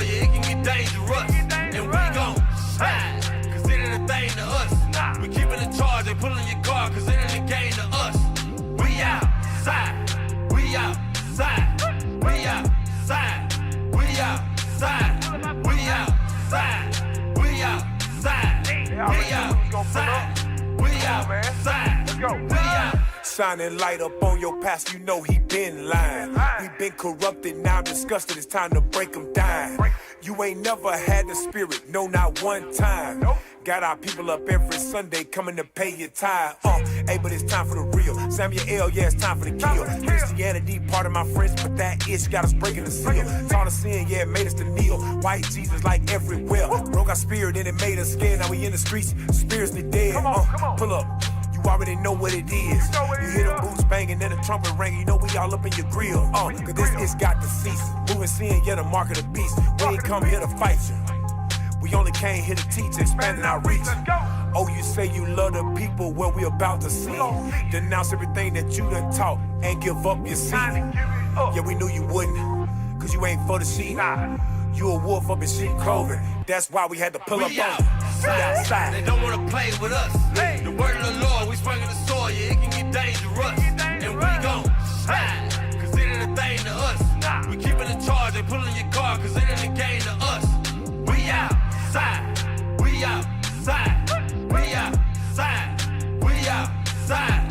you, it can get dangerous. And we gon' slide, cause it ain't a thing to us. We keeping in charge, they pulling your car, cause it ain't a game to us. We outside, we outside, we outside, we outside, we outside, we outside, we outside, we outside, we outside. Shining light up on your past, you know he been lying. We been corrupted, now disgusted, it's time to break him down. You ain't never had the spirit, no, not one time. Got our people up every Sunday coming to pay your tithe. Hey, but it's time for the real. Samuel, yeah, it's time for the kill. Christianity, part of my friends, but that itch got us breaking the seal. Taught us sin, yeah, it made us to kneel. White Jesus like everywhere. Broke our spirit and it made us scared. Now we in the streets, spiritually dead. Pull up. You already know what it is. You hear the boots banging and the trumpet ringing. You know we all up in your grill. Cause this it's got to cease. Moving sin, yeah, the mark of the beast. We ain't come here to fight you. We only came here to teach, expanding our reach. Oh, you say you love the people, well, we about to see. Denounce everything that you done taught and give up your seat. Yeah, we knew you wouldn't, cause you ain't for the sheep. You a wolf up in sheep clothing. That's why we had to pull up on you. Outside. They don't wanna play with us. The word of the Lord, we sprung in the soil, yeah, it can get dangerous. And we gon' slide, cause it ain't a thing to us. We keeping in charge, they pulling your car, cause it ain't a game to us. We outside, we outside, we outside, we outside,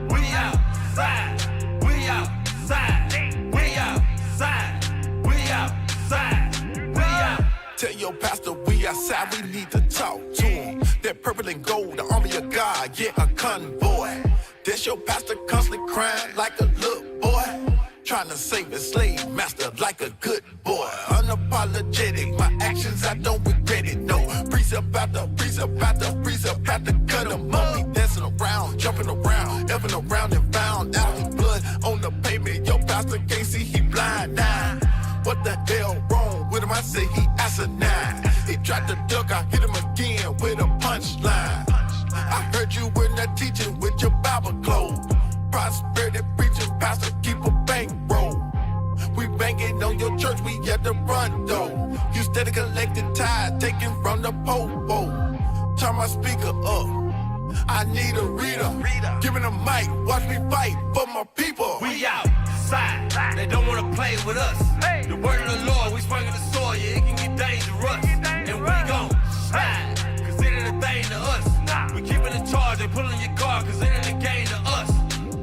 we outside, we outside, we outside, we outside, we outside. Tell your pastor we outside, we need to talk to him. That purple and gold, the army of God, yeah, a convoy. That's your pastor constantly crying like a little boy. Trying to save his slave master like a good boy. Unapologetic, my actions, I don't regret it, no. Precept after precept after precept after cut him up. He dancing around, jumping around, effing around and found out his blood on the pavement. Your pastor can't see, he blind now. What the hell wrong with him? I say he asinine. He tried to duck, I hit him again with a punchline. I heard you in that teaching with your Bible closed. Prosperity preaching, pastor, keep a bankroll. We banging on your church, we at the front door. You steady collecting tithes, taking from the po-po. Turn my speaker up, I need a reader. Give me the mic, watch me fight for my people. We outside, they don't wanna play with us. The word of the Lord, we sprung in the soil, yeah, it can get dangerous. And we gon' slide, cause it ain't a thing to us. We keeping in charge, they pulling your car, cause it ain't a game to us.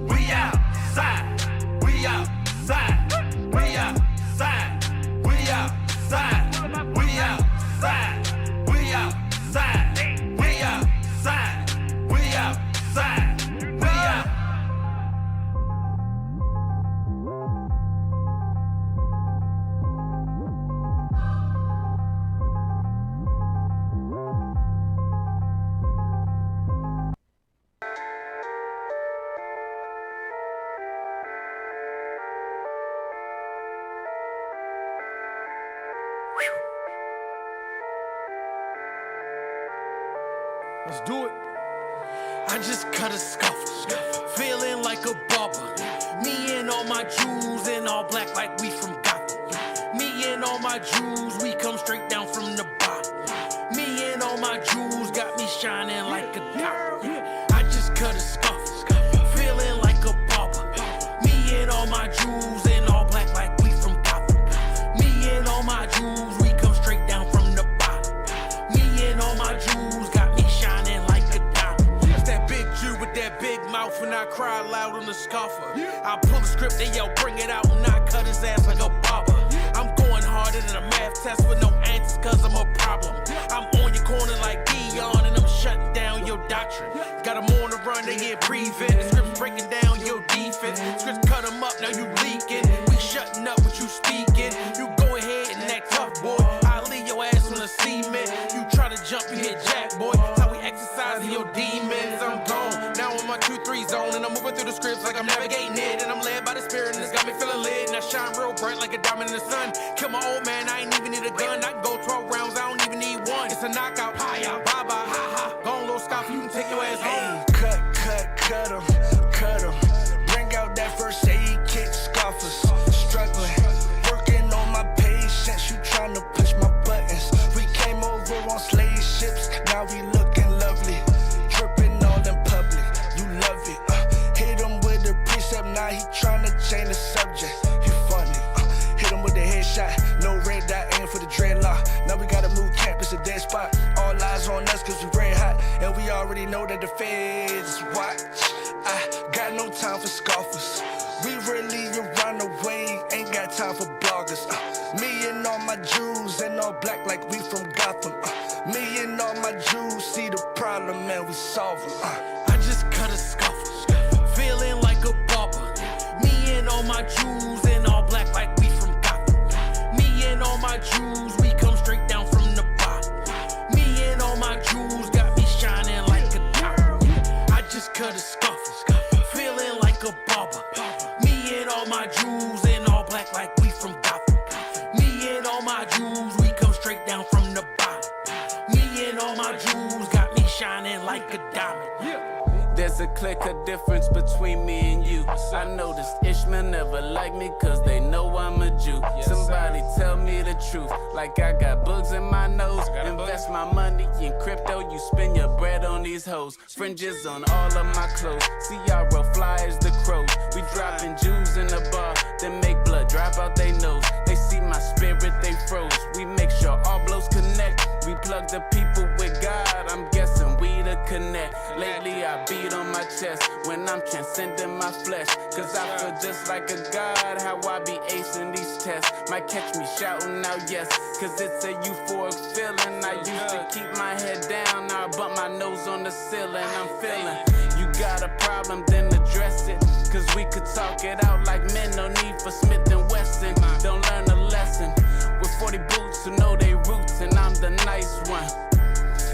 We outside, we outside, we outside, we outside, we outside, we outside, we outside, we outside, we outside. Let's do it. I just cut a scuffle, feeling like a barber. Me and all my Jews in all black like we from Gotham. Me and all my Jews, we come straight down from the bottom. Me and all my Jews got me shining like a dot. I just cut a scuffle, feeling like a barber. Me and all my Jews in all black like we from Gotham. Me and all my Jews, we come straight down from the bottom. Me and all my Jews got me shining like a diamond. It's that big Jew with that big mouth and I cry loud on the scoffer. I pull the script, they yell bring it out and I cut his ass like a barber. I'm going harder than a math test with no answers cause I'm a problem. I'm on your corner like Dion and I'm shutting down your doctrine. Got them on the run, they ain't breathing. The script's breaking down your defense. Scripts cut them up, now you leaking. We shutting up what you speaking. You go ahead and act tough, boy. I leave your ass on the cement. You try to jump, you hit jack, boy. That's how we exercising your demons. I'm gone, now I'm on my 2-3 zone. And I'm moving through the scripts like I'm navigating it. And I'm led by the spirit and it's got me feeling lit. And I shine real bright like a diamond in the sun. Kill my old man, I ain't even need a gun. I can go 12 rounds, I don't even need one. It's a knockout, hi-ya, bye-bye, ha-ha. Gone, little scoff, you can take your ass home. Cut him. Bring out that first aid kit, scoffers. Struggling, working on my patience. You tryna push my already know that the feds watch. I got no time for scoffers. We really around the way, ain't got time for bloggers. Me and all my Jews and all black like we from Gotham. Me and all my Jews see the problem and we solve them. I just cut a scoffer, feeling like a barber. Me and all my Jews and all black like we from Gotham. Me and all my Jews, we come straight down from the bottom. Me and all my Jews got me shining like a diamond. I just cut a scoffer, feeling like a barber. Me and all my Jews and all black like we from Gotham. Me and all my Jews, we come straight down from the bottom. Me and all my Jews got me shining like a diamond. There's a click of difference between me and you. I noticed Ishmael never liked me cause they know I'm a Jew. Somebody tell me the truth, like I got bugs in my nose. Invest my money in crypto, you spend your bread on these hoes. Fringes on all of my clothes, see y'all real fly as the crows. We dropping Jews in the bar, then make blood drop out they nose. They see my spirit, they froze. We make sure all blows connect. We plug the people with God, I'm guessing we the connect. Lately I beat on my chest when I'm transcending my flesh. Cause I feel just like a god, how I be acing these tests. Might catch me shouting out yes, cause it's a euphoric feeling. I used to keep my head down, now I bump my nose on the ceiling. I'm feeling, you got a problem, then address it. Cause we could talk it out like men, no need for Smith and Wesson. Don't learn a lesson with 40 boots who know they roots, and I'm the nice one.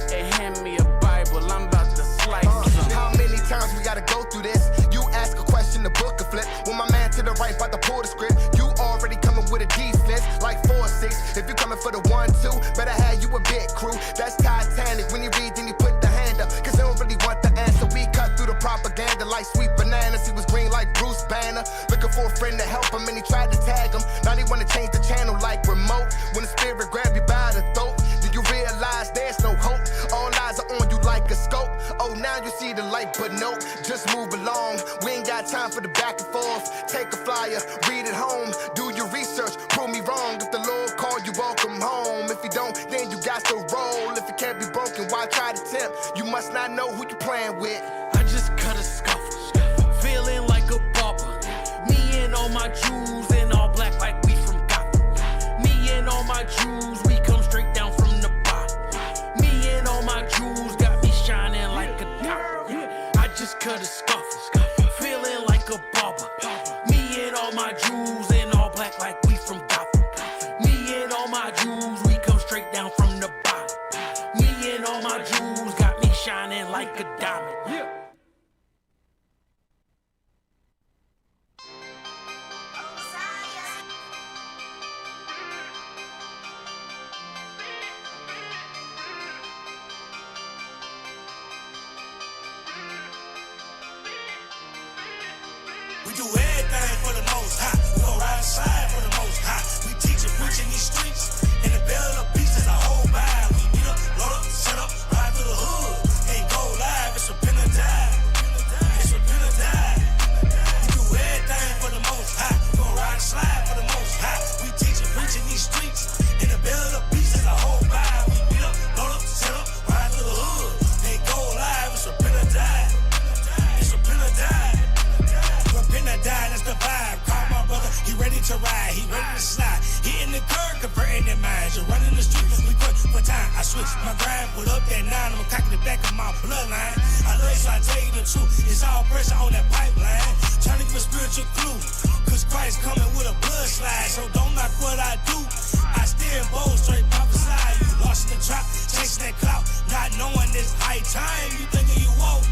Hey, hand me a Bible, I'm about to slice them. How many times we gotta go through this? You ask a question, the book will flip. When my man to the right about to pull the script, you already coming with a defense like 4-6. If you coming for the 1-2, better have you a big crew. That's Titanic. When you read, then you put the hand up, cause they don't really want the answer. We cut through the propaganda like sweet bananas. He was green like Bruce Banner, looking for a friend to help him, and he tried to tag him. Now they wanna change the channel like remote. When the spirit grab you by the throat, do you realize there's no hope? All eyes are on you like a scope. Oh, now you see the light, but nope, just move along. We ain't got time for the back and forth. Take a flyer, read it home, do your research, prove me wrong. If the Lord call you, welcome home. If he don't, then you got to roll. If it can't be broken, why try to tempt? You must not know who you playing with. I just cut a scoffer, feeling like a barber. Me and all my Jews and all black like we from Gotham. Me and all my Jews, we come straight down from the bottom. Me and all my Jews got me shining like a diamond. I just cut a scoffer, feeling like a barber. Me and all my Jews and all black like we from Gotham. Me and all my Jews, we come straight down from the bottom. Me and all my Jews got me shining like a diamond. We do everything for the most high. We gon' ride aside for the most high. We teach and preach in these streets. In the belly of beasts is a whole vibe. We beat up, load up, set up, ride through the hood. Ain't go live, it's a pin or die. It's a pin or die. We do everything for the most high. We gon' ride and slide for the most high. We teach and preach in these streets. In the belly of beasts is a whole vibe. We beat up, load up, set up, ride through the hood. Ain't go live, it's a pin or die. It's a pin or die. Pin or die, that's the vibe. Call my brother, he ready to ride, he ready to slide. Hitting the curb, converting their minds. You're running the streets, we put for time. I switch my grind, put up that 9, I'm cocking the back of my bloodline. I love you, so I tell you the truth. It's all pressure on that pipeline. Trying to give a spiritual clue, cause Christ coming with a blood slide. So don't knock what I do. I steer bold, straight prophesy. You lost in the trap, chasing that clout, not knowing this high time. You thinking you won't?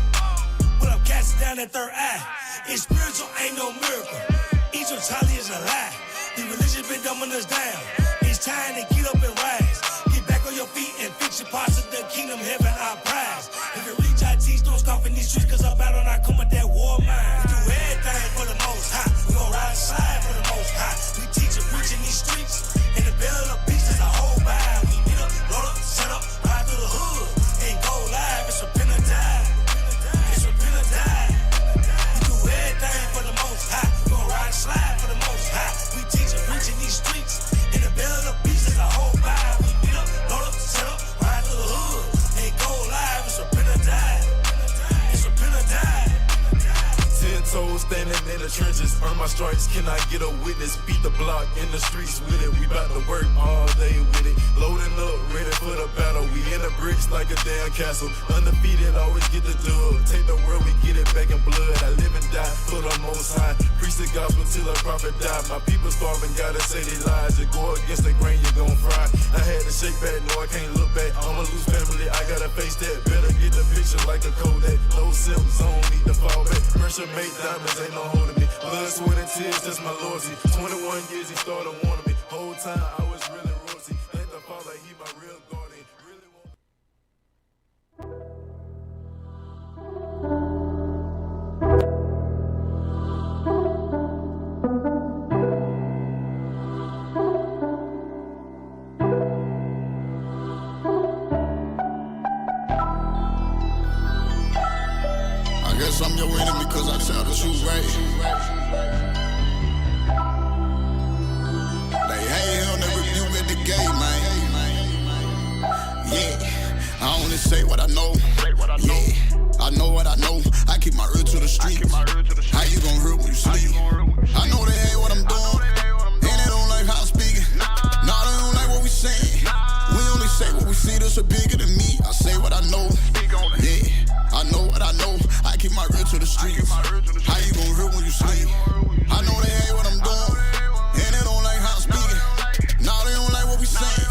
But I'm casting down that third eye. It's spiritual, ain't no miracle. Egyptology is a lie. The religion been dumbing us down. It's time to get up and rise. Get back on your feet and fix your parts of the kingdom, heaven, our prize. If you reach, I teach, don't stop in these streets, cause I battle not come with that war mind. We do everything for the most high. We gon' ride aside for the most high. We teach and preach in these streets. In the belly of beasts is a whole vibe. We beat up, load up, set up, ride through the hood. Ain't go live, it's a pin or die. It's a pin or die. Everything for the most high. We gon' ride and slide for the most high. We teach and preach in these streets. In the belly of beasts is a whole vibe. We beat up, load up, set up, ride through the hood. Ain't go live, it's a pin or die. standing in the trenches, earn my stripes, can I get a witness? Beat the block in the streets with it, we bout to work all day with it. Loading up, ready for the battle, we in the bricks like a damn castle. Undefeated, always get the dub. Take the world, we get it back in blood. I live and die for the most high. Preach the gospel till a prophet die. My people starving, gotta say they lies. You go against the grain, you gon' fry. I had to shake back, no I can't look back. I'ma lose family, I gotta face that. Better get the picture like a Kodak. No symptoms, I don't need to fall back. Pressure make diamonds, ain't no holding me. Blood, sweat, and tears, that's my loyalty. 21 years he started wanting me. Whole time I was really royalty. Thank the Father, he my real guardian. Really want. I guess I'm your enemy because I tell the truth, right? They hate him, they rebuke at the gate, man. Yeah, I only say what I know. Yeah, I know what I know. I keep my ear to the streets. How you gon' hurt when you sleep? I know they hate what I'm doing, and they don't like how I'm speaking. Nah, they don't like what we saying. We only say what we see, this are bigger than me. I say what I know. Yeah, I know what I know. I keep my ear to the streets. How you gon' hurt when you sleep? I know they hate what I'm doing, and they don't like how I'm speaking. Nah, they don't like what we saying.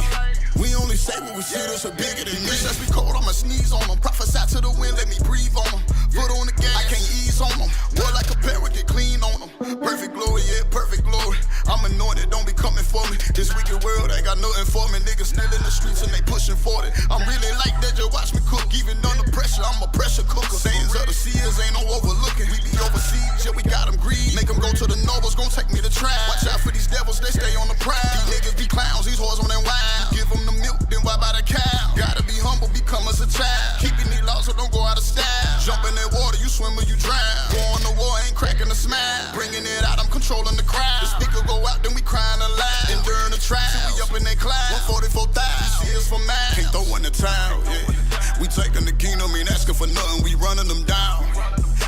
We only say what we see, this are bigger than me. Let's be cold, I'ma sneeze on them. Prophesy to the wind, let me breathe on them. Foot on the gas, I can't ease on them. Boy, like a parrot, get clean on them. Perfect glory, yeah, perfect glory. I'm anointed, don't be coming for me. This wicked world ain't got nothing for me. Niggas still in the streets and they pushing for it. I'm really like that, just watch me cook. Even under pressure, I'm a pressure cooker. Sayings of the Seers ain't no overlooking. We be overseas, yeah, we got them greed. Make them go to the nobles, gon' take me to trial. Watch out for these devils, they stay on the prowl. These niggas be clowns, these whores on them wild. Give them the milk, then why by the cow? Gotta be humble, become as a child. Keeping these laws so don't go out of style. Jump in that water, you swim or you drown. Going to war, ain't cracking a smile. Bringing it out, I'm controlling the crowd. The speaker go out, then we crying aloud. Enduring the trial, we up in that cloud. 144,000, Seers for mine. Can't throw in the towel, yeah. We taking the kingdom, ain't asking for nothing, we running them down.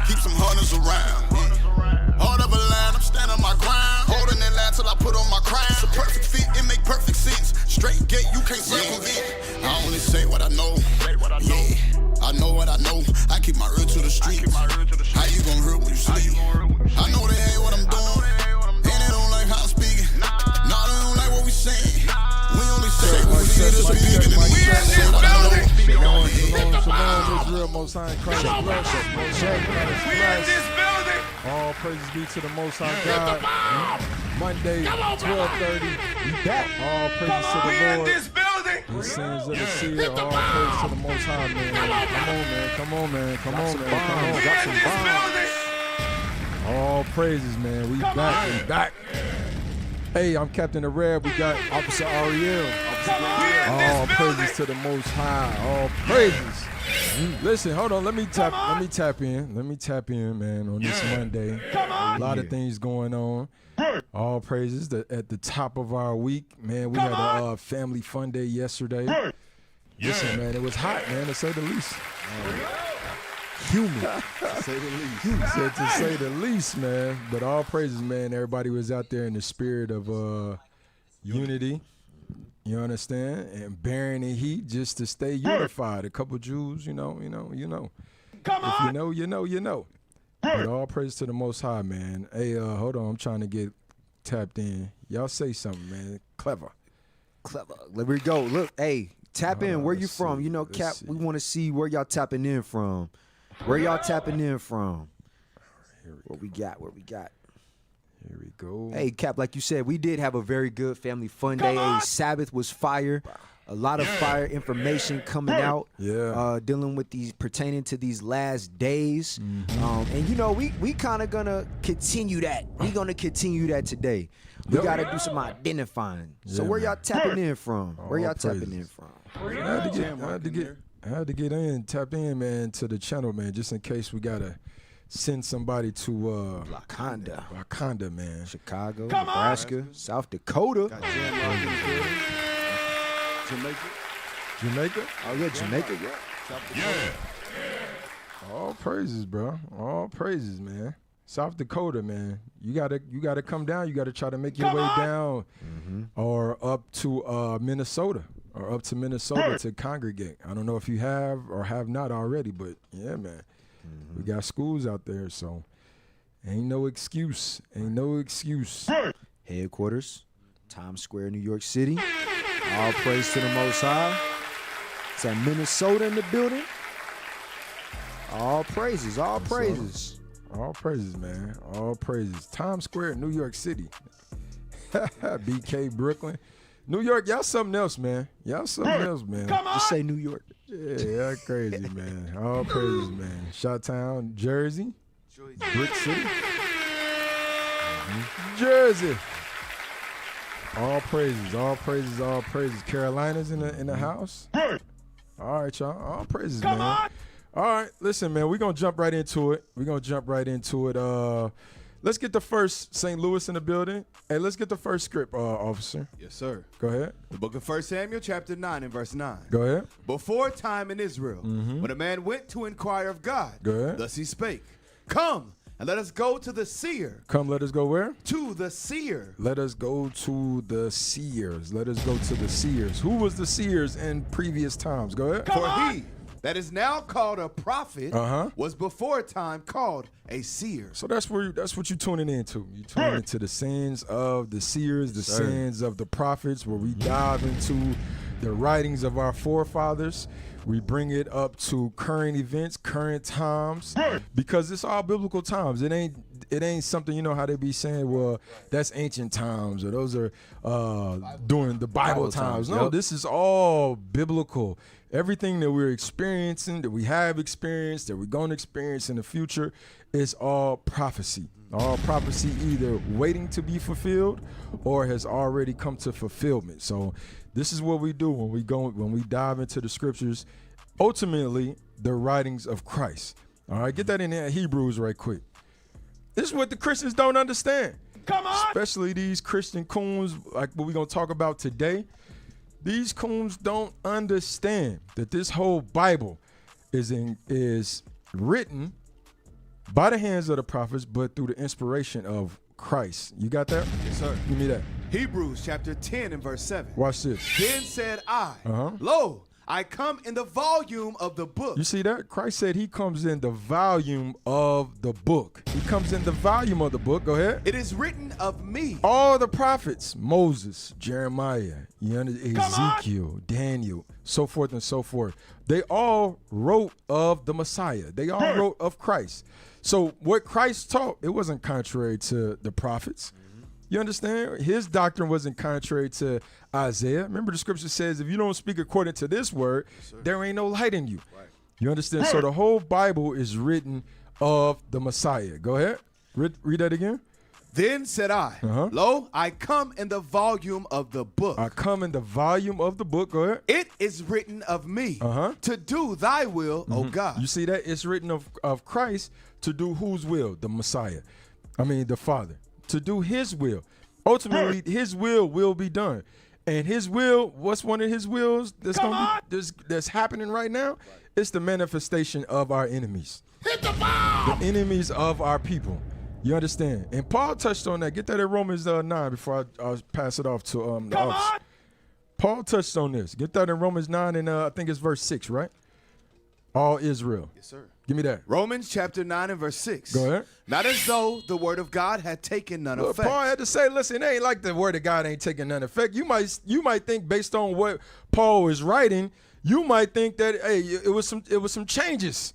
Keep some hunters around, yeah. Hard of a line, I'm standing my grind. Holding that line till I put on my crown. It's a perfect fit, it make perfect sense. Straight gate, you can't circumvent. I only say what I know. Yeah, I know what I know. I keep my ear to the streets. How you gon' hurt when you sleep? I know they hate what I'm doing, and they don't like how I'm speaking. Nah, they don't like what we saying. We only say what we see, this bigger than me. Say what I know. Shalom, Israel, Most High in Christ. All praises be to the Most High God. Monday, 12:30. We back. All praises to the Lord. The sins of the Seer. All praise to the Most High, man. Come on, man. Drop some bombs. All praises, man. We back. Hey, I'm Captain of Red. We got Officer Ariel. All praises to the Most High. All praises. Listen, hold on. Let me tap in, man, on this Monday. A lot of things going on. All praises at the top of our week, man. We had a family fun day yesterday. Listen, man, it was hot, man, to say the least. Humid, to say the least, man. But all praises, man. Everybody was out there in the spirit of unity. You understand? And bearing the heat just to stay unified. A couple Jews, you know. If you know. But all praise to the Most High, man. Hey, hold on. I'm trying to get tapped in. Y'all say something, man. Clever. There we go. Look, hey, tap in. Where you from? You know, Cap, we want to see where y'all tapping in from. Where we got? Here we go. Hey, Cap, like you said, we did have a very good family fun day. Hey, Sabbath was fire. A lot of fire information coming out. Yeah. Dealing with pertaining to these last days. And you know, we kind of gonna continue that. We gonna continue that today. We gotta do some identifying. So where y'all tapping in from? I had to get tap in, man, to the channel, man, just in case we gotta send somebody to Wakanda, man. Chicago, Nebraska, South Dakota. Jamaica? Oh yeah, Jamaica, yeah. All praises, bro. All praises, man. South Dakota, man. You gotta come down. You gotta try to make your way down, or up to Minnesota, to congregate. I don't know if you have or have not already, but yeah, man, we got schools out there, so ain't no excuse. Headquarters, Times Square, New York City. All praise to the Most High. It's at Minnesota in the building. All praises. All praises, man. All praises. Times Square, New York City. BK, Brooklyn. New York, y'all something else, man. Come on. Just say New York. Yeah, y'all crazy, man. All praises, man. Chi-Town, Jersey. Brick City. Jersey. All praises. Carolinas in the house. All right, y'all. All praises, man. All right, listen, man, we're going to jump right into it. Let's get the first St. Louis in the building. Hey, let's get the first script, officer. Yes, sir. Go ahead. The book of 1 Samuel, chapter 9 and verse 9. Go ahead. Before time in Israel, when a man went to inquire of God, Go ahead. thus he spake, Come, and let us go to the seer. Come, let us go where? To the seer. Let us go to the seers. Who was the seers in previous times? Go ahead. For he that is now called a prophet was before time called a seer. So that's what you're tuning into. You're tuning into the sins of the seers, the sins of the prophets, where we dive into the writings of our forefathers. We bring it up to current events, current times, because it's all biblical times. It ain't something, you know how they be saying, well, that's ancient times, or those are during the Bible times. No, this is all biblical. Everything that we're experiencing, that we have experienced, that we're going to experience in the future, is all prophecy. All prophecy either waiting to be fulfilled or has already come to fulfillment. So this is what we do when we dive into the scriptures, ultimately the writings of Christ. All right, get that in there, Hebrews right quick. This is what the Christians don't understand. Come on! Especially these Christian coons, like what we're going to talk about today. These coons don't understand that this whole Bible is written by the hands of the prophets, but through the inspiration of Christ. You got that? Yes, sir. Give me that. Hebrews chapter 10 and verse 7. Watch this. Then said I, Lo, I come in the volume of the book. You see that? Christ said he comes in the volume of the book. He comes in the volume of the book. Go ahead. It is written of me. All the prophets, Moses, Jeremiah, Ezekiel, Daniel, so forth and so forth. They all wrote of the Messiah. They all wrote of Christ. So what Christ taught, it wasn't contrary to the prophets. You understand? His doctrine wasn't contrary to Isaiah. Remember the scripture says, if you don't speak according to this word, there ain't no light in you. Right. You understand? So the whole Bible is written of the Messiah. Go ahead. Read that again. Then said I, Lo, I come in the volume of the book. I come in the volume of the book. Go ahead. It is written of me to do thy will, O God. You see that? It's written of Christ to do whose will? The Messiah. I mean, the Father. To do his will. Ultimately, his will be done. And his will, what's one of his wills that's happening right now? It's the manifestation of our enemies. Hit the bomb! The enemies of our people. You understand? And Paul touched on that. Get that in Romans 9 before I pass it off to the office. Paul touched on this. Get that in Romans 9 and I think it's verse 6, right? All Israel. Yes, sir. Give me that. Romans chapter 9 and verse 6. Go ahead. Not as though the word of God had taken none effect. Paul had to say, listen, it ain't like the word of God ain't taking none effect. You might think based on what Paul is writing, you might think that, hey, it was some changes.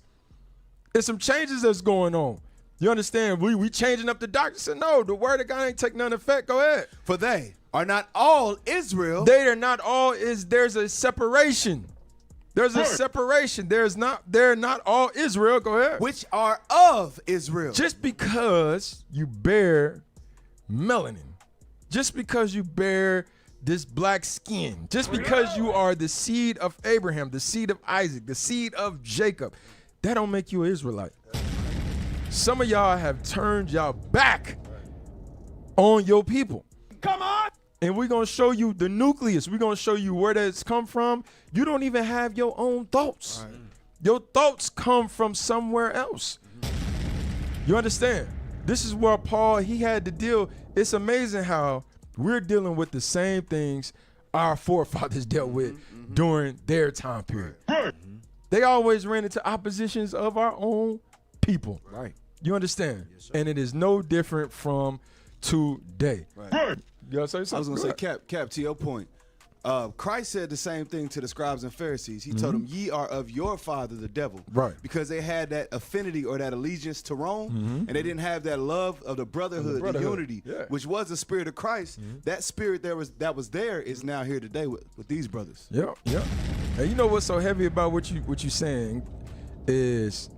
There's some changes that's going on. You understand? We changing up the doctrine. Said, no, the word of God ain't taking none effect. Go ahead. For they are not all Israel. They are not all there's a separation. There's a separation. They're not all Israel. Go ahead. Which are of Israel. Just because you bear melanin, just because you bear this black skin, just because you are the seed of Abraham, the seed of Isaac, the seed of Jacob, that don't make you an Israelite. Some of y'all have turned y'all back on your people. Come on! And we're going to show you the nucleus. We're going to show you where that's come from. You don't even have your own thoughts. Right. Your thoughts come from somewhere else. You understand? This is where Paul, he had to deal. It's amazing how we're dealing with the same things our forefathers dealt with during their time period. They always ran into oppositions of our own people. Right. You understand? Yes, and it is no different from today. Right. You know what I'm saying? I was going to say, Cap, to your point, Christ said the same thing to the scribes and Pharisees. He told them, ye are of your father, the devil. Right. Because they had that affinity or that allegiance to Rome, and they didn't have that love of the brotherhood, the unity, which was the spirit of Christ. That spirit that was there is now here today with these brothers. Yep. And you know what's so heavy about what you saying is,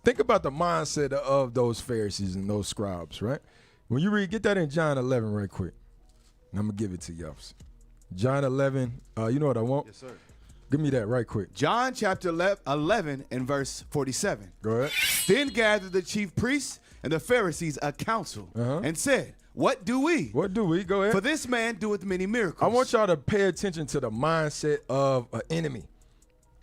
think about the mindset of those Pharisees and those scribes, right? When you read, get that in John 11 right quick. And I'm going to give it to you. John 11, you know what I want? Yes, sir. Give me that right quick. John chapter 11 and verse 47. Go ahead. Then gathered the chief priests and the Pharisees a council and said, what do we? What do we? Go ahead. For this man doeth many miracles. I want y'all to pay attention to the mindset of an enemy.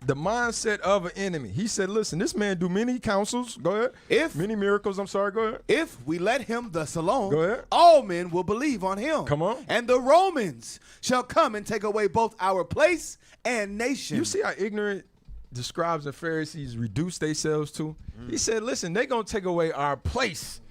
The mindset of an enemy. He said, listen, this man do many counsels. Go ahead. Many miracles. I'm sorry. Go ahead. If we let him thus alone, go ahead. All men will believe on him. Come on. And the Romans shall come and take away both our place and nation. You see how ignorant the scribes and Pharisees reduce themselves to? He said, listen, they going to take away our place.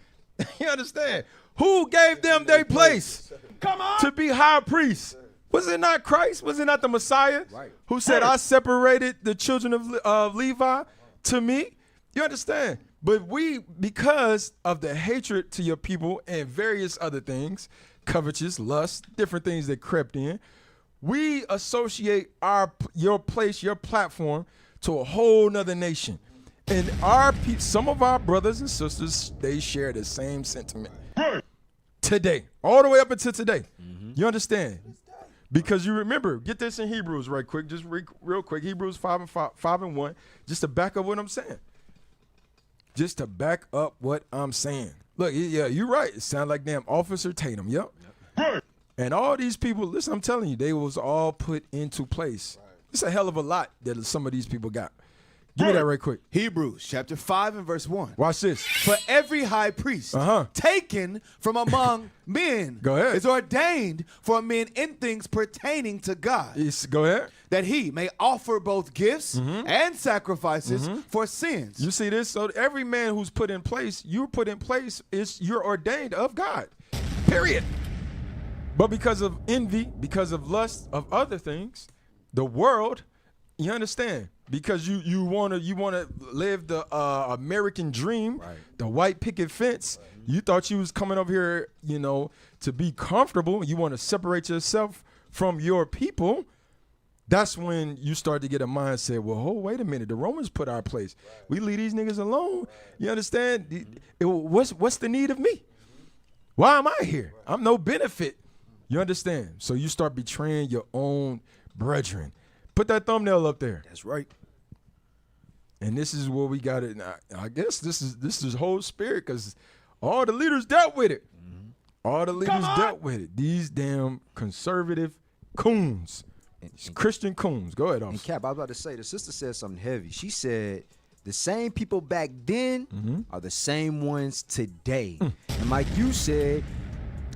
You understand? Who gave them their place? Come on. To be high priests. Was it not Christ? Was it not the Messiah who said, I separated the children of Levi to me? You understand? But we, because of the hatred to your people and various other things, covetous, lust, different things that crept in, we associate your place, your platform to a whole nother nation. And some of our brothers and sisters, they share the same sentiment. Today, all the way up until today. You understand? Because you remember, get this in Hebrews right quick, just real quick. Hebrews 5 and 1, just to back up what I'm saying. Just to back up what I'm saying. Look, yeah, you're right. It sounds like damn Officer Tatum. Yep. And all these people, listen, I'm telling you, they was all put into place. It's a hell of a lot that some of these people got. Give me that right quick. Hebrews chapter 5 and verse 1. Watch this. For every high priest taken from among men Go ahead. is ordained for men in things pertaining to God. Go ahead. That he may offer both gifts and sacrifices for sins. You see this? So every man who's put in place, you're put in place, you're ordained of God. Period. But because of envy, because of lust of other things, the world, you understand? Because you wanna live the American dream, the white picket fence. You thought you was coming over here, to be comfortable. You want to separate yourself from your people. That's when you start to get a mindset. Well, wait a minute. The Romans put our place. We leave these niggas alone. You understand? What's the need of me? Why am I here? I'm no benefit. You understand? So you start betraying your own brethren. Put that thumbnail up there. That's right. And this is where we got it. I guess this is whole spirit, because all the leaders dealt with it. All the leaders dealt with it. These damn conservative coons, Christian coons. Go ahead, and Cap, I was about to say, the sister said something heavy. She said the same people back then are the same ones today. And like you said,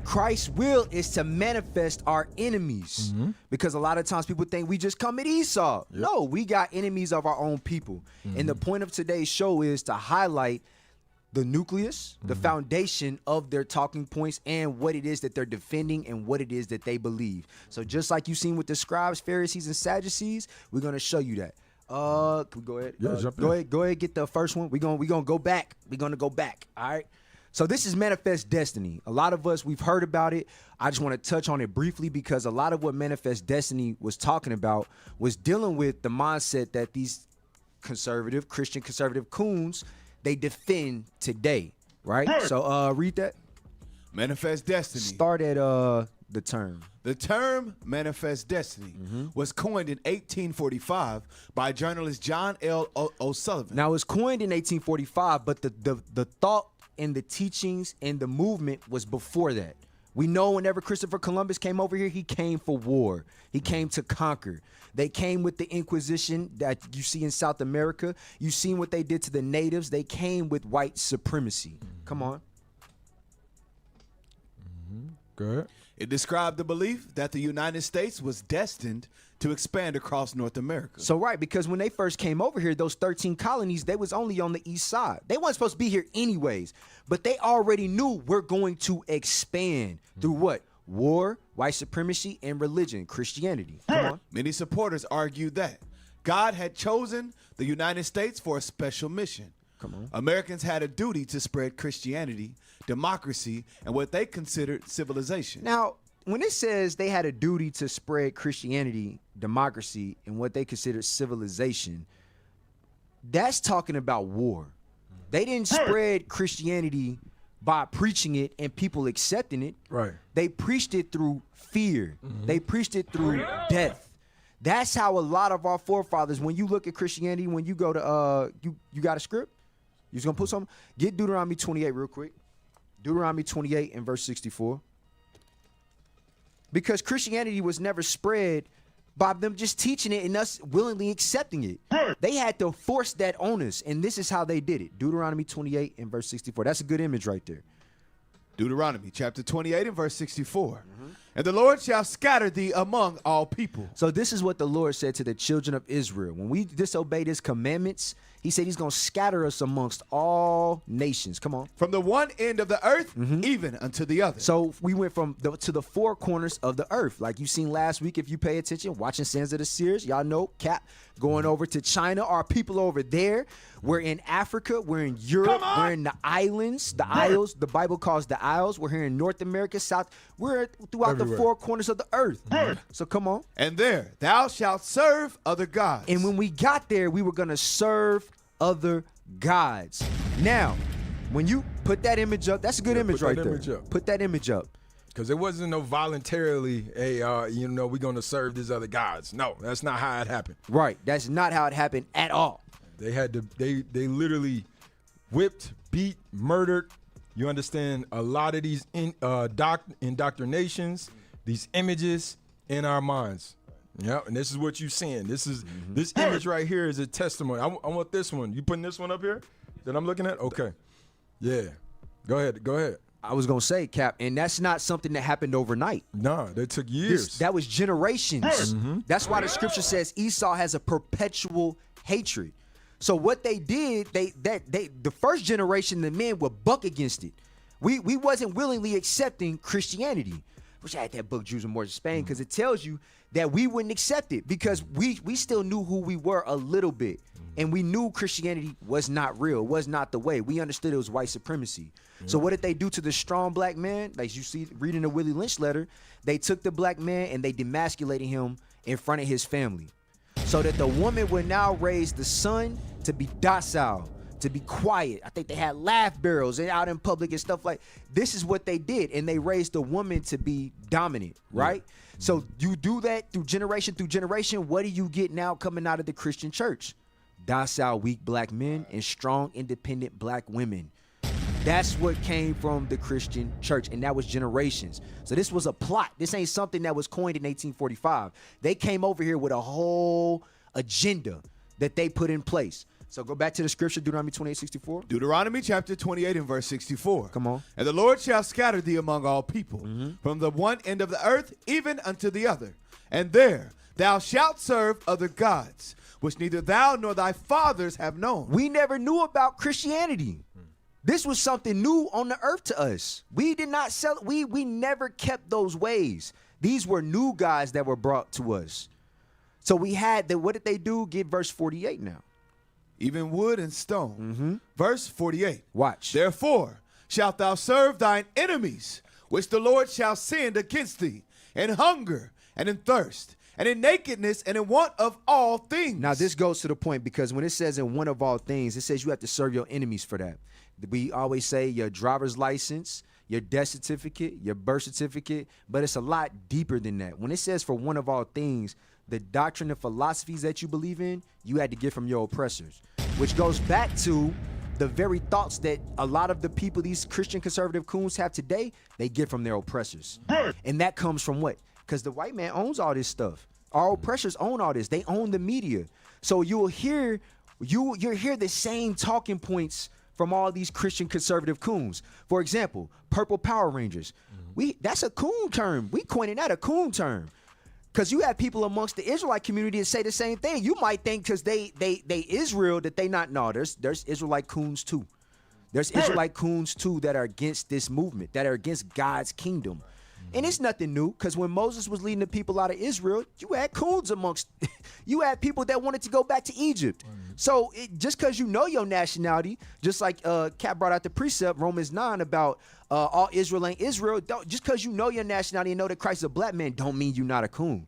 Christ's will is to manifest our enemies, because a lot of times people think we just come at Esau. Yep. No, we got enemies of our own people. And the point of today's show is to highlight the nucleus, the foundation of their talking points, and what it is that they're defending and what it is that they believe. So just like you've seen with the scribes, Pharisees, and Sadducees, we're going to show you that. Can we go ahead? Yeah, go ahead, get the first one. We're gonna go back. We're gonna go back. All right. So this is Manifest Destiny. A lot of us, we've heard about it. I just want to touch on it briefly, because a lot of what Manifest Destiny was talking about was dealing with the mindset that these Christian conservative coons, they defend today, right? So read that. Manifest Destiny. Start at the term. The term Manifest Destiny was coined in 1845 by journalist John L. O'Sullivan. Now, it was coined in 1845, but the thought and the teachings and the movement was before that. We know whenever Christopher Columbus came over here, he came for war. He came to conquer. They came with the Inquisition that you see in South America. You've seen what they did to the natives. They came with white supremacy. Come on. Go ahead. It described the belief that the United States was destined to expand across North America. So right, because when they first came over here, those 13 colonies, they was only on the east side. They weren't supposed to be here anyways, but they already knew we're going to expand through what? War, white supremacy, and religion, Christianity. Come on. Many supporters argued that God had chosen the United States for a special mission. Come on. Americans had a duty to spread Christianity, democracy, and what they considered civilization. Now, when it says they had a duty to spread Christianity, democracy, and what they considered civilization, that's talking about war. They didn't spread Christianity by preaching it and people accepting it. Right. They preached it through fear. They preached it through death. That's how a lot of our forefathers, when you look at Christianity, when you go to, you got a script? You just gonna put something? Get Deuteronomy 28 real quick. Deuteronomy 28 and verse 64. Because Christianity was never spread by them just teaching it and us willingly accepting it. They had to force that on us, and this is how they did it. Deuteronomy 28 and verse 64. That's a good image right there. Deuteronomy chapter 28 and verse 64. And the Lord shall scatter thee among all people. So this is what the Lord said to the children of Israel. When we disobeyed his commandments, he said he's going to scatter us amongst all nations. Come on. From the one end of the earth, even unto the other. So we went to the four corners of the earth. Like you seen last week, if you pay attention, watching Sons of the Seers, y'all know, Cap, going over to China. Our people over there. We're in Africa. We're in Europe. We're in the islands, the isles. The Bible calls the isles. We're here in North America, South. We're throughout Everywhere. the four corners of the earth. So come on. And there thou shalt serve other gods. And when we got there, we were going to serve other gods. Now, when you put that image up, that's a good image right there. Put that image up. Because it wasn't no voluntarily, hey, we're going to serve these other gods. No, that's not how it happened. Right. That's not how it happened at all. They had to, they literally whipped, beat, murdered. You understand a lot of these indoctrinations, these images in our minds. Yeah, and this is what you're seeing. This is this image right here is a testimony. I want this one. You putting this one up here that I'm looking at? Okay. Yeah. Go ahead. I was going to say, Cap, and that's not something that happened overnight. No, that took years. That was generations. That's why the scripture says Esau has a perpetual hatred. So what they did, the first generation, the men would buck against it. We wasn't willingly accepting Christianity. Wish I had that book, Jews and Moors of Spain, because it tells you that we wouldn't accept it because we still knew who we were a little bit. And we knew Christianity was not real, was not the way. We understood it was white supremacy. So what did they do to the strong black man? Like you see reading the Willie Lynch letter, they took the black man and they demasculated him in front of his family. So that the woman would now raise the son to be docile, to be quiet. I think they had laugh barrels and out in public and stuff like this is what they did. And they raised the woman to be dominant, right? So you do that through generation. What do you get now coming out of the Christian church? Docile, weak black men and strong, independent black women. That's what came from the Christian church, and that was generations. So this was a plot. This ain't something that was coined in 1845. They came over here with a whole agenda that they put in place. So go back to the scripture, Deuteronomy 28:64. Deuteronomy chapter 28 and verse 64. Come on. And the Lord shall scatter thee among all people, from the one end of the earth even unto the other. And there thou shalt serve other gods, which neither thou nor thy fathers have known. We never knew about Christianity. This was something new on the earth to us. We did not sell it. We never kept those ways. These were new guys that were brought to us. So we had that. What did they do? Get verse 48 now. Even wood and stone. Verse 48. Watch. Therefore shalt thou serve thine enemies, which the Lord shall send against thee, in hunger and in thirst, and in nakedness and in want of all things. Now this goes to the point because when it says in want of all things, it says you have to serve your enemies for that. We always say your driver's license, your death certificate, your birth certificate, but it's a lot deeper than that. When it says for one of all things, the doctrine and philosophies that you believe in, you had to get from your oppressors, which goes back to the very thoughts that a lot of the people, these Christian conservative coons have today, they get from their oppressors. And that comes from what? Because the white man owns all this stuff. Our oppressors own all this. They own the media. So you'll hear the same talking points from all these Christian conservative coons. For example, Purple Power Rangers. That's a coon term. We coined that a coon term. Because you have people amongst the Israelite community that say the same thing. You might think because they Israel that they not. No, there's Israelite coons too. There's Israelite coons too that are against this movement, that are against God's kingdom. And it's nothing new, because when Moses was leading the people out of Israel, you had coons amongst, you had people that wanted to go back to Egypt. So just because you know your nationality, just like Kat brought out the precept, Romans 9, about all Israel ain't Israel, just because you know your nationality and know that Christ is a black man, don't mean you're not a coon.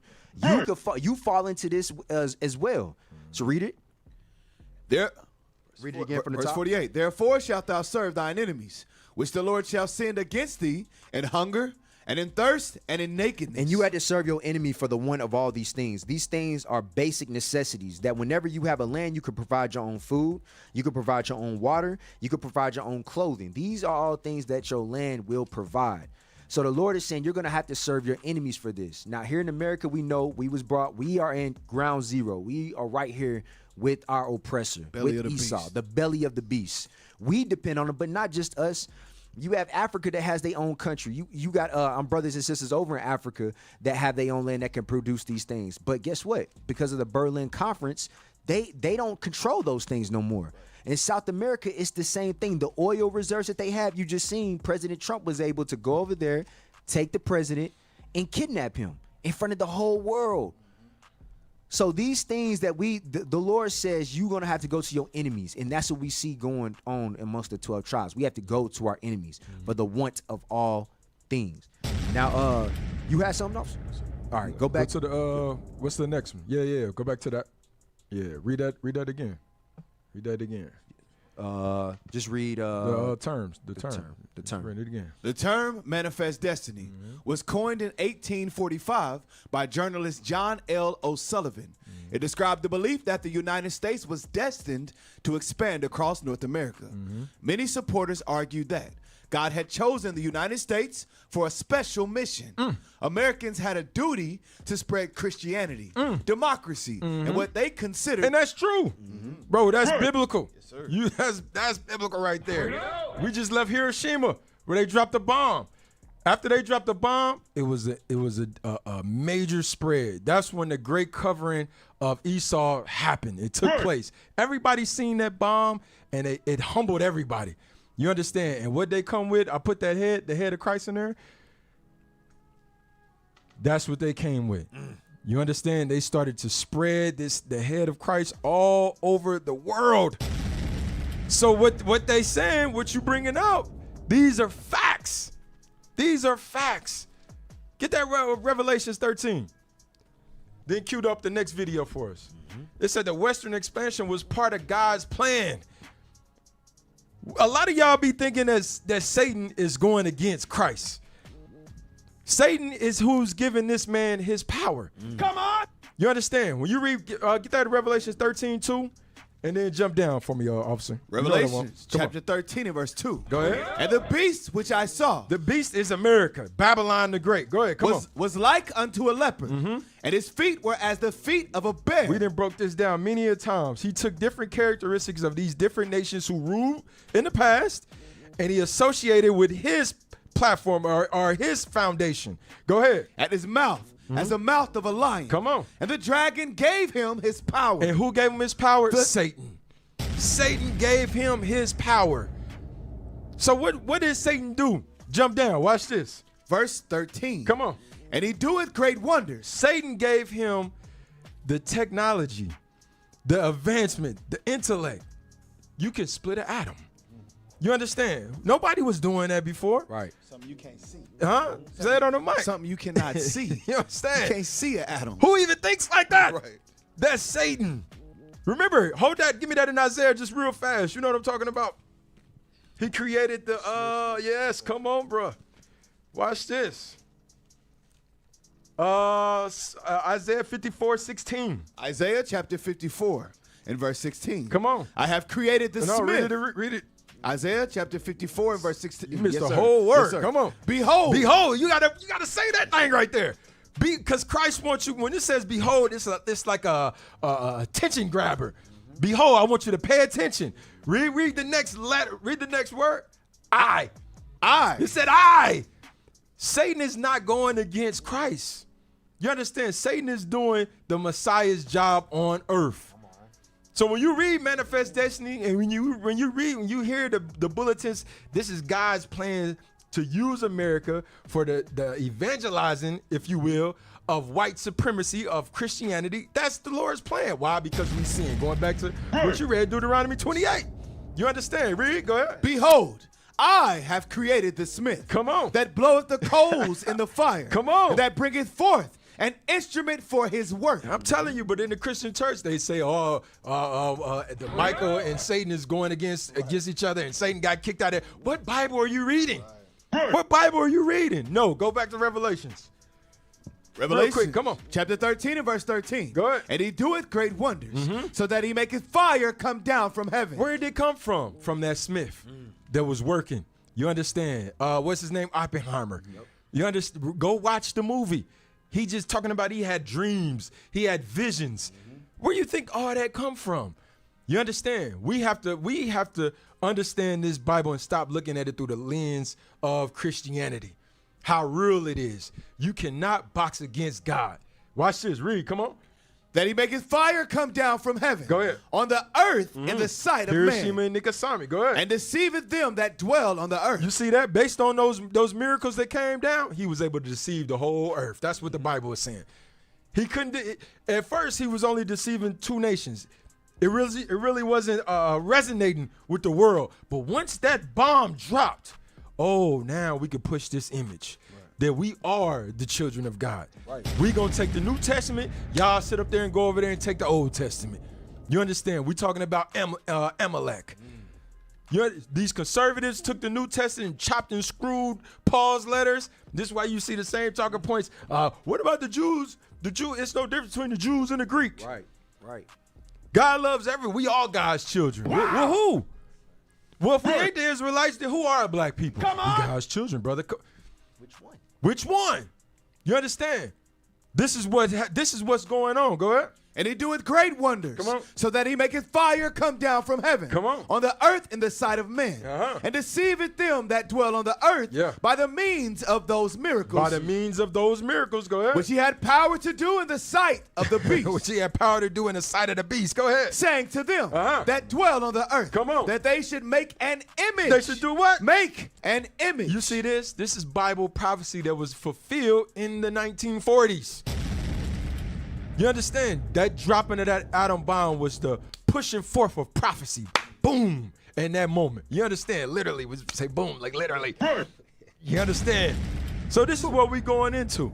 You fall into this as well. So read it. Read it again from the Verse top. 48. Therefore shalt thou serve thine enemies, which the Lord shall send against thee in hunger, and in thirst, and in nakedness. And you had to serve your enemy for the one of all these things. These things are basic necessities that whenever you have a land, you can provide your own food, you can provide your own water, you can provide your own clothing. These are all things that your land will provide. So the Lord is saying you're going to have to serve your enemies for this. Now, here in America, we know we are in ground zero. We are right here with our oppressor, Belly with of the Esau, beast. the belly of the beast. We depend on him, but not just us. You have Africa that has their own country. You got brothers and sisters over in Africa that have their own land that can produce these things. But guess what? Because of the Berlin Conference, they don't control those things no more. In South America, it's the same thing. The oil reserves that they have, you just seen President Trump was able to go over there, take the president, and kidnap him in front of the whole world. So these things that the Lord says you're going to have to go to your enemies. And that's what we see going on amongst the 12 tribes. We have to go to our enemies for the want of all things. Now, you had something else? All right, go back to the, what's the next one? Yeah. Go back to that. Yeah, read that again. Read that again. Just read the terms. The term. Read it again. The term manifest destiny was coined in 1845 by journalist John L. O'Sullivan. It described the belief that the United States was destined to expand across North America. Many supporters argued that God had chosen the United States for a special mission. Americans had a duty to spread Christianity, democracy, and what they considered. And that's true. Bro, that's biblical. Yes, sir. That's biblical right there. We just left Hiroshima where they dropped the bomb. After they dropped the bomb, it was a major spread. That's when the great covering of Esau happened. It took place. Everybody seen that bomb, and it humbled everybody. You understand? And what they come with, I put the head of Christ in there. That's what they came with. You understand? They started to spread the head of Christ all over the world. So what they saying, what you bringing out, these are facts. These are facts. Get that Revelations 13. Then queued up the next video for us. It said the Western expansion was part of God's plan. A lot of y'all be thinking that Satan is going against Christ. Satan is who's giving this man his power. Come on. You understand? When you read, get that Revelations 13:2, and then jump down for me, officer. Revelation chapter 13 and verse 2. Go ahead. And the beast which I saw. The beast is America, Babylon the Great. Go ahead, come on. Was like unto a leopard, and his feet were as the feet of a bear. We done broke this down many a times. He took different characteristics of these different nations who ruled in the past, and he associated with his platform or his foundation. Go ahead. At his mouth, as the mouth of a lion. Come on. And the dragon gave him his power. And who gave him his power? Satan. Satan gave him his power. So what did Satan do? Jump down. Watch this. Verse 13. Come on. And he doeth great wonders. Satan gave him the technology, the advancement, the intellect. You can split an atom. You understand? Nobody was doing that before. Right. Something you can't see. Huh? Say it on the mic. Something you cannot see. You understand? You can't see an atom. Who even thinks like that? Right. That's Satan. Remember, hold that. Give me that in Isaiah just real fast. You know what I'm talking about? He created the, yes, come on, bro. Watch this. Isaiah 54:16. Isaiah chapter 54 and verse 16. Come on. I have created the No, smith. read it. Isaiah chapter 54 and verse 16. You missed Yes, the sir. whole word. Yes, sir. Come on. Behold. Behold. You gotta say that thing right there. Because Christ wants you, when it says behold, it's like a attention grabber. Behold, I want you to pay attention. Read the next letter. Read the next word. I. I. It said I. Satan is not going against Christ. You understand? Satan is doing the Messiah's job on earth. So when you read Manifest Destiny, and when you hear the bulletins, this is God's plan to use America for the evangelizing, if you will, of white supremacy, of Christianity. That's the Lord's plan. Why? Because we sin. Going back to what you read, Deuteronomy 28. You understand? Read. Go ahead. Behold, I have created the smith. Come on. That bloweth the coals in the fire. Come on. And that bringeth forth an instrument for his work. I'm telling you, but in the Christian church, they say, the Michael and Satan is going against each other, and Satan got kicked out of there. What Bible are you reading? What Bible are you reading? No, go back to Revelations. Revelation, quick, come on. Chapter 13 and verse 13. Go ahead. And he doeth great wonders, so that he maketh fire come down from heaven. Where did it come from? From that smith that was working. You understand? What's his name? Oppenheimer. Yep. You understand? Go watch the movie. He just talking about he had dreams. He had visions. Where do you think all that come from? You understand? We have to understand this Bible and stop looking at it through the lens of Christianity. How real it is. You cannot box against God. Watch this. Read. Come on. That he maketh fire come down from heaven. Go ahead. On the earth in the sight of man. Hiroshima and Nagasaki. Go ahead. And deceiveth them that dwell on the earth. You see that? Based on those miracles that came down, he was able to deceive the whole earth. That's what the Bible is saying. He couldn't. At first, he was only deceiving two nations. It really wasn't resonating with the world. But once that bomb dropped, now we can push this image. That we are the children of God. Right. We gonna take the New Testament. Y'all sit up there and go over there and take the Old Testament. You understand? We talking about Amalek. These conservatives took the New Testament and chopped and screwed Paul's letters. This is why you see the same talking points. What about the Jews? It's no difference between the Jews and the Greeks. Right. God loves everyone. We all God's children. Wow. Well, who? Well, if we ain't the Israelites, then who are black people? Come on. We God's children, brother. Which one? You understand? This is what's going on. Go ahead. And he doeth great wonders. Come on. So that he maketh fire come down from heaven. Come on. On the earth in the sight of men. And deceiveth them that dwell on the earth by the means of those miracles. By the means of those miracles. Go ahead. Which he had power to do in the sight of the beast. Which he had power to do in the sight of the beast. Go ahead. Saying to them that dwell on the earth. Come on. That they should make an image. They should do what? Make an image. You see this? This is Bible prophecy that was fulfilled in the 1940s. You understand? That dropping of that atom bomb was the pushing forth of prophecy. Boom. In that moment. You understand? Literally. We say boom, like literally. You understand? So this is what we going into.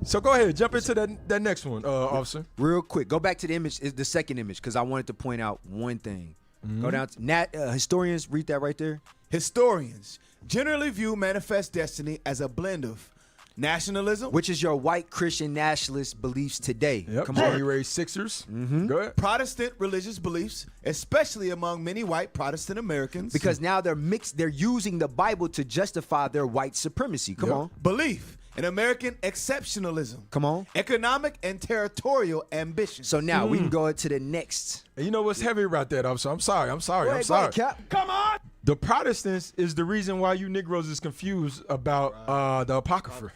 So go ahead. Jump into that next one, officer. Real quick. Go back to the image, the second image, because I wanted to point out one thing. Go down to historians. Read that right there. Historians generally view Manifest Destiny as a blend of nationalism, which is your white Christian nationalist beliefs today. Yep. Come on. January 6ers. Go ahead. Protestant religious beliefs, especially among many white Protestant Americans. Because now they're mixed. They're using the Bible to justify their white supremacy. Come on. Belief in American exceptionalism. Come on. Economic and territorial ambition. So now we can go into the next. And you know what's heavy about that, officer? I'm sorry. Go ahead, Cap. Come on. The Protestants is the reason why you Negroes is confused about the Apocrypha.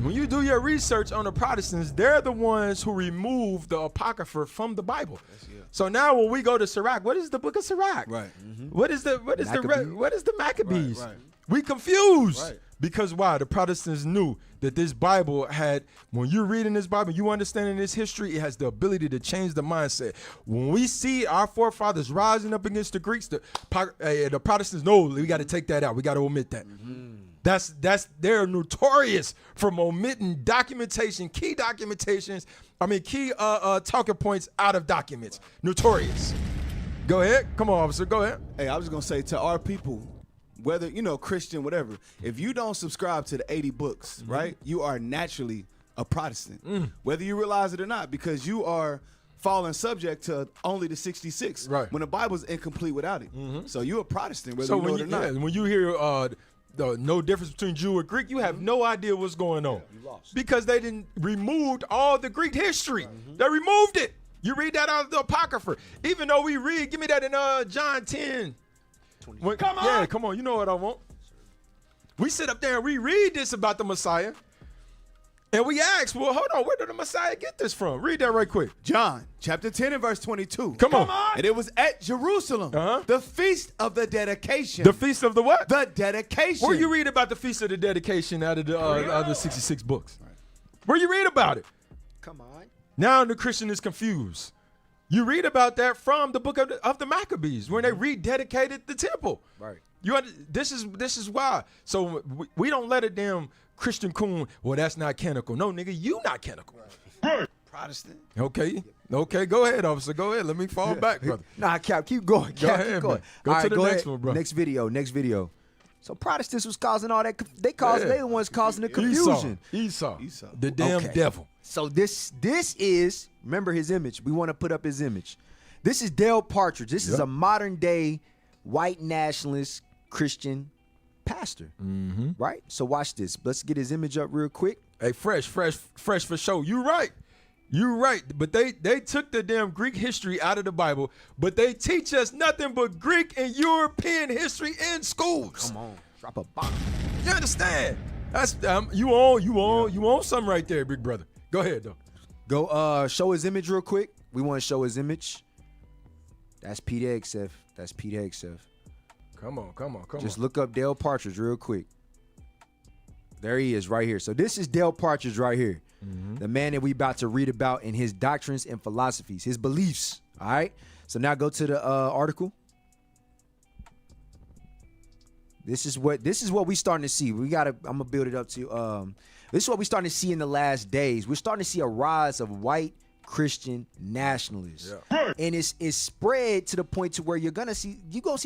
When you do your research on the Protestants, they're the ones who removed the Apocrypha from the Bible. So now when we go to Sirach, what is the book of Sirach? Right. What is the Maccabees? Right. We confused. Right. Because why? The Protestants knew that this Bible had, when you're reading this Bible, you understanding this history, it has the ability to change the mindset. When we see our forefathers rising up against the Greeks, the Protestants know we got to take that out. We got to omit that. They're notorious for omitting documentation, key documentations. Key talking points out of documents. Notorious. Go ahead. Come on, officer. Go ahead. Hey, I was going to say to our people, whether, Christian, whatever, if you don't subscribe to the 80 books, right, you are naturally a Protestant, whether you realize it or not, because you are falling subject to only the 66 when the Bible's incomplete without it. So you're a Protestant, whether you know it or not. When you hear no difference between Jew or Greek, you have no idea what's going on. You lost. Because they didn't removed all the Greek history. They removed it. You read that out of the Apocrypha. Even though we read, give me that in John 10. Come on. Yeah, come on. You know what I want. We sit up there and we read this about the Messiah. And we ask, well, hold on, where did the Messiah get this from? Read that right quick. John chapter 10 and verse 22. Come on. And it was at Jerusalem, the feast of the dedication. The feast of the what? The dedication. Where you read about the feast of the dedication out of the 66 books? Where you read about it? Come on. Now the Christian is confused. You read about that from the book of the Maccabees when they rededicated the temple. Right. This is why. So we don't let a damn Christian coon, well, that's not canonical. No, nigga, you not canonical. Right. Protestant. Okay, go ahead, officer. Go ahead. Let me fall back, brother. Nah, Cap, keep going. Cap, keep going. Go to the next one, bro. Next video. So Protestants was causing all that. They the ones causing the confusion. Esau. The damn devil. So this is, remember his image. We want to put up his image. This is Dale Partridge. This is a modern day white nationalist Christian pastor. Right? So watch this. Let's get his image up real quick. Hey, fresh for show. You right. But they took the damn Greek history out of the Bible, but they teach us nothing but Greek and European history in schools. Come on. Drop a bomb. You understand? That's you own something right there, big brother. Go ahead though. Go show his image real quick. We want to show his image. That's Pete Hegseth. Come on. Just look up Dale Partridge real quick. There he is right here. So this is Dale Partridge right here. The man that we about to read about in his doctrines and philosophies, his beliefs. All right. So now go to the article. This is what we starting to see. I'm gonna build it up to this is what we starting to see in the last days. We're starting to see a rise of white Christian nationalists. Yeah. And it's spread to the point to where you're gonna see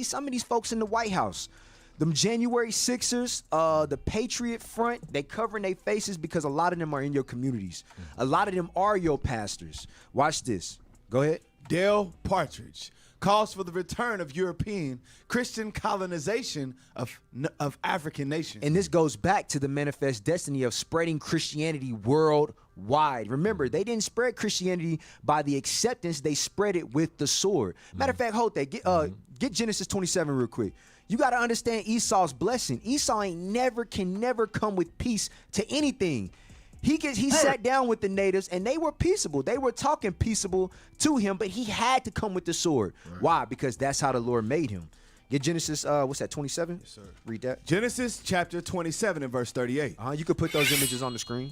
some of these folks in the White House. Them January 6ers, the Patriot Front, they covering their faces because a lot of them are in your communities. A lot of them are your pastors. Watch this. Go ahead. Dale Partridge calls for the return of European Christian colonization of African nations. And this goes back to the manifest destiny of spreading Christianity worldwide. Remember, they didn't spread Christianity by the acceptance. They spread it with the sword. Matter of fact, hold that. Get Genesis 27 real quick. You got to understand Esau's blessing. Esau can never come with peace to anything. He sat down with the natives and they were peaceable. They were talking peaceable to him, but he had to come with the sword. Right. Why? Because that's how the Lord made him. Get Genesis, 27? Yes, sir. Read that. Genesis chapter 27 and verse 38. You could put those images on the screen.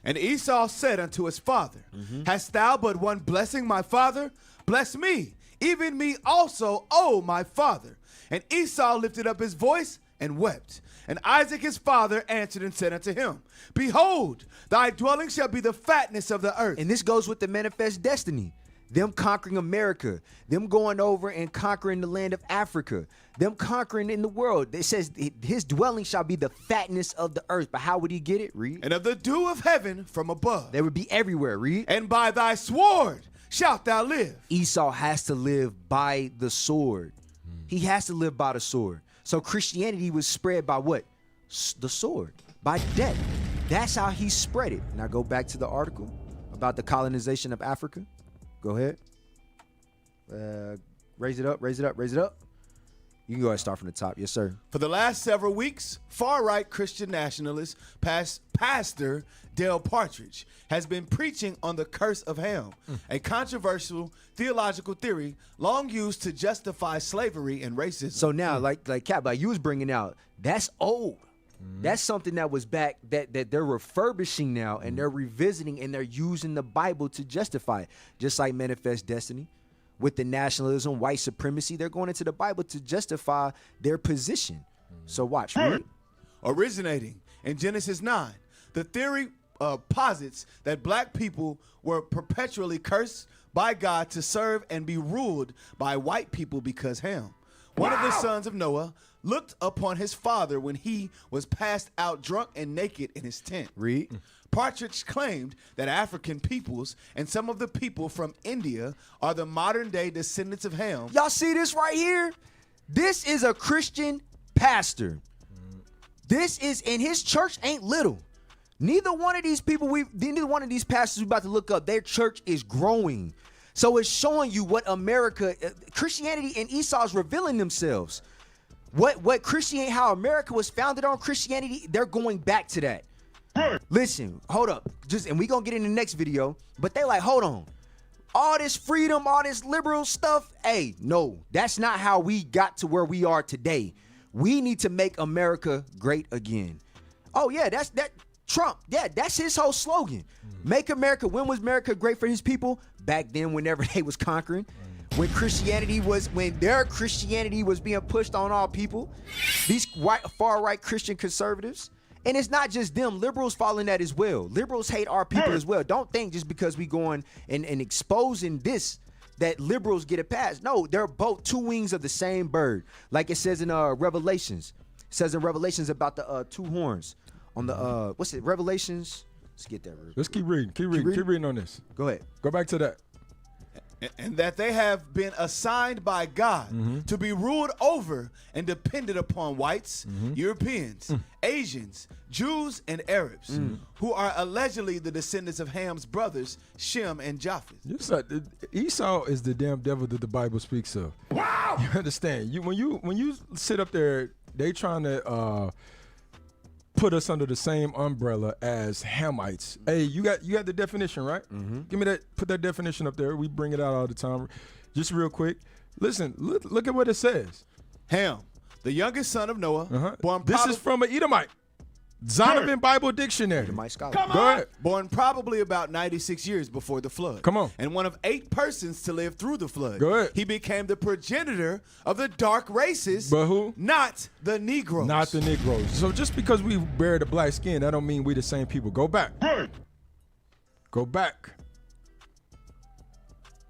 And Esau said unto his father, Hast thou but one blessing, my father? Bless me, even me also, O my father. And Esau lifted up his voice and wept. And Isaac his father answered and said unto him, Behold, thy dwelling shall be the fatness of the earth. And this goes with the manifest destiny. Them conquering America. Them going over and conquering the land of Africa. Them conquering in the world. It says his dwelling shall be the fatness of the earth. But how would he get it? Read. And of the dew of heaven from above. They would be everywhere. Read. And by thy sword shalt thou live. Esau has to live by the sword. He has to live by the sword. So Christianity was spread by what? The sword. By death. That's how he spread it. Now go back to the article about the colonization of Africa. Go ahead. Raise it up. You can go ahead and start from the top. Yes, sir. For the last several weeks, far-right Christian nationalist Pastor Dale Partridge has been preaching on the curse of Ham, a controversial theological theory long used to justify slavery and racism. So now, like Cap, like you was bringing out, that's old. That's something that was back that they're refurbishing now, and they're revisiting, and they're using the Bible to justify it. Just like Manifest Destiny. With the nationalism, white supremacy, they're going into the Bible to justify their position. So watch. Read. Originating in Genesis 9, the theory posits that black people were perpetually cursed by God to serve and be ruled by white people because Ham, one of the sons of Noah, looked upon his father when he was passed out drunk and naked in his tent. Read. Partridge claimed that African peoples and some of the people from India are the modern-day descendants of Ham. Y'all see this right here? This is a Christian pastor. This is, and his church ain't little. Neither one of these pastors we about to look up, their church is growing. So it's showing you what America, Christianity and Esau is revealing themselves. What Christianity, how America was founded on Christianity, they're going back to that. Listen, hold up. And we gonna get in the next video, but they like, hold on. All this freedom, all this liberal stuff, hey, no, that's not how we got to where we are today. We need to make America great again. Oh yeah, that's Trump. Yeah, that's his whole slogan. Make America. When was America great for his people? Back then, whenever they was conquering. When their Christianity was being pushed on all people, these far right Christian conservatives, and it's not just them. Liberals fall in that as well. Liberals hate our people as well. Don't think just because we going and exposing this that liberals get a pass. No, they're both two wings of the same bird. Like it says in Revelations. It says in Revelations about the two horns on the what's it? Revelations. Let's get that. Let's keep reading. Keep reading on this. Go ahead. Go back to that. And that they have been assigned by God to be ruled over and dependent upon whites, Europeans, Asians, Jews, and Arabs, who are allegedly the descendants of Ham's brothers, Shem and Japheth. Esau is the damn devil that the Bible speaks of. Wow! You understand? When you sit up there, they trying to put us under the same umbrella as Hamites. Hey, you got the definition, right? Give me that. Put that definition up there. We bring it out all the time. Just real quick. Listen. Look at what it says. Ham, the youngest son of Noah, born. This is from an Edomite. Zondervan Bible Dictionary. Edomite scholar. Go ahead. Born probably about 96 years before the flood. Come on. And one of 8 persons to live through the flood. Go ahead. He became the progenitor of the dark races. But who? Not the Negroes. Not the Negroes. So just because we bear the black skin, that don't mean we the same people. Go back. Go back.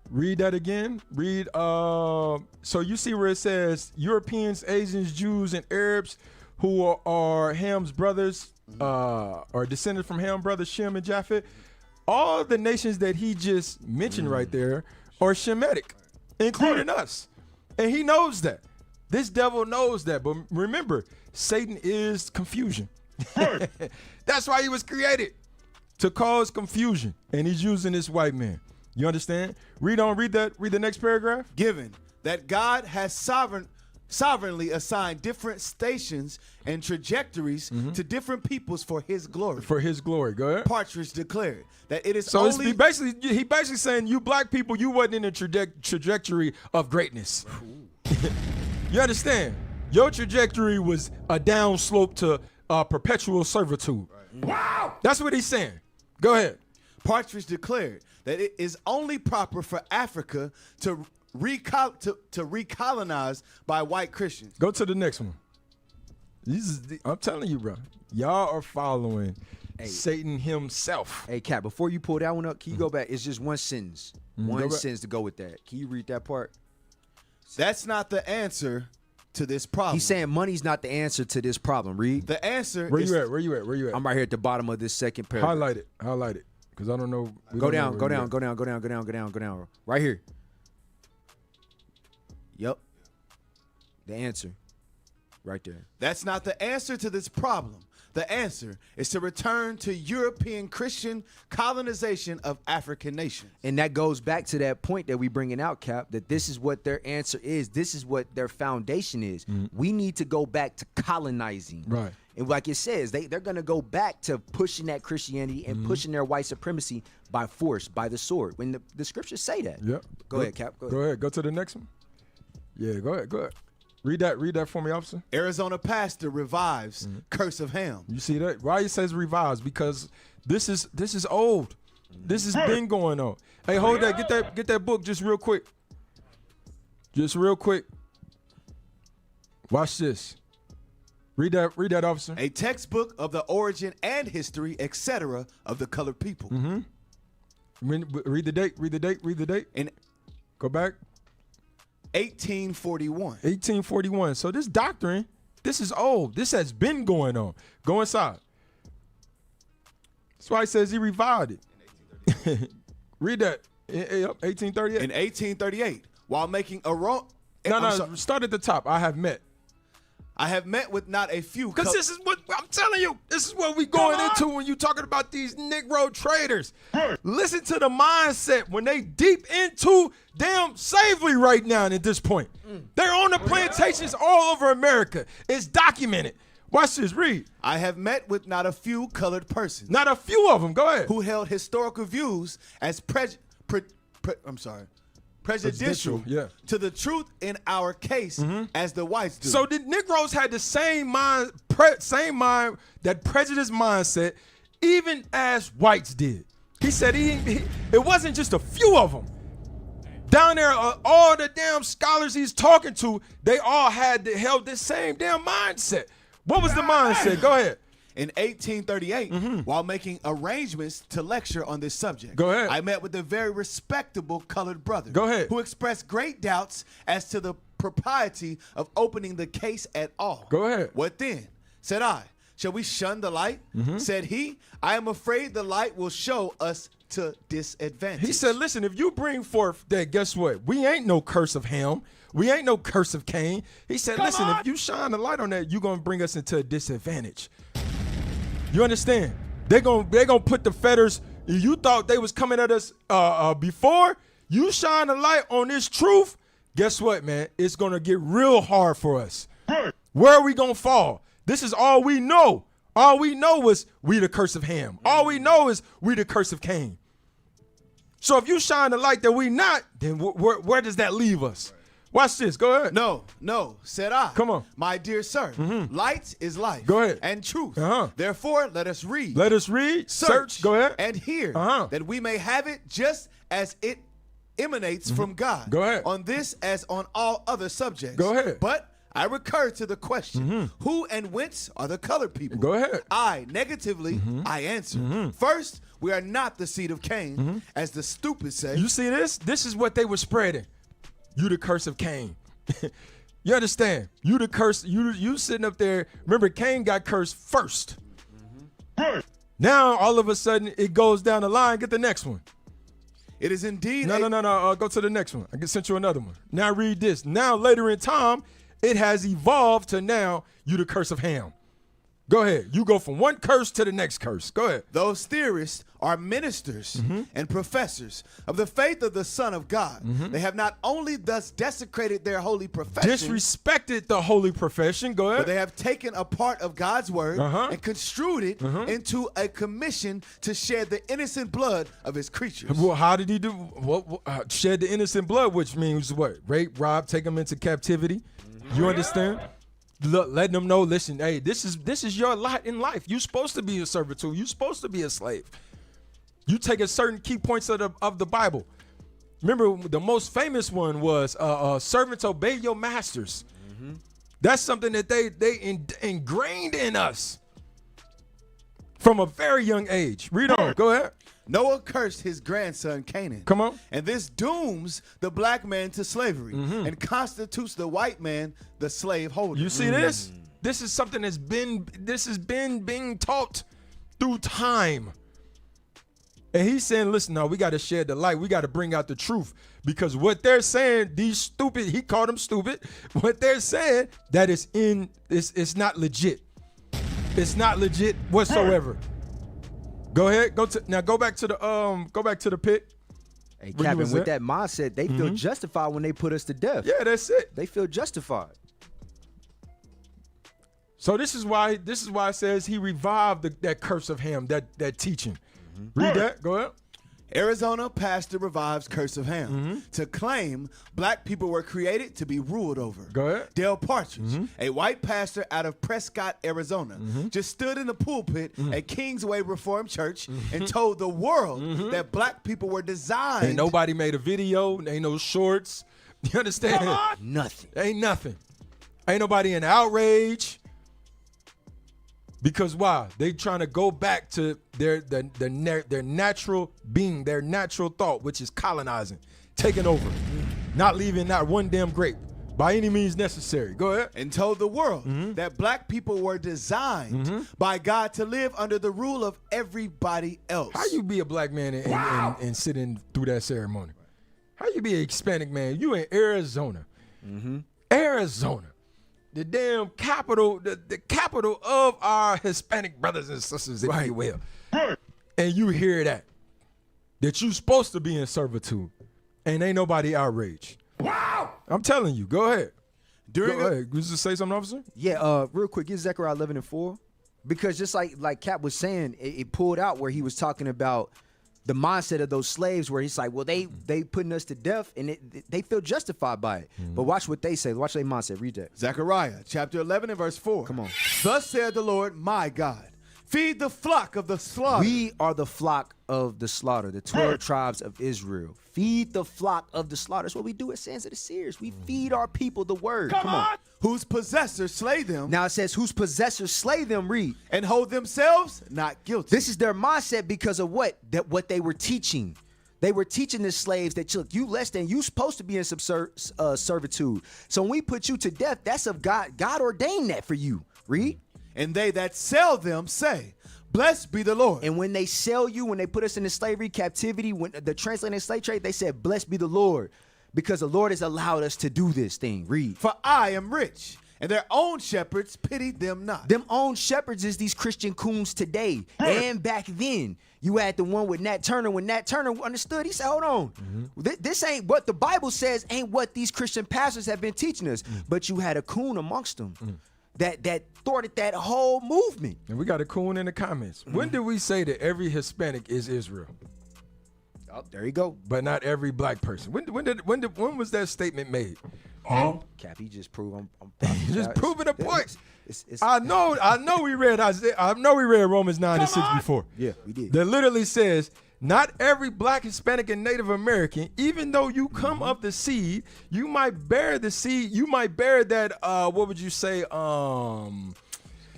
Read that again. Read. So you see where it says Europeans, Asians, Jews, and Arabs who are Ham's brothers, or descended from Ham's brothers, Shem and Japheth. All the nations that he just mentioned right there are Shemitic, including us. And he knows that. This devil knows that. But remember, Satan is confusion. That's why he was created, to cause confusion. And he's using this white man. You understand? Read on, read the next paragraph. Given that God has sovereignly assigned different stations and trajectories to different peoples for his glory. For his glory. Go ahead. Partridge declared that it is so only... he basically saying, you black people, you wasn't in the trajectory of greatness. You understand? Your trajectory was a down slope to perpetual servitude. Right. Wow! That's what he's saying. Go ahead. Partridge declared that it is only proper for Africa to recolonize by white Christians. Go to the next one. I'm telling you, bro. Y'all are following Satan himself. Hey, Cap, before you pull that one up, can you go back? It's just one sentence. One sentence to go with that. Can you read that part? That's not the answer to this problem. He's saying money's not the answer to this problem. Read. The answer Where is... Where you at? I'm right here at the bottom of this second paragraph. Highlight it. Because I don't know. Go down. Right here. Yep. The answer. Right there. That's not the answer to this problem. The answer is to return to European Christian colonization of African nations. And that goes back to that point that we bringing out, Cap, that this is what their answer is. This is what their foundation is. We need to go back to colonizing. Right. And like it says, they're going to go back to pushing that Christianity and pushing their white supremacy by force, by the sword. When the scriptures say that. Yep. Go ahead, Cap. Go ahead. Go to the next one. Yeah, go ahead. Read that for me, officer. Arizona pastor revives curse of Ham. You see that? Why he says revives? Because this is old. This has been going on. Hey, hold that. Get that book just real quick. Watch this. Read that, officer. A textbook of the origin and history, etc., of the colored people. Read the date. In Go back. 1841. So this doctrine, this is old. This has been going on. Go inside. That's why he says he revived it. Read that. 1838. In 1838, while making a start at the top. I have met. I have met with not a few. Because this is what I'm telling you. This is what we going into when you talking about these Negro traders. Listen to the mindset when they deep into damn slavery right now at this point. They're on the plantations all over America. It's documented. Watch this, read. I have met with not a few colored persons. Not a few of them. Go ahead. Who held historical views as prejudicial to the truth in our case as the whites do. So the Negroes had the same mind, that prejudice mindset, even as whites did. He said it wasn't just a few of them. Down there, all the damn scholars he's talking to, they all held this same damn mindset. What was the mindset? Go ahead. In 1838, while making arrangements to lecture on this subject, Go ahead. I met with a very respectable colored brother. Go ahead. Who expressed great doubts as to the propriety of opening the case at all. Go ahead. What then? Said I. Shall we shun the light? Said he. I am afraid the light will show us to disadvantage. He said, listen, if you bring forth that, guess what? We ain't no curse of Ham. We ain't no curse of Cain. He said, listen, if you shine the light on that, you're going to bring us into a disadvantage. You understand? They're gonna put the fetters. You thought they was coming at us before. You shine the light on this truth. Guess what, man? It's gonna get real hard for us. Where are we gonna fall? This is all we know. All we know is we the curse of Ham. All we know is we the curse of Cain. So if you shine the light that we not, then where does that leave us? Watch this. Go ahead. No, said I. Come on. My dear sir, light is life. Go ahead. And truth. Uh-huh. Therefore, let us read. Let us read. Search. Go ahead. And hear that we may have it just as it emanates from God. Go ahead. On this as on all other subjects. Go ahead. But I recur to the question, who and whence are the colored people? Go ahead. I, negatively, I answer. First, we are not the seed of Cain, as the stupid say. You see this? This is what they were spreading. You the curse of Cain. You understand? You the curse. You sitting up there. Remember, Cain got cursed first. Now, all of a sudden, it goes down the line. Get the next one. It is indeed. No. Go to the next one. I sent you another one. Now read this. Now, later in time, it has evolved to now you the curse of Ham. Go ahead. You go from one curse to the next curse. Go ahead. Those theorists are ministers and professors of the faith of the Son of God. They have not only thus desecrated their holy profession, disrespected the holy profession. Go ahead. but they have taken a part of God's word and construed it into a commission to shed the innocent blood of his creatures. Well, how did he do? Shed the innocent blood, which means what? Rape, rob, take them into captivity. You understand? Look, letting them know, listen, hey, this is your lot in life. You're supposed to be a servitude. You're supposed to be a slave. You take a certain key points of the Bible. Remember, the most famous one was servants obey your masters. That's something that they ingrained in us from a very young age. Read on. Go ahead. Noah cursed his grandson Canaan. Come on. And this dooms the black man to slavery and constitutes the white man the slave holder. You see this? This is something has been being taught through time. And he's saying, listen, no, we got to shed the light. We got to bring out the truth. Because what they're saying, these stupid, he called them stupid. What they're saying, that is it's not legit. It's not legit whatsoever. Go ahead. Go back to the pit. Hey, Captain, with that mindset, they feel justified when they put us to death. Yeah, that's it. They feel justified. So this is why it says he revived that curse of Ham, that teaching. Read that. Go ahead. Arizona pastor revives curse of Ham to claim black people were created to be ruled over. Go ahead. Dale Partridge, a white pastor out of Prescott, Arizona, just stood in the pulpit at Kingsway Reformed Church and told the world that black people were designed. Ain't nobody made a video. Ain't no shorts. You understand? Nothing. Ain't nothing. Ain't nobody in outrage. Because why? They trying to go back to their natural being, their natural thought, which is colonizing, taking over, not leaving not one damn grape by any means necessary. Go ahead. And told the world that black people were designed by God to live under the rule of everybody else. How you be a black man and sit in through that ceremony? How you be a Hispanic man? You in Arizona. Arizona. the damn capital, the capital of our Hispanic brothers and sisters, if you will. And you hear that you supposed to be in servitude, and ain't nobody outraged. Wow! I'm telling you, go ahead. Go ahead. You just say something, officer? Yeah, real quick, get Zechariah 11:4. Because just like Cap was saying, it pulled out where he was talking about the mindset of those slaves, where he's like, well, they putting us to death, and they feel justified by it. But watch what they say. Watch their mindset. Read that. Zechariah chapter 11 and verse 4. Come on. Thus said the Lord, my God, feed the flock of the slaughter. We are the flock of the slaughter, the 12 tribes of Israel. Feed the flock of the slaughter. That's what we do at Sons of the Seers. We feed our people the word. Come on. Whose possessors slay them. Now it says, whose possessors slay them, read. And hold themselves not guilty. This is their mindset because of what they were teaching. They were teaching the slaves that, look, you less than, you supposed to be in servitude. So when we put you to death, that's of God. God ordained that for you. Read. And they that sell them say, blessed be the Lord. And when they sell you, when they put us into slavery, captivity, when the translated slave trade, they said, blessed be the Lord. Because the Lord has allowed us to do this thing. Read. For I am rich, and their own shepherds pity them not. Them own shepherds is these Christian coons today. And back then, you had the one with Nat Turner. When Nat Turner understood, he said, hold on. This ain't what the Bible says, ain't what these Christian pastors have been teaching us. But you had a coon amongst them that thwarted that whole movement. And we got a coon in the comments. When did we say that every Hispanic is Israel? Oh, there you go. But not every black person. When was that statement made? Cap, he just proved I'm just proving a point. It's I know we read Isaiah. I know we read Romans 9:6 before. Yeah, we did. That literally says, not every black, Hispanic, and Native American, even though you come of the seed, you might bear the seed. You might bear that. What would you say?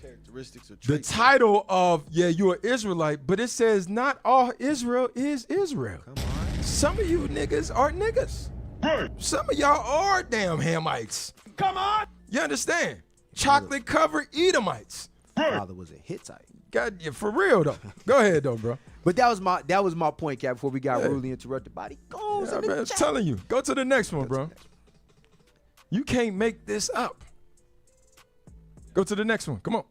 Characteristics or The traits. title of, you're an Israelite, but it says not all Israel is Israel. Come on. Some of you niggas are niggas. Some of y'all are damn Hamites. Come on. You understand? Chocolate covered Edomites. Father was a Hittite. God, yeah, for real though. Go ahead though, bro. But that was my point, Cap, before we got rudely interrupted by the Coons. Yeah, man, I'm telling you. Go to the next one, bro. You can't make this up. Go to the next one. Come on.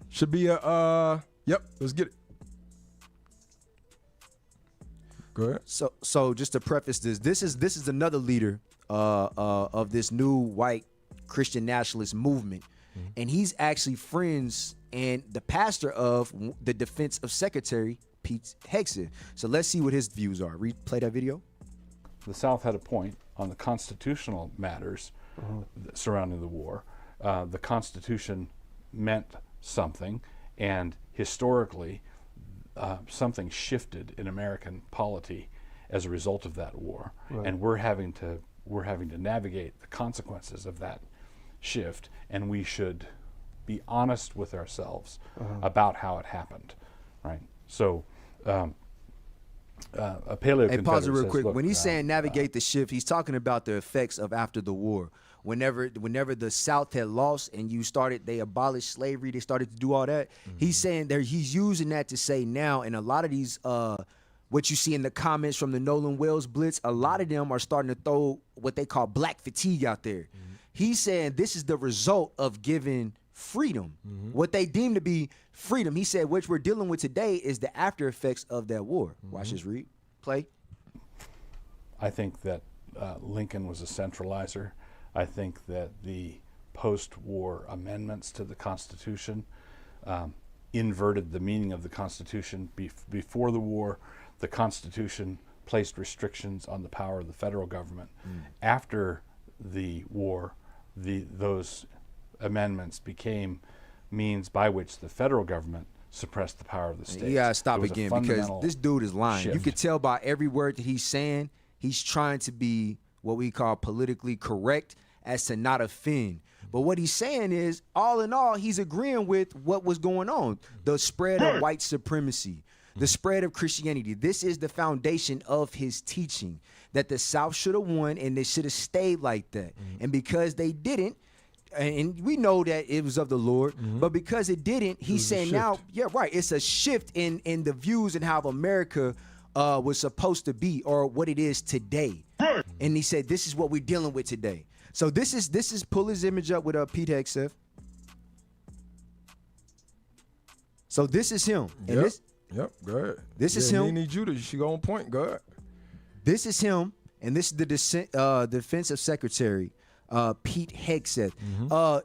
Should be a yep, let's get it. Go ahead. So just to preface this is another leader of this new white Christian nationalist movement. And he's actually friends and the pastor of the Defense of Secretary Pete Hegseth. So let's see what his views are. Play that video. The South had a point on the constitutional matters surrounding the war. The Constitution meant something, and historically, something shifted in American polity as a result of that war, and we're having to navigate the consequences of that shift, and we should be honest with ourselves about how it happened, right? So, a paleo. Hey, pause it real quick. When he's saying navigate the shift, he's talking about the effects of after the war. Whenever the South had lost and they abolished slavery, they started to do all that. He's saying he's using that to say now, and a lot of these, what you see in the comments from the Nolan Wells Blitz, a lot of them are starting to throw what they call black fatigue out there. He's saying this is the result of giving freedom, what they deem to be freedom. He said, which we're dealing with today is the after effects of that war. Watch this, read, play. I think that Lincoln was a centralizer. I think that the post-war amendments to the Constitution inverted the meaning of the Constitution. Before the war, the Constitution placed restrictions on the power of the federal government. After the war, those amendments became means by which the federal government suppressed the power of the state. You gotta stop again because this dude is lying. shift. You could tell by every word that he's saying, he's trying to be what we call politically correct as to not offend. But what he's saying is, all in all, he's agreeing with what was going on. The spread of white supremacy, the spread of Christianity. This is the foundation of his teaching, that the South should have won and they should have stayed like that. And because they didn't, and we know that it was of the Lord, but because it didn't, he's saying now, it's a shift in the views and how America was supposed to be or what it is today. And he said, this is what we're dealing with today. So this is pull his image up with Pete Hegseth. So this is him. And Yep. this Yep. Go ahead. This is him. Nene Judah. She go on point. Go ahead. This is him, and this is the defensive secretary, Pete Hegseth.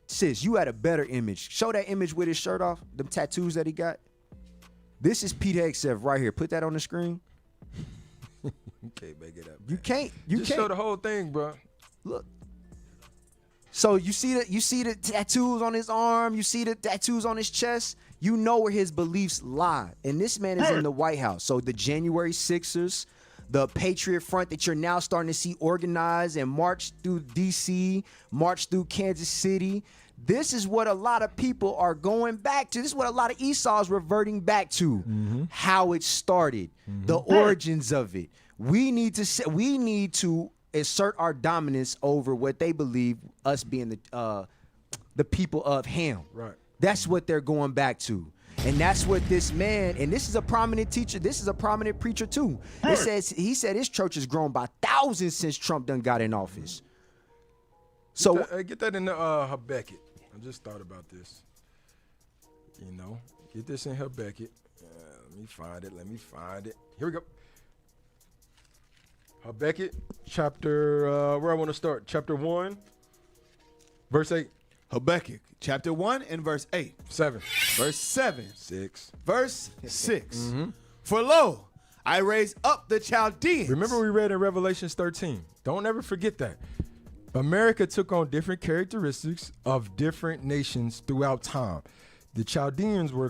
Sis, you had a better image. Show that image with his shirt off, them tattoos that he got. This is Pete Hegseth right here. Put that on the screen. You can't make it up. You can't. You Just can't show the whole thing, bro. look. So you see the tattoos on his arm. You see the tattoos on his chest. You know where his beliefs lie. And this man is in the White House. So the January 6ers, the Patriot Front that you're now starting to see organize and march through D.C., march through Kansas City. This is what a lot of people are going back to. This is what a lot of Esau's reverting back to. How it started, the origins of it. We need to assert our dominance over what they believe, us being the people of Ham. Right. That's what they're going back to. And that's what this man, and this is a prominent teacher, this is a prominent preacher too. He said his church has grown by thousands since Trump done got in office. So Get that in the Habakkuk. I just thought about this. You know, get this in Habakkuk. Let me find it. Here we go. Habakkuk, chapter, where I want to start. Chapter 1, verse 8. Habakkuk, chapter 1 and verse 8. 7. Verse 7. 6. Verse 6. For lo, I raise up the Chaldeans. Remember we read in Revelations 13. Don't ever forget that. America took on different characteristics of different nations throughout time. The Chaldeans were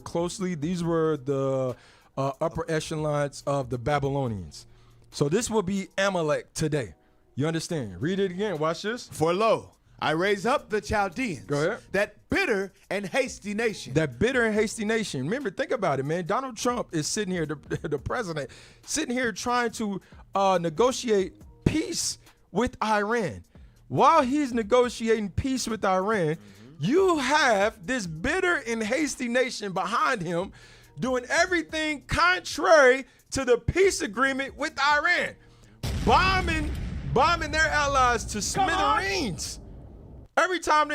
these were the upper echelons of the Babylonians. So this will be Amalek today. You understand? Read it again. Watch this. For lo, I raise up the Chaldeans. Go ahead. That bitter and hasty nation. That bitter and hasty nation. Remember, think about it, man. Donald Trump is sitting here, the president, sitting here trying to negotiate peace with Iran. While he's negotiating peace with Iran, you have this bitter and hasty nation behind him doing everything contrary to the peace agreement with Iran. Bombing their allies to smithereens. Every time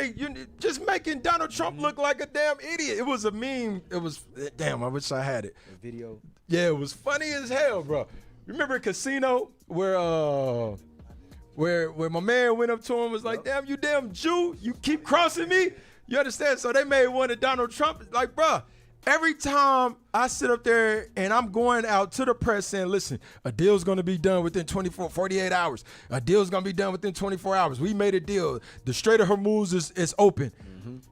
just making Donald Trump look like a damn idiot. It was a meme. It was, damn, I wish I had it. a video. Yeah, it was funny as hell, bro. Remember Casino where my man went up to him and was like, damn, you damn Jew, you keep crossing me? You understand? So they made one of Donald Trump, like, bro, every time I sit up there and I'm going out to the press saying, listen, a deal's going to be done within 48 hours. A deal's going to be done within 24 hours. We made a deal. The Strait of Hormuz is open.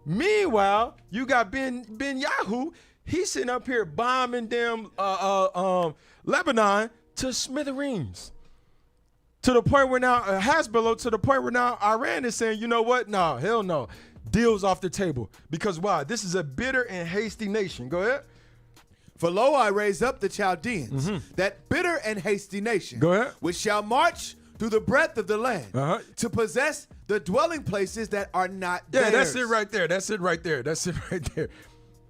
Meanwhile, you got Ben Yahoo. He's sitting up here bombing them Lebanon to smithereens. To the point where now, Hezbollah, to the point where now Iran is saying, you know what? No, hell no. Deals off the table. Because why? This is a bitter and hasty nation. Go ahead. For lo, I raise up the Chaldeans, that bitter and hasty nation, Go ahead. which shall march through the breadth of the land to possess the dwelling places that are not theirs. Yeah, that's it right there. That's it right there.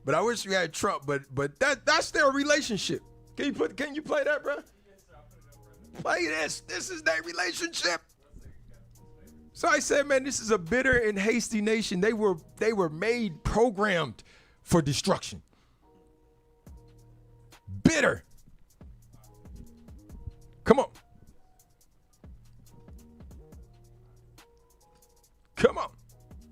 But I wish we had Trump, but that's their relationship. Can you play that, bro? Play this. This is their relationship. So I said, man, this is a bitter and hasty nation. They were made, programmed for destruction. Bitter. Come on. Come on.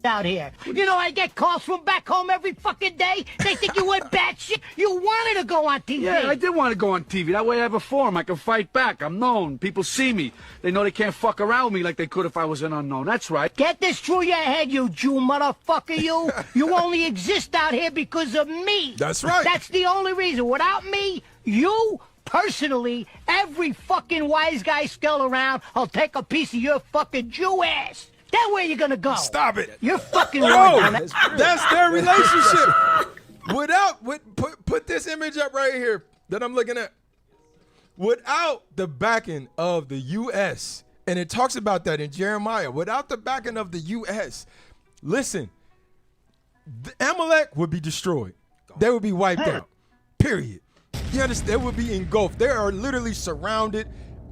Out here. You know, I get calls from back home every fucking day. They think you went batshit. You wanted to go on TV. Yeah, I did want to go on TV. That way I have a forum. I can fight back. I'm known. People see me. They know they can't fuck around with me like they could if I was an unknown. That's right. Get this through your head, you Jew motherfucker, you. You only exist out here because of me. That's right. That's the only reason. Without me, you, personally, every fucking wise guy still around, will take a piece of your fucking Jew ass. That's where you're gonna go. Stop it. You're fucking wrong. That's their relationship. Put this image up right here that I'm looking at. Without the backing of the U.S., and it talks about that in Jeremiah, without the backing of the U.S., listen, the Amalek would be destroyed. They would be wiped out. Period. You understand? They would be engulfed. They are literally surrounded.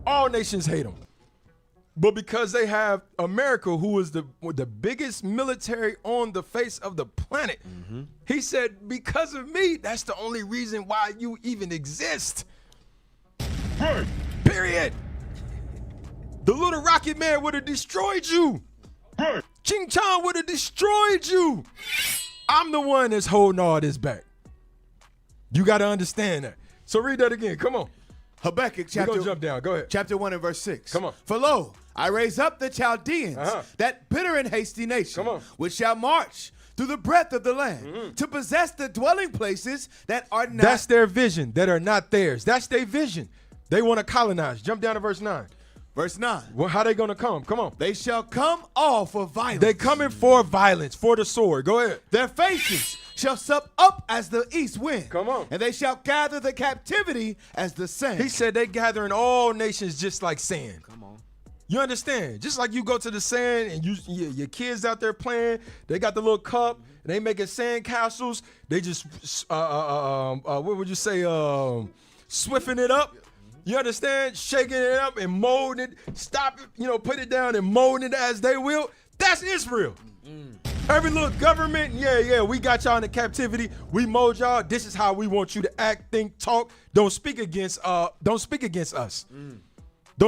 All nations hate them. But because they have America, who is the biggest military on the face of the planet, he said, because of me, that's the only reason why you even exist. Right. Period. The little rocket man would have destroyed you. Right. Ching Chong would have destroyed you. I'm the one that's holding all this back. You got to understand that. So read that again. Come on. Habakkuk chapter. We're gonna jump down. Go ahead. Chapter 1 and verse 6. Come on. For lo, I raise up the Chaldeans, that bitter and hasty nation, which shall march through the breadth of the land to possess the dwelling places that are not. That's their vision, that are not theirs. That's their vision. They want to colonize. Jump down to verse 9. Verse 9. Well, how they gonna come? Come on. They shall come all for violence. They coming for violence, for the sword. Go ahead. Their faces shall sup up as the east wind. Come on. And they shall gather the captivity as the sand. He said they gathering all nations just like sand. Come on. You understand? Just like you go to the sand and your kids out there playing, they got the little cup, and they making sand castles. They just what would you say? Swiffing it up. You understand? Shaking it up and molding it, stop it, put it down and molding it as they will. That's Israel. Every little government, we got y'all in the captivity. We mold y'all. This is how we want you to act, think, talk. Don't speak against us. Don't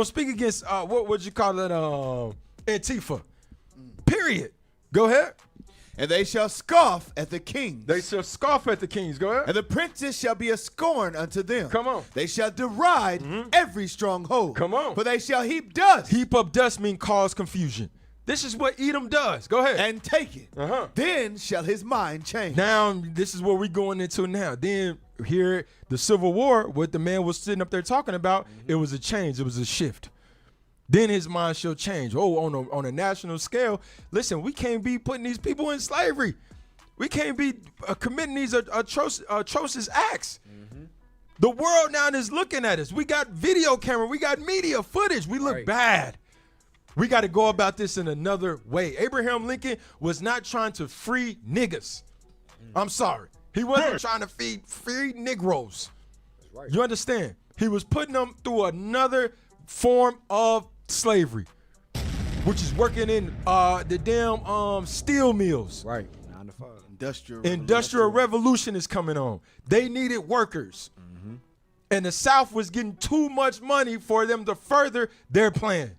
speak against what would you call it? Antifa. Period. Go ahead. And they shall scoff at the kings. They shall scoff at the kings. Go ahead. And the princes shall be a scorn unto them. Come on. They shall deride every stronghold. Come on. For they shall heap dust. Heap up dust mean cause confusion. This is what Edom does. Go ahead. And take it. Then shall his mind change. Now, this is what we're going into now. Then here, the Civil War, what the man was sitting up there talking about, it was a change. It was a shift. Then his mind shall change. Oh, on a national scale, listen, we can't be putting these people in slavery. We can't be committing these atrocious acts. The world now is looking at us. We got video camera. We got media footage. We look bad. We got to go about this in another way. Abraham Lincoln was not trying to free niggas. I'm sorry. He wasn't trying to free Negroes. Right. You understand? He was putting them through another form of slavery, which is working in the damn steel mills. Right. 9 to 5. Industrial revolution is coming on. They needed workers. And the South was getting too much money for them to further their plan.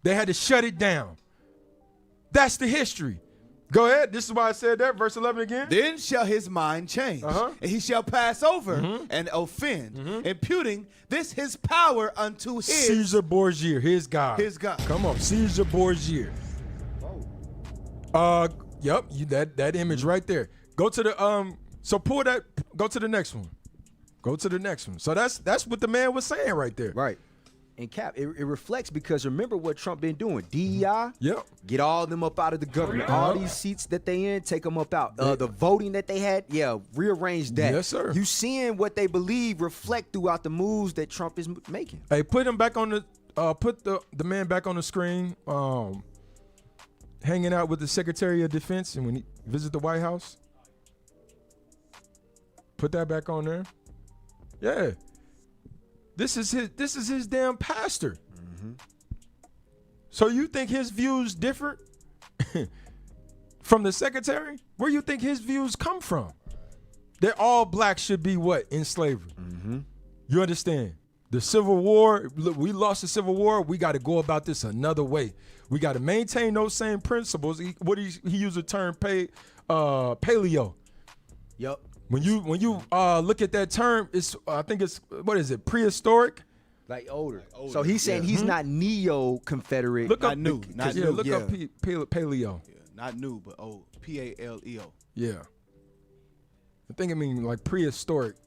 They had to shut it down. That's the history. Go ahead. This is why I said that. Verse 11 again. Then shall his mind change, and he shall pass over and offend, imputing this his power unto his Caesar Borgia, his God. His God. Come on, Caesar Borgia. Yep, that image right there. Go to the so pull that. Go to the next one. Go to the next one. So that's what the man was saying right there. Right. And Cap, it reflects because remember what Trump been doing. DEI, get all of them up out of the government. All these seats that they in, take them up out. The voting that they had, rearrange that. Yes, sir. You seeing what they believe reflect throughout the moves that Trump is making. Hey, put him back on the, put the man back on the screen, hanging out with the Secretary of Defense and when he visit the White House. Put that back on there. Yeah. This is his damn pastor. So you think his views different from the secretary? Where you think his views come from? That all blacks should be what? In slavery. You understand? The Civil War, we lost the Civil War. We got to go about this another way. We got to maintain those same principles. He used the term paleo. Yep. When you look at that term, I think it's what is it? Prehistoric, like older. So he's saying he's not neo-Confederate. Look not up new. Not new. Look up paleo. Yeah, not new, but old. PALEO. Yeah. I think it means like prehistoric.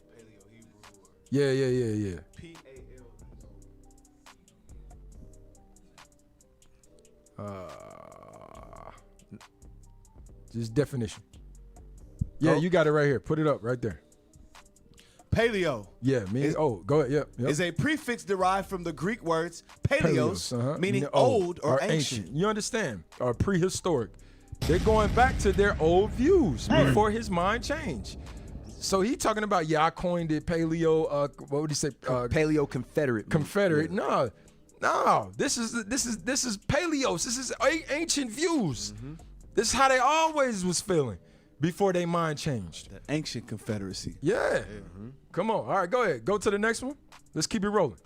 Like Paleo Hebrew. Yeah. Just definition. Yeah, you got it right here. Put it up right there. Paleo. Yeah, go ahead. Yep. Is a prefix derived from the Greek words paleos, meaning old or ancient. You understand? Or prehistoric. They're going back to their old views before his mind changed. So he talking about, I coined it paleo, what would he say? Paleo Confederate. Confederate. Yeah. No, this is Paleos. This is ancient views. This is how they always was feeling before they mind changed. The ancient Confederacy. Yeah. Come on. All right, go ahead. Go to the next one. Let's keep it rolling.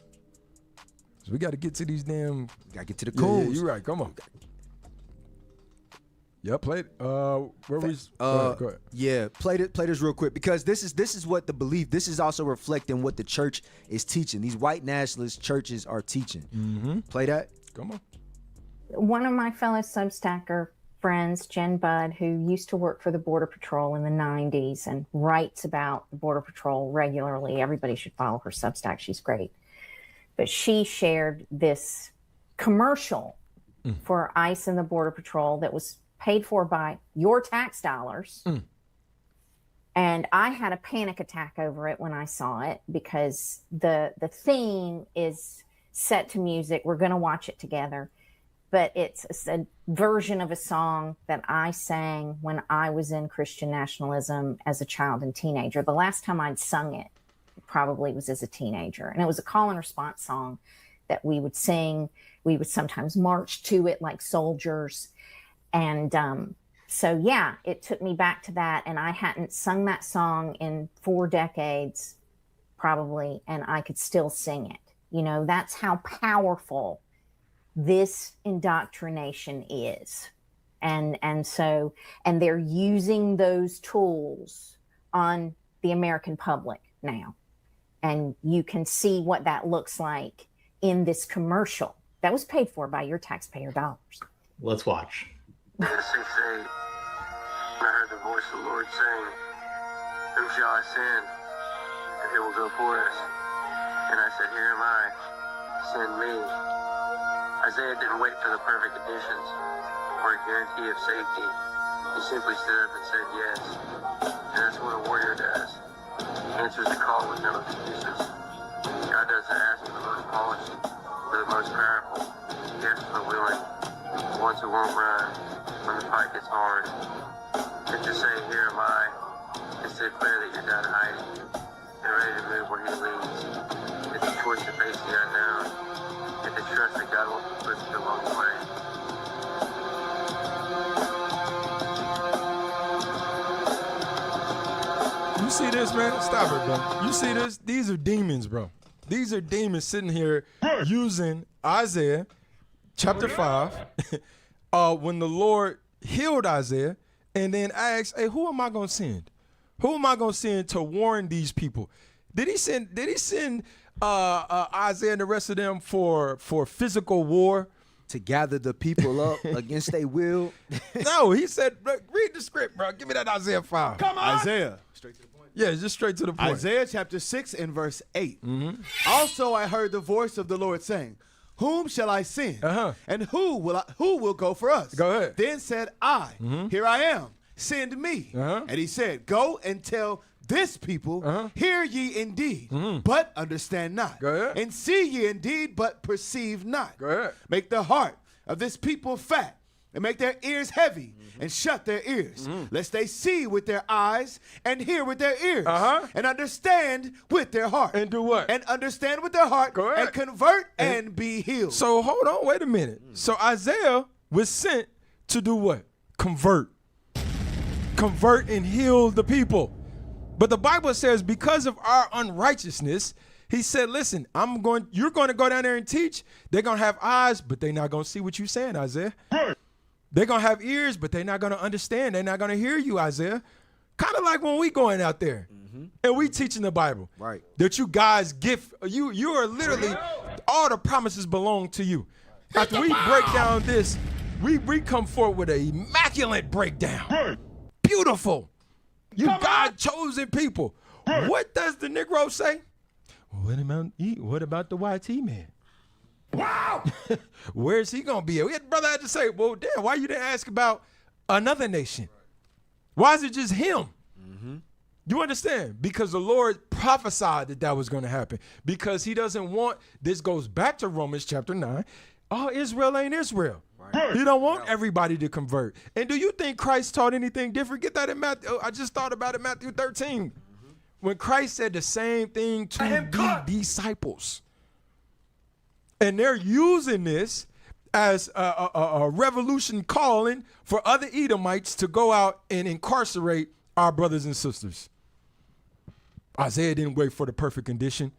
So we got to get to these damn. Gotta get to the Coons. Yeah, you're right. Come on. Yeah, play it. Where we? Go ahead. Yeah, play this real quick because this is what the belief. This is also reflecting what the church is teaching. These white nationalist churches are teaching. Play that. Come on. One of my fellow Substacker friends, Jen Budd, who used to work for the Border Patrol in the 90s and writes about the Border Patrol regularly. Everybody should follow her Substack. She's great. But she shared this commercial for ICE and the Border Patrol that was paid for by your tax dollars. And I had a panic attack over it when I saw it because the theme is set to music. We're going to watch it together. But it's a version of a song that I sang when I was in Christian nationalism as a child and teenager. The last time I'd sung it probably was as a teenager. And it was a call and response song that we would sing. We would sometimes march to it like soldiers. And so, yeah, it took me back to that. And I hadn't sung that song in 4 decades, probably, and I could still sing it. You know, that's how powerful this indoctrination is. And they're using those tools on the American public now. And you can see what that looks like in this commercial that was paid for by your taxpayer dollars. Let's watch. In 6:8, I heard the voice of the Lord saying, "Whom shall I send? And he will go for us." And I said, "Here am I, send me." Isaiah didn't wait for the perfect conditions or a guarantee of safety. He simply stood up and said yes. And that's what a warrior does. He answers the call with no excuses. God doesn't ask for the most polished, for the most powerful. He asks for the willing, the ones who won't run when the fight gets hard. And to say, "Here am I," is to declare that you're done hiding and ready to move where he leads. It's a choice to face the unknown and to trust that God will put you along the way. You see this, man? Stop it, bro. You see this? These are demons, bro. These are demons sitting here using Isaiah chapter 5 when the Lord healed Isaiah and then asked, hey, who am I going to send? Who am I going to send to warn these people? Did he send Isaiah and the rest of them for physical war? To gather the people up against their will? No, he said, read the script, bro. Give me that Isaiah 5. Come on. Isaiah. Straight to the point. Yeah, just straight to the point. Isaiah chapter 6 and verse 8. Also I heard the voice of the Lord saying, whom shall I send? And who will go for us? Go ahead. Then said I, here I am, send me. And he said, go and tell this people, hear ye indeed, but understand not. Go ahead. And see ye indeed, but perceive not. Go ahead. Make the heart of this people fat, and make their ears heavy, and shut their ears, lest they see with their eyes, and hear with their ears, and understand with their heart. And do what? And understand with their heart, Go ahead. and convert and be healed. So hold on, wait a minute. So Isaiah was sent to do what? Convert. Convert and heal the people. But the Bible says because of our unrighteousness, he said, listen, you're going to go down there and teach. They're going to have eyes, but they're not going to see what you're saying, Isaiah. They're going to have ears, but they're not going to understand. They're not going to hear you, Isaiah. Kind of like when we going out there and we teaching the Bible. Right. That you guys you are literally, all the promises belong to you. After we break down this, we come forward with an immaculate breakdown. Beautiful. You God chosen people. What does the Negro say? What about the YT man? Wow. Where's he gonna be? We had brother had to say, well, damn, why you didn't ask about another nation? Why is it just him? You understand? Because the Lord prophesied that was going to happen. Because he doesn't want, this goes back to Romans chapter 9. Oh, Israel ain't Israel. Right. He don't want everybody to convert. And do you think Christ taught anything different? Get that in Matthew. I just thought about it, Matthew 13. When Christ said the same thing to the disciples. And they're using this as a revolution calling for other Edomites to go out and incarcerate our brothers and sisters. Isaiah didn't wait for the perfect condition.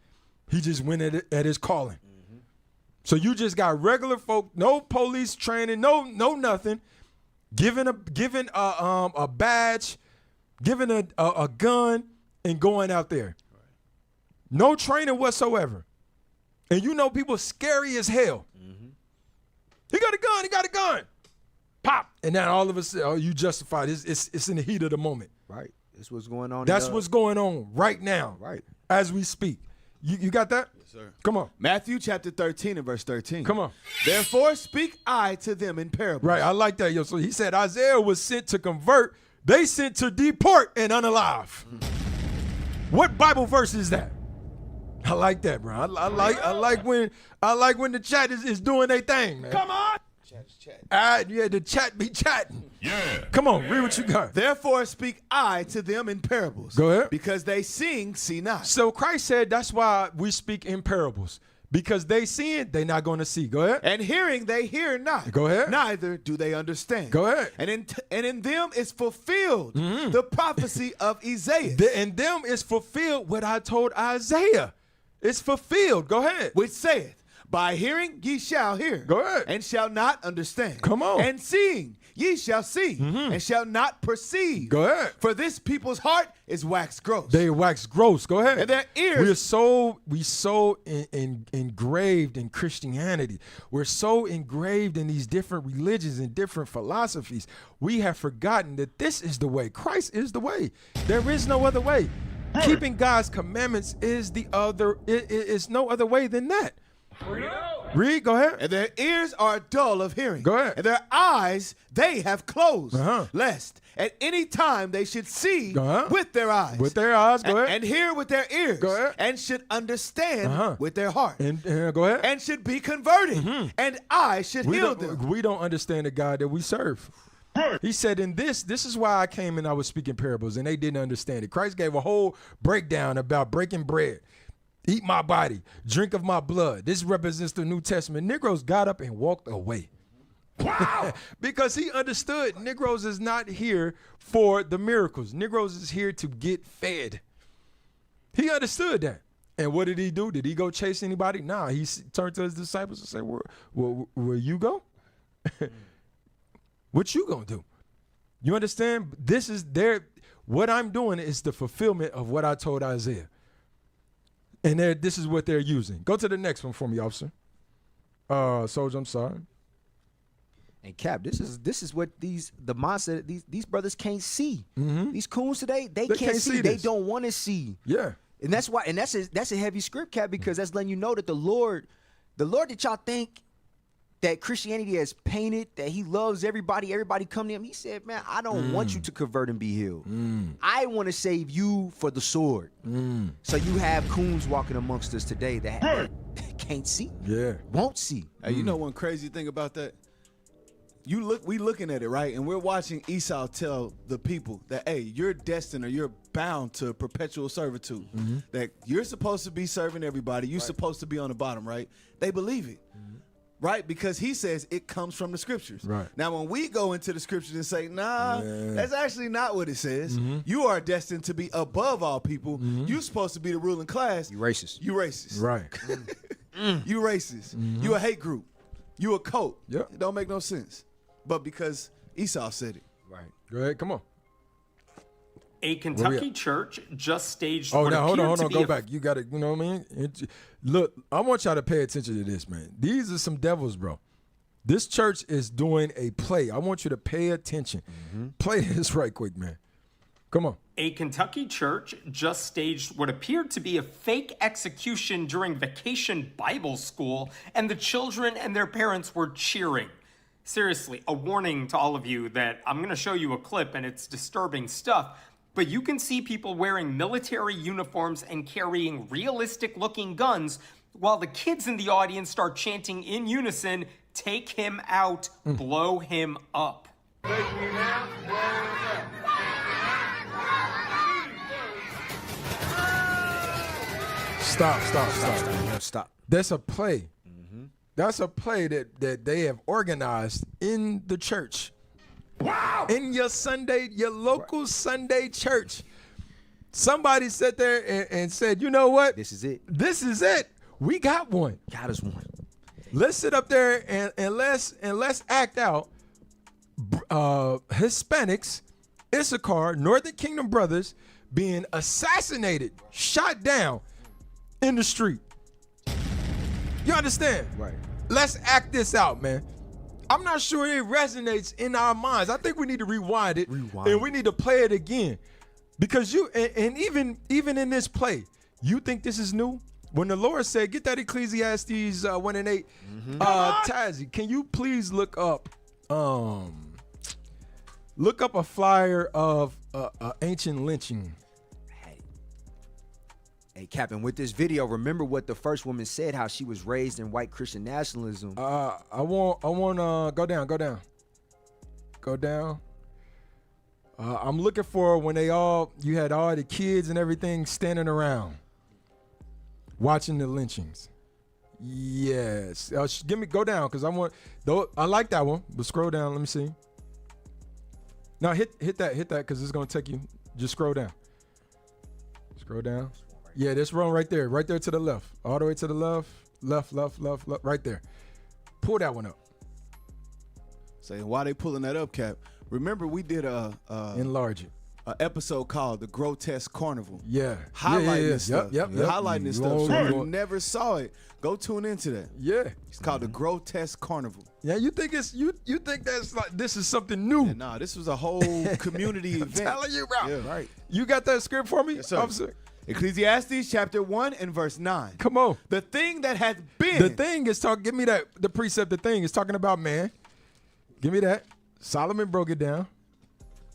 He just went at his calling. Mm-hmm. So you just got regular folk, no police training, no nothing, giving a badge, giving a gun, and going out there. Right. No training whatsoever. And you know people scary as hell. Mm-hmm. He got a gun. Pop. And then all of a sudden, you justified. It's in the heat of the moment. Right. That's what's going on. That's what's going on right now. Right. As we speak. You got that? Yes, sir. Come on. Matthew chapter 13 and verse 13. Come on. Therefore speak I to them in parables. Right. I like that. Yo. So he said Isaiah was sent to convert. They sent to deport and unalive. Mm-hmm. What Bible verse is that? I like that, bro. I like when the chat is doing their thing, man. Come on. Yeah, the chat be chatting. Yeah. Come on, read what you got. Therefore speak I to them in parables. Go ahead. Because they sing, see not. So Christ said that's why we speak in parables. Because they seeing, they not going to see. Go ahead. And hearing, they hear not. Go ahead. Neither do they understand. Go ahead. And in them is fulfilled the prophecy of Isaiah. In them is fulfilled what I told Isaiah. It's fulfilled. Go ahead. Which saith, by hearing ye shall hear. Go ahead. And shall not understand. Come on. And seeing ye shall see. And shall not perceive. Go ahead. For this people's heart is waxed gross. They wax gross. Go ahead. And their ears. We so engraved in Christianity. We're so engraved in these different religions and different philosophies. We have forgotten that this is the way. Christ is the way. There is no other way. Keeping God's commandments is the other. It is no other way than that. Read, go ahead. And their ears are dull of hearing. Go ahead. And their eyes they have closed, lest at any time they should see with their eyes. With their eyes, go ahead. And hear with their ears. Go ahead. And should understand with their heart. And go ahead. And should be converted. And I should heal them. We don't understand the God that we serve. He said, in this is why I came and I was speaking parables, and they didn't understand it. Christ gave a whole breakdown about breaking bread. Eat my body, drink of my blood. This represents the New Testament. Negroes got up and walked away. Wow! Because he understood Negroes is not here for the miracles. Negroes is here to get fed. He understood that. And what did he do? Did he go chase anybody? Nah, he turned to his disciples and said, where you go? What you gonna do? You understand? This is what I'm doing is the fulfillment of what I told Isaiah. And this is what they're using. Go to the next one for me, officer. Soldier, I'm sorry. And Cap, this is what the mindset these brothers can't see. Mm-hmm. These coons today, they can't see. They don't want to see. Yeah. And that's why, and that's a heavy script, Cap, because that's letting you know that the Lord that y'all think that Christianity has painted, that he loves everybody come to him. He said, man, I don't want you to convert and be healed. I want to save you for the sword. So you have coons walking amongst us today that can't see. Yeah. Won't see. Hey, you know one crazy thing about that? We looking at it, right? And we're watching Esau tell the people that, hey, you're destined or you're bound to perpetual servitude. That you're supposed to be serving everybody. You're supposed to be on the bottom, right? They believe it. Right? Because he says it comes from the scriptures. Right. Now, when we go into the scriptures and say, that's actually not what it says. You are destined to be above all people. You're supposed to be the ruling class. You racist. You racist. Right. You racist. You a hate group. You a cult. Yep. It don't make no sense. But because Esau said it. Right. Go ahead. Come on. A Kentucky church just staged. Oh, now hold on. Go back. You got to, you know what I mean? Look, I want y'all to pay attention to this, man. These are some devils, bro. This church is doing a play. I want you to pay attention. Play this right quick, man. Come on. A Kentucky church just staged what appeared to be a fake execution during vacation Bible school, and the children and their parents were cheering. Seriously, a warning to all of you that I'm going to show you a clip, and it's disturbing stuff. But you can see people wearing military uniforms and carrying realistic-looking guns while the kids in the audience start chanting in unison, "Take him out, blow him up." Stop. That's a play. That's a play that they have organized in the church. Wow! In your local Sunday church. Somebody sat there and said, you know what? This is it. This is it. We got one. Got us one. Let's sit up there and let's act out Hispanics, Issachar, Northern Kingdom brothers being assassinated, shot down in the street. You understand? Right. Let's act this out, man. I'm not sure it resonates in our minds. I think we need to rewind it and we need to play it again. Because even in this play, you think this is new? When the Lord said, get that Ecclesiastes 1:8, Tazzy, can you please look up a flyer of ancient lynching? Hey, Captain, with this video, remember what the first woman said, how she was raised in white Christian nationalism. I want go down. I'm looking for when you had all the kids and everything standing around watching the lynchings. Yes. Go down, because I like that one, but scroll down, let me see. No, hit that, because it's going to take you. Just scroll down. Scroll down. Yeah, this one right there to the left. All the way to the left, right there. Pull that one up. Say, why they pulling that up, Cap? Remember, we did enlarge it. An episode called The Grotesque Carnival. Yeah. Highlighting this stuff. Yep. Highlighting this stuff. So if you never saw it, go tune into that. Yeah. It's called The Grotesque Carnival. Yeah, you think you think that's like this is something new? Yeah, nah, this was a whole community event. I'm telling you, bro. Yeah, right. You got that script for me, yes, sir. officer? Ecclesiastes chapter 1 and verse 9. Come on. The thing that hath been. The thing is give me that, the precept, the thing is talking about man. Give me that. Solomon broke it down.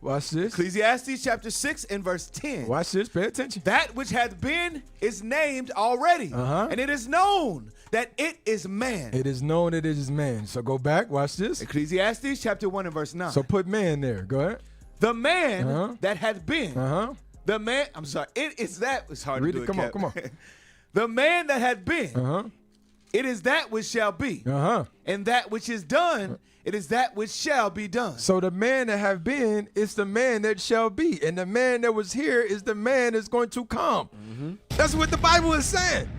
Watch this. Ecclesiastes chapter 6 and verse 10. Watch this. Pay attention. That which hath been is named already. And it is known that it is man. It is known that it is man. So go back. Watch this. Ecclesiastes chapter 1 and verse 9. So put man there. Go ahead. The man that hath been. The man, I'm sorry. It is that. It's hard Read to do it. Come on. The man that hath been. It is that which shall be. And that which is done. It is that which shall be done. So the man that have been is the man that shall be. And the man that was here is the man that's going to come. That's what the Bible is saying.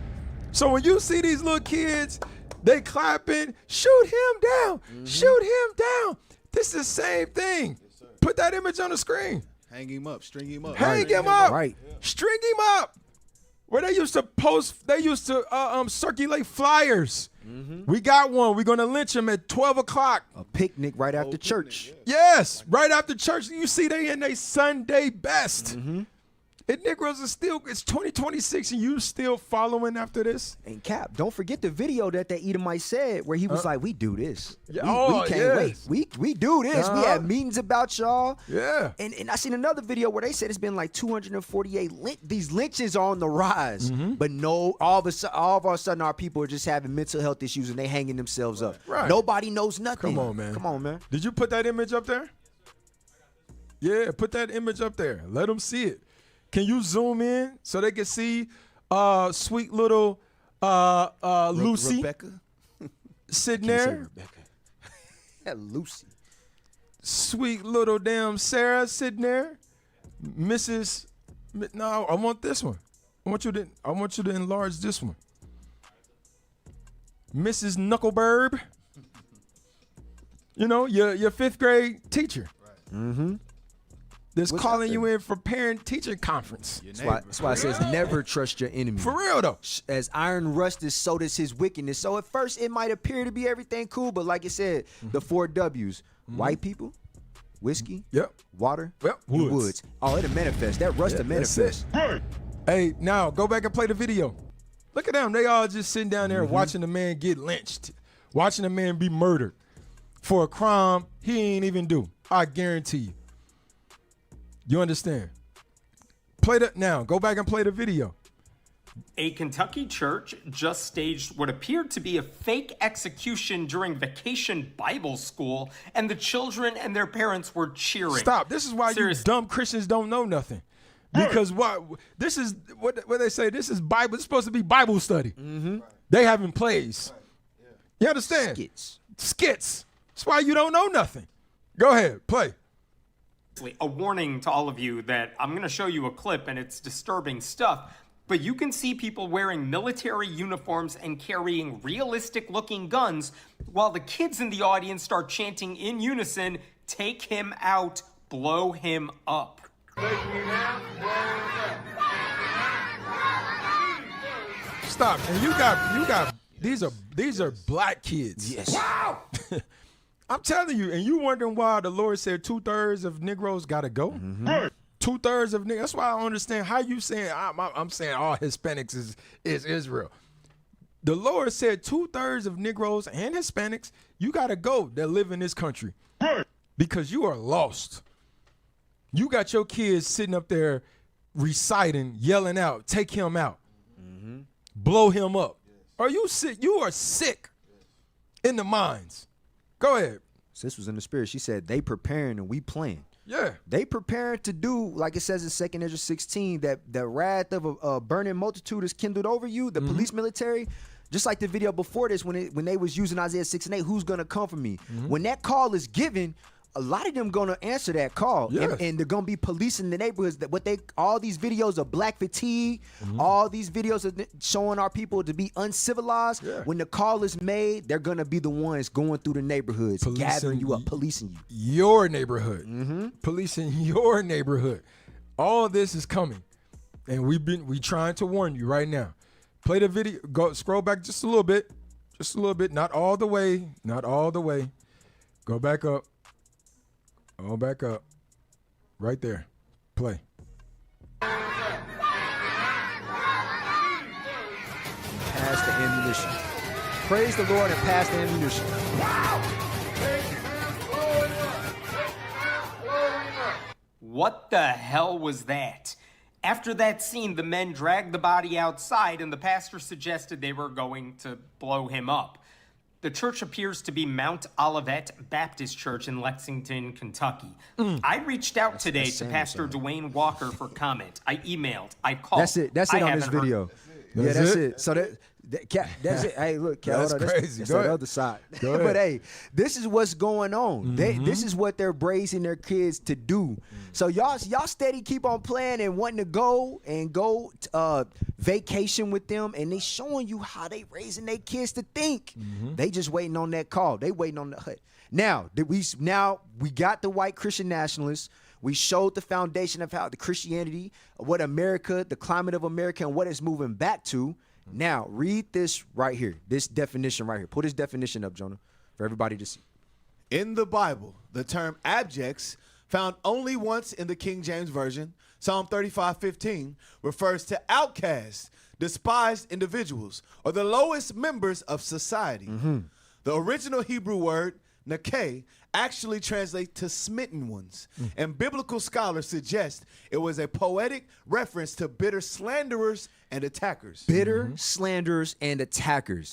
So when you see these little kids, they clapping, shoot him down, shoot him down. This is the same thing. Put that image on the screen. Hang him up, string him up. Hang him up. Right. String him up. Where they used to circulate flyers. We got one. We're going to lynch him at 12 o'clock. A picnic right after church. Yes, right after church. You see they in their Sunday best. And Negroes are still, it's 2026 and you still following after this? And Cap, don't forget the video that Edomite said where he was like, we do this. Yeah. We can't wait. We do this. We have meetings about y'all. Yeah. And I seen another video where they said it's been like 248 these lynches are on the rise. But no, all of a sudden our people are just having mental health issues and they hanging themselves up. Right. Nobody knows nothing. Come on, man. Come on, man. Did you put that image up there? Yeah, put that image up there. Let them see it. Can you zoom in so they can see sweet little Lucy Rebecca sitting there? Lucy. Sweet little damn Sarah sitting there. Mrs. No, I want this one. I want you to enlarge this one. Mrs. Knuckleburb. You know, your fifth grade teacher. That's calling you in for parent-teacher conference. That's why it says never trust your enemy. For real, though. As iron rusteth, so does his wickedness. So at first, it might appear to be everything cool, but like it said, the 4 W's. White people, whiskey, water, woods. Oh, it'll manifest. That rust will manifest. Hey, now, go back and play the video. Look at them. They all just sitting down there watching the man get lynched, watching the man be murdered for a crime he ain't even do. I guarantee you. You understand? Now. Go back and play the video. A Kentucky church just staged what appeared to be a fake execution during vacation Bible school, and the children and their parents were cheering. Stop. This is why you dumb Christians don't know nothing. Because this is what they say. This is Bible. It's supposed to be Bible study. They having plays. You understand? Skits. Skits. That's why you don't know nothing. Go ahead, play. A warning to all of you that I'm going to show you a clip and it's disturbing stuff, but you can see people wearing military uniforms and carrying realistic looking guns while the kids in the audience start chanting in unison, "Take him out, blow him up." Stop. And you got these are black kids. Yes. Wow. I'm telling you, and you wondering why the Lord said 2/3 of Negroes gotta go. 2/3 of niggas. That's why I don't understand how you saying I'm saying all Hispanics is Israel. The Lord said 2/3 of Negroes and Hispanics, you gotta go that live in this country. Because you are lost. You got your kids sitting up there reciting, yelling out, "Take him out. Blow him up." Are you sick? You are sick in the minds. Go ahead. Sis was in the spirit. She said, they preparing and we playing. Yeah. They preparing to do, like it says in 2 Ezra 16, that the wrath of a burning multitude is kindled over you, the police military. Just like the video before this, when they was using Isaiah 6 and 8, who's going to come for me? When that call is given, a lot of them going to answer that call. Yes. And they're going to be policing the neighborhoods. That all these videos of black fatigue, all these videos of showing our people to be uncivilized. Yeah. When the call is made, they're going to be the ones going through the neighborhoods, gathering you up, policing you. Your neighborhood. Policing your neighborhood. All of this is coming. And we trying to warn you right now. Play the video. Go scroll back just a little bit. Just a little bit. Not all the way. Not all the way. Go back up. Oh, back up. Right there. Play. Pass the ammunition. Praise the Lord and pass the ammunition. What the hell was that? After that scene, the men dragged the body outside and the pastor suggested they were going to blow him up. The church appears to be Mount Olivet Baptist Church in Lexington, Kentucky. I reached out today to Pastor Dwayne Walker for comment. I emailed. I called. That's it on this video. Yeah, that's it. So that's it. Hey, look, that's crazy. That's the other side. But hey, this is what's going on. This is what they're raising their kids to do. So y'all steady keep on playing and wanting to go vacation with them, and they showing you how they raising their kids to think. They just waiting on that call. They waiting on the hut. Now we got the white Christian nationalists. We showed the foundation of how the Christianity, what America, the climate of America, and what it's moving back to. Now, read this right here, this definition right here. Put this definition up, Jonah, for everybody to see. In the Bible, the term abjects, found only once in the King James Version, Psalm 35:15, refers to outcasts, despised individuals, or the lowest members of society. The original Hebrew word, nakeh, actually translates to smitten ones, and biblical scholars suggest it was a poetic reference to bitter slanderers and attackers. Bitter slanderers and attackers.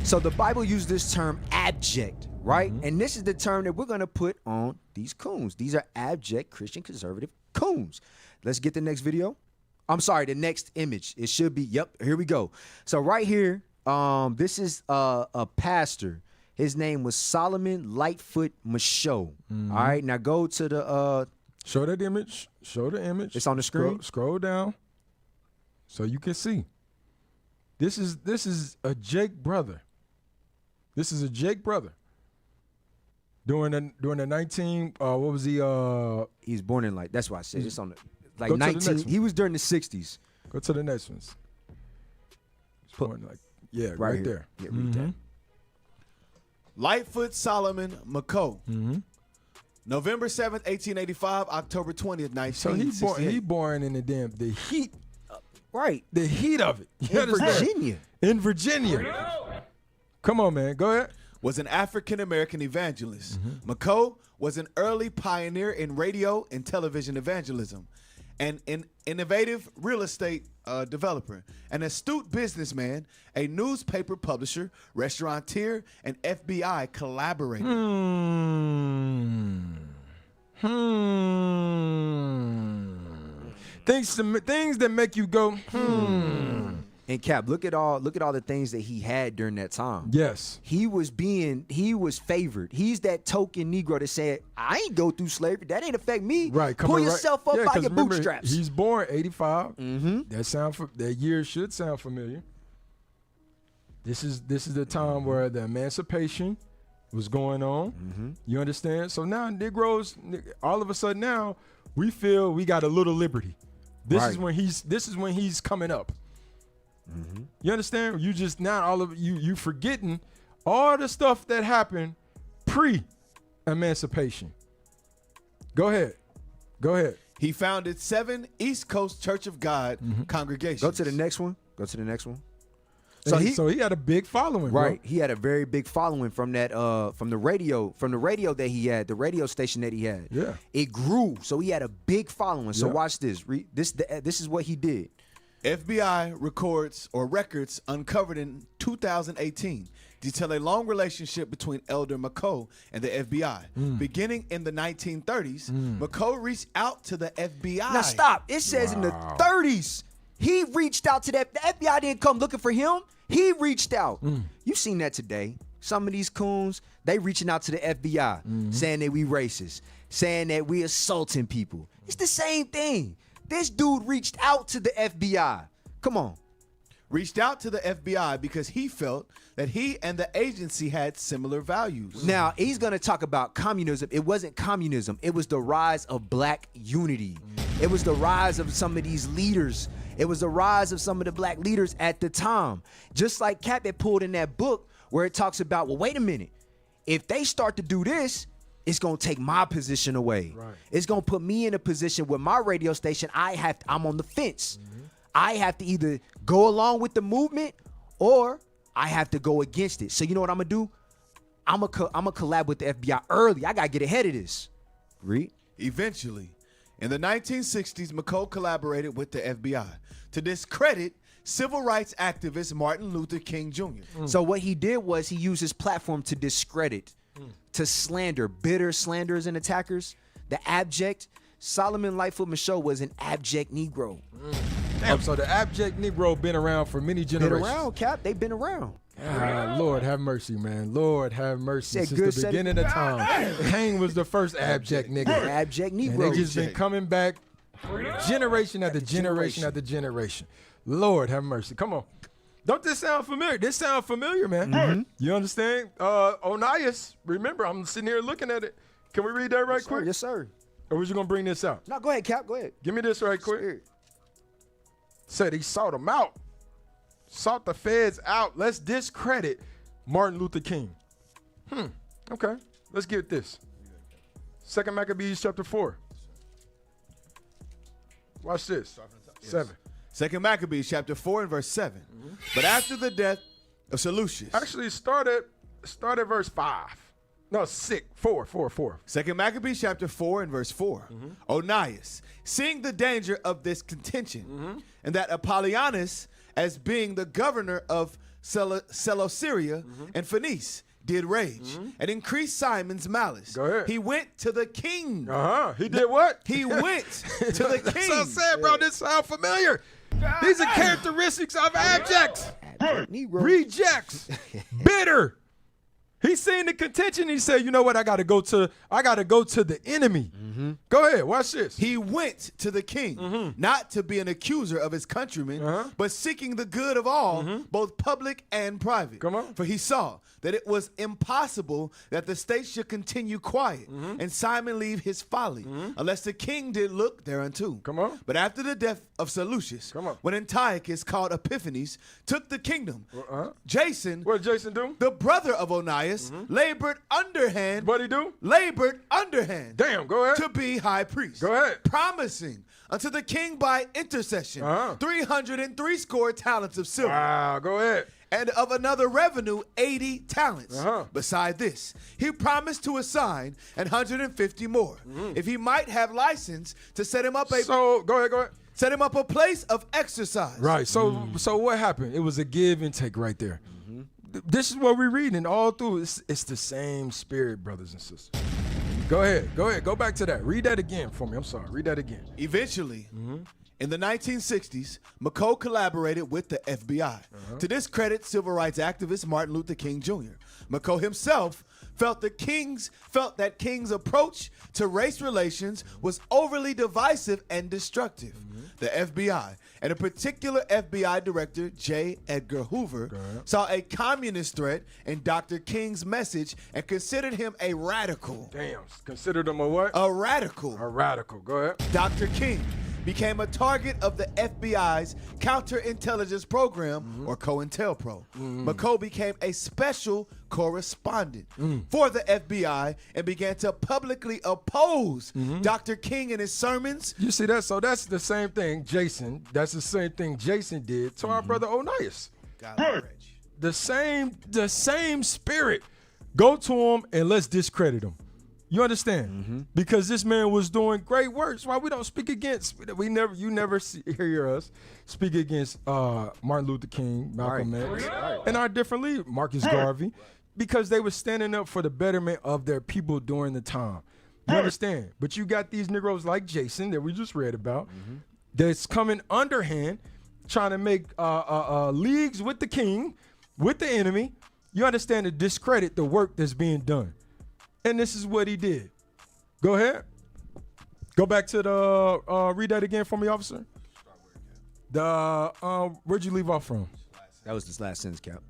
So the Bible used this term abject, right? And this is the term that we're going to put on these coons. These are abject Christian conservative coons. Let's get the next video. I'm sorry, the next image. It should be, yep, here we go. So right here, this is a pastor. His name was Solomon Lightfoot Michaud. All right, now go to the show that image. Show the image. It's on the screen. Scroll down so you can see. This is a Jake brother. This is a Jake brother. During the 19 what was he he's born in that's why I said it's on the 19. He was during the 60s. Go to the next ones. Right there. Yeah, read that. Lightfoot Solomon Michaud. November 7th, 1885, October 20th, 1968. So he born in the heat. Right. The heat of it. In Virginia. In Virginia. Come on, man. Go ahead. Was an African-American evangelist. Michaud was an early pioneer in radio and television evangelism, and an innovative real estate developer, an astute businessman, a newspaper publisher, restaurateur, and FBI collaborator. Things that make you go, And Cap, look at all the things that he had during that time. Yes. He was favored. He's that token Negro that said, I ain't go through slavery. That ain't affect me. Right. Pull yourself up by 'cause your remember, bootstraps. He's born 85. Mm-hmm. That year should sound familiar. This is the time where the emancipation was going on. Mm-hmm. You understand? So now Negroes, all of a sudden now, we feel we got a little liberty. This is when he's coming up. Mm-hmm. You understand? You just now all of you forgetting all the stuff that happened pre-emancipation. Go ahead. He founded 7 East Coast Church of God congregations. Go to the next one. So he had a big following, right? Bro. He had a very big following from that from the radio that he had, the radio station that he had. Yeah, it grew. So he had a big following. So Yeah. watch this. This is what he did. FBI records uncovered in 2018 detail a long relationship between Elder McCoe and the FBI. Beginning in the 1930s, McCoe reached out to the FBI. Now stop. It says in the 30s he reached out to the FBI. Didn't come looking for him. He reached out. You've seen that today. Some of these coons, they reaching out to the FBI, saying that we racist, saying that we assaulting people. It's the same thing. This dude reached out to the FBI. Come on. Reached out to the FBI because he felt that he and the agency had similar values. Now, he's going to talk about communism. It wasn't communism. It was the rise of black unity. It was the rise of some of these leaders. It was the rise of some of the black leaders at the time. Just like Cap had pulled in that book where it talks about, well, wait a minute. If they start to do this, it's going to take my position away. Right. It's going to put me in a position where my radio station, I'm on the fence. I have to either go along with the movement or I have to go against it. So you know what I'm going to do? I'm going to collab with the FBI early. I got to get ahead of this. Read. Eventually, in the 1960s, McCoe collaborated with the FBI to discredit civil rights activist Martin Luther King Jr. So what he did was he used his platform to discredit, to slander, bitter slanderers and attackers, the abject. Solomon Lightfoot Michaud was an abject Negro. Damn, so the abject Negro been around for many generations. Been around, Cap. They've been around. Lord have mercy, man. Lord have mercy. Since the beginning of time, Cain was the first abject nigga. Abject Negro. And they just been coming back generation after generation after generation. Lord have mercy. Come on. Don't this sound familiar? This sound familiar, man. You understand? Onias, remember, I'm sitting here looking at it. Can we read that right quick? Yes, sir. Or was you going to bring this out? No, go ahead, Cap. Go ahead. Give me this right quick. Said he sought them out. Sought the feds out. Let's discredit Martin Luther King. Okay. Let's get this. 2 Maccabees chapter 4. Watch this. 7. 2 Maccabees chapter 4 and verse 7. But after the death of Seleucus. Actually, start at verse 5. No, 6. 4. 2 Maccabees chapter 4 and verse 4. Onias, seeing the danger of this contention, and that Apollonius, as being the governor of Seleucia and Phoenice, did rage and increase Simon's malice. Go ahead. He went to the king. He did what? He went to the king. That's what I said, bro. This sounds familiar. These are characteristics of abjects, rejects, bitter. He seen the contention. He said, "You know what? I got to go to the enemy." Go ahead. Watch this. He went to the king, not to be an accuser of his countrymen, but seeking the good of all, both public and private. Come on. For he saw that it was impossible that the state should continue quiet, and Simon leave his folly, unless the king did look thereunto. Come on. But after the death of Seleucus, when Antiochus, called Epiphanes, took the kingdom, Jason, what did Jason do? The brother of Onias, labored underhand. What'd he do? Labored underhand. Damn, go ahead. To be high priest. Go ahead. Promising unto the king by intercession 360 talents of silver. Wow, go ahead. And of another revenue, 80 talents. Beside this, he promised to assign 150 more, if he might have license to set him up So go ahead. Set him up a place of exercise. Right. So what happened? It was a give and take right there. This is what we're reading all through. It's the same spirit, brothers and sisters. Go ahead. Go back to that. Read that again for me. I'm sorry. Read that again. Eventually, In the 1960s, McCall collaborated with the FBI to discredit civil rights activist Martin Luther King Jr. McCall himself felt that King's approach to race relations was overly divisive and destructive. The FBI, and in particular FBI Director J. Edgar Hoover, saw a communist threat in Dr. King's message and considered him a radical. Damn, considered him a what? A radical. A radical, go ahead. Dr. King became a target of the FBI's counterintelligence program, or COINTELPRO. McCall became a special correspondent for the FBI and began to publicly oppose Dr. King in his sermons. You see that? So that's the same thing, Jason. That's the same thing Jason did to our brother Onias. The same spirit. Go to him and let's discredit him. You understand? Because this man was doing great works. Why we don't speak against? You never hear us speak against Martin Luther King, Malcolm X, and our different leaders, Marcus Garvey, because they were standing up for the betterment of their people during the time. You understand? But you got these Negroes like Jason that we just read about that's coming underhand, trying to make leagues with the king, with the enemy. You understand? To discredit the work that's being done. And this is what he did. Go ahead. Go back to the, read that again for me, officer. Where'd you leave off from? That was this last sentence, Cap.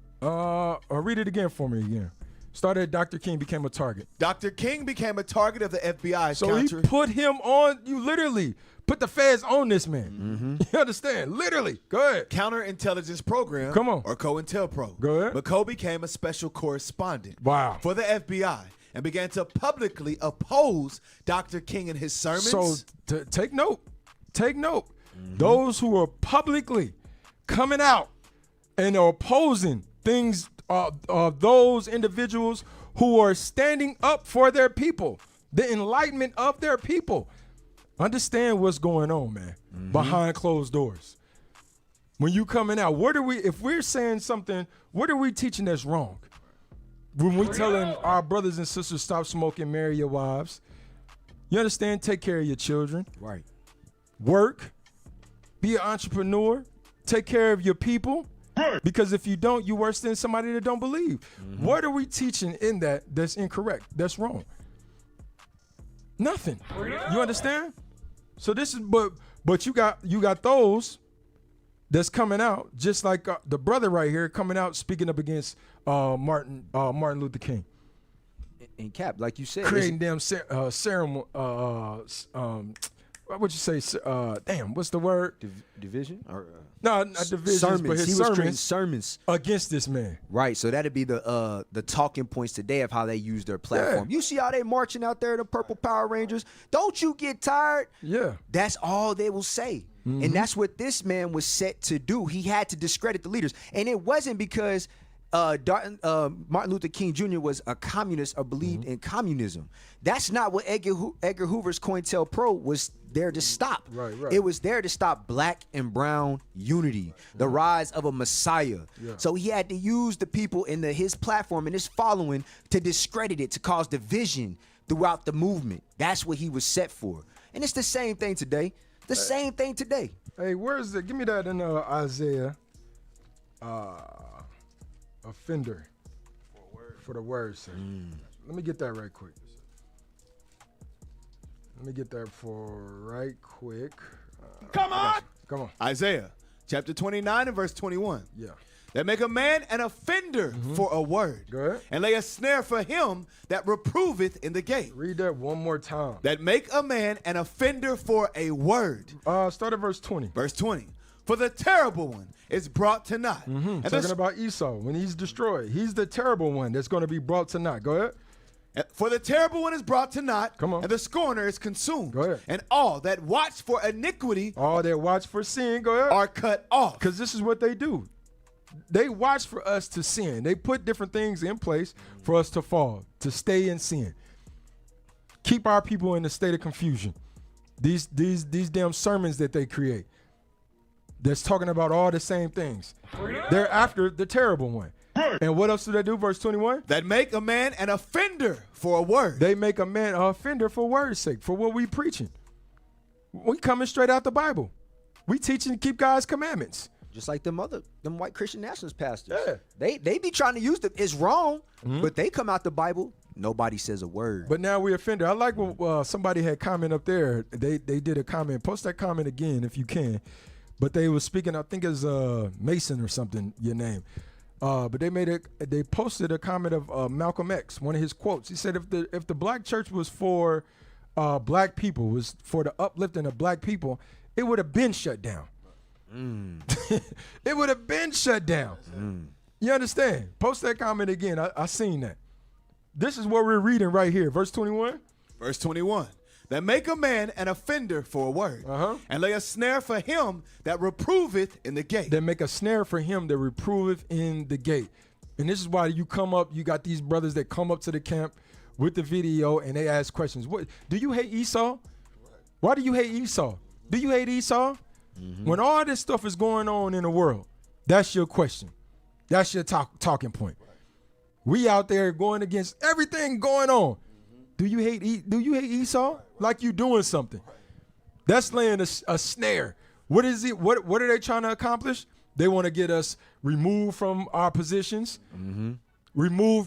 Read it again for me again. Started Dr. King became a target. Dr. King became a target of the FBI. So he put him on, you literally put the feds on this man. You understand? Literally. Go ahead. Counterintelligence program. Come on. Or COINTELPRO. Go ahead. McCall became a special correspondent. Wow. For the FBI. And began to publicly oppose Dr. King in his sermons. So take note. Take note. Those who are publicly coming out and are opposing things of those individuals who are standing up for their people, the enlightenment of their people. Understand what's going on, man, behind closed doors. When you coming out, if we're saying something, what are we teaching that's wrong? When we telling our brothers and sisters stop smoking, marry your wives, you understand? Take care of your children. Right. Work. Be an entrepreneur. Take care of your people. Because if you don't, you're worse than somebody that don't believe. What are we teaching in that's incorrect? That's wrong. Nothing. You understand? So this is, but you got those that's coming out, just like the brother right here coming out speaking up against Martin Luther King. And Cap, like you said, creating damn ceremony. What would you say? Damn, what's the word? Division? Or no, not divisions, sermons. but his he was creating sermons against this man. Right. So that'd be the talking points today of how they use their platform. You see how they marching out there, the Purple Power Rangers? Don't you get tired? Yeah. That's all they will say. And that's what this man was set to do. He had to discredit the leaders. And it wasn't because Martin Luther King Jr. was a communist or believed in communism. That's not what Edgar Hoover's COINTELPRO was there to stop. Right. It was there to stop black and brown unity, the rise of a messiah. So he had to use the people in his platform and his following to discredit it, to cause division throughout the movement. That's what he was set for. And it's the same thing today. Same thing today. Hey, where is it? Give me that in Isaiah. Offender. For the word's sake. Let me get that right quick. Come on. Isaiah chapter 29 and verse 21. Yeah. That make a man an offender for a word. Go ahead. And lay a snare for him that reproveth in the gate. Read that one more time. That make a man an offender for a word. Start at verse 20. Verse 20. For the terrible one is brought to naught. And talking about Esau, when he's destroyed. He's the terrible one that's going to be brought to naught. Go ahead. For the terrible one is brought to naught. Come on. And the scorner is consumed. Go ahead. And all that watch for iniquity. All that watch for sin. Go ahead. Are cut off. Because this is what they do. They watch for us to sin. They put different things in place for us to fall, to stay in sin. Keep our people in a state of confusion. These damn sermons that they create that's talking about all the same things. They're after the terrible one. And what else do they do? Verse 21? That make a man an offender for a word. They make a man an offender for word's sake, for what we preaching. We coming straight out the Bible. We teaching to keep God's commandments. Just like them white Christian nationalist pastors. Yeah. They be trying to use them. It's wrong, but they come out the Bible. Nobody says a word. But now we offended. I like when somebody had comment up there. They did a comment. Post that comment again if you can. But they was speaking, I think it's Mason or something, your name. But they posted a comment of Malcolm X, one of his quotes. He said if the black church was for black people, was for the uplifting of black people, it would have been shut down. It would have been shut down. You understand? Post that comment again. I seen that. This is what we're reading right here. Verse 21. Verse 21. That make a man an offender for a word, and lay a snare for him that reproveth in the gate. That make a snare for him that reproveth in the gate. And this is why you come up, you got these brothers that come up to the camp with the video and they ask questions. What do you hate Esau? Why do you hate Esau? Do you hate Esau? When all this stuff is going on in the world, that's your question. That's your talking point. We out there going against everything going on. Do you hate Esau? Like you doing something. That's laying a snare. What is it? What are they trying to accomplish? They want to get us removed from our positions,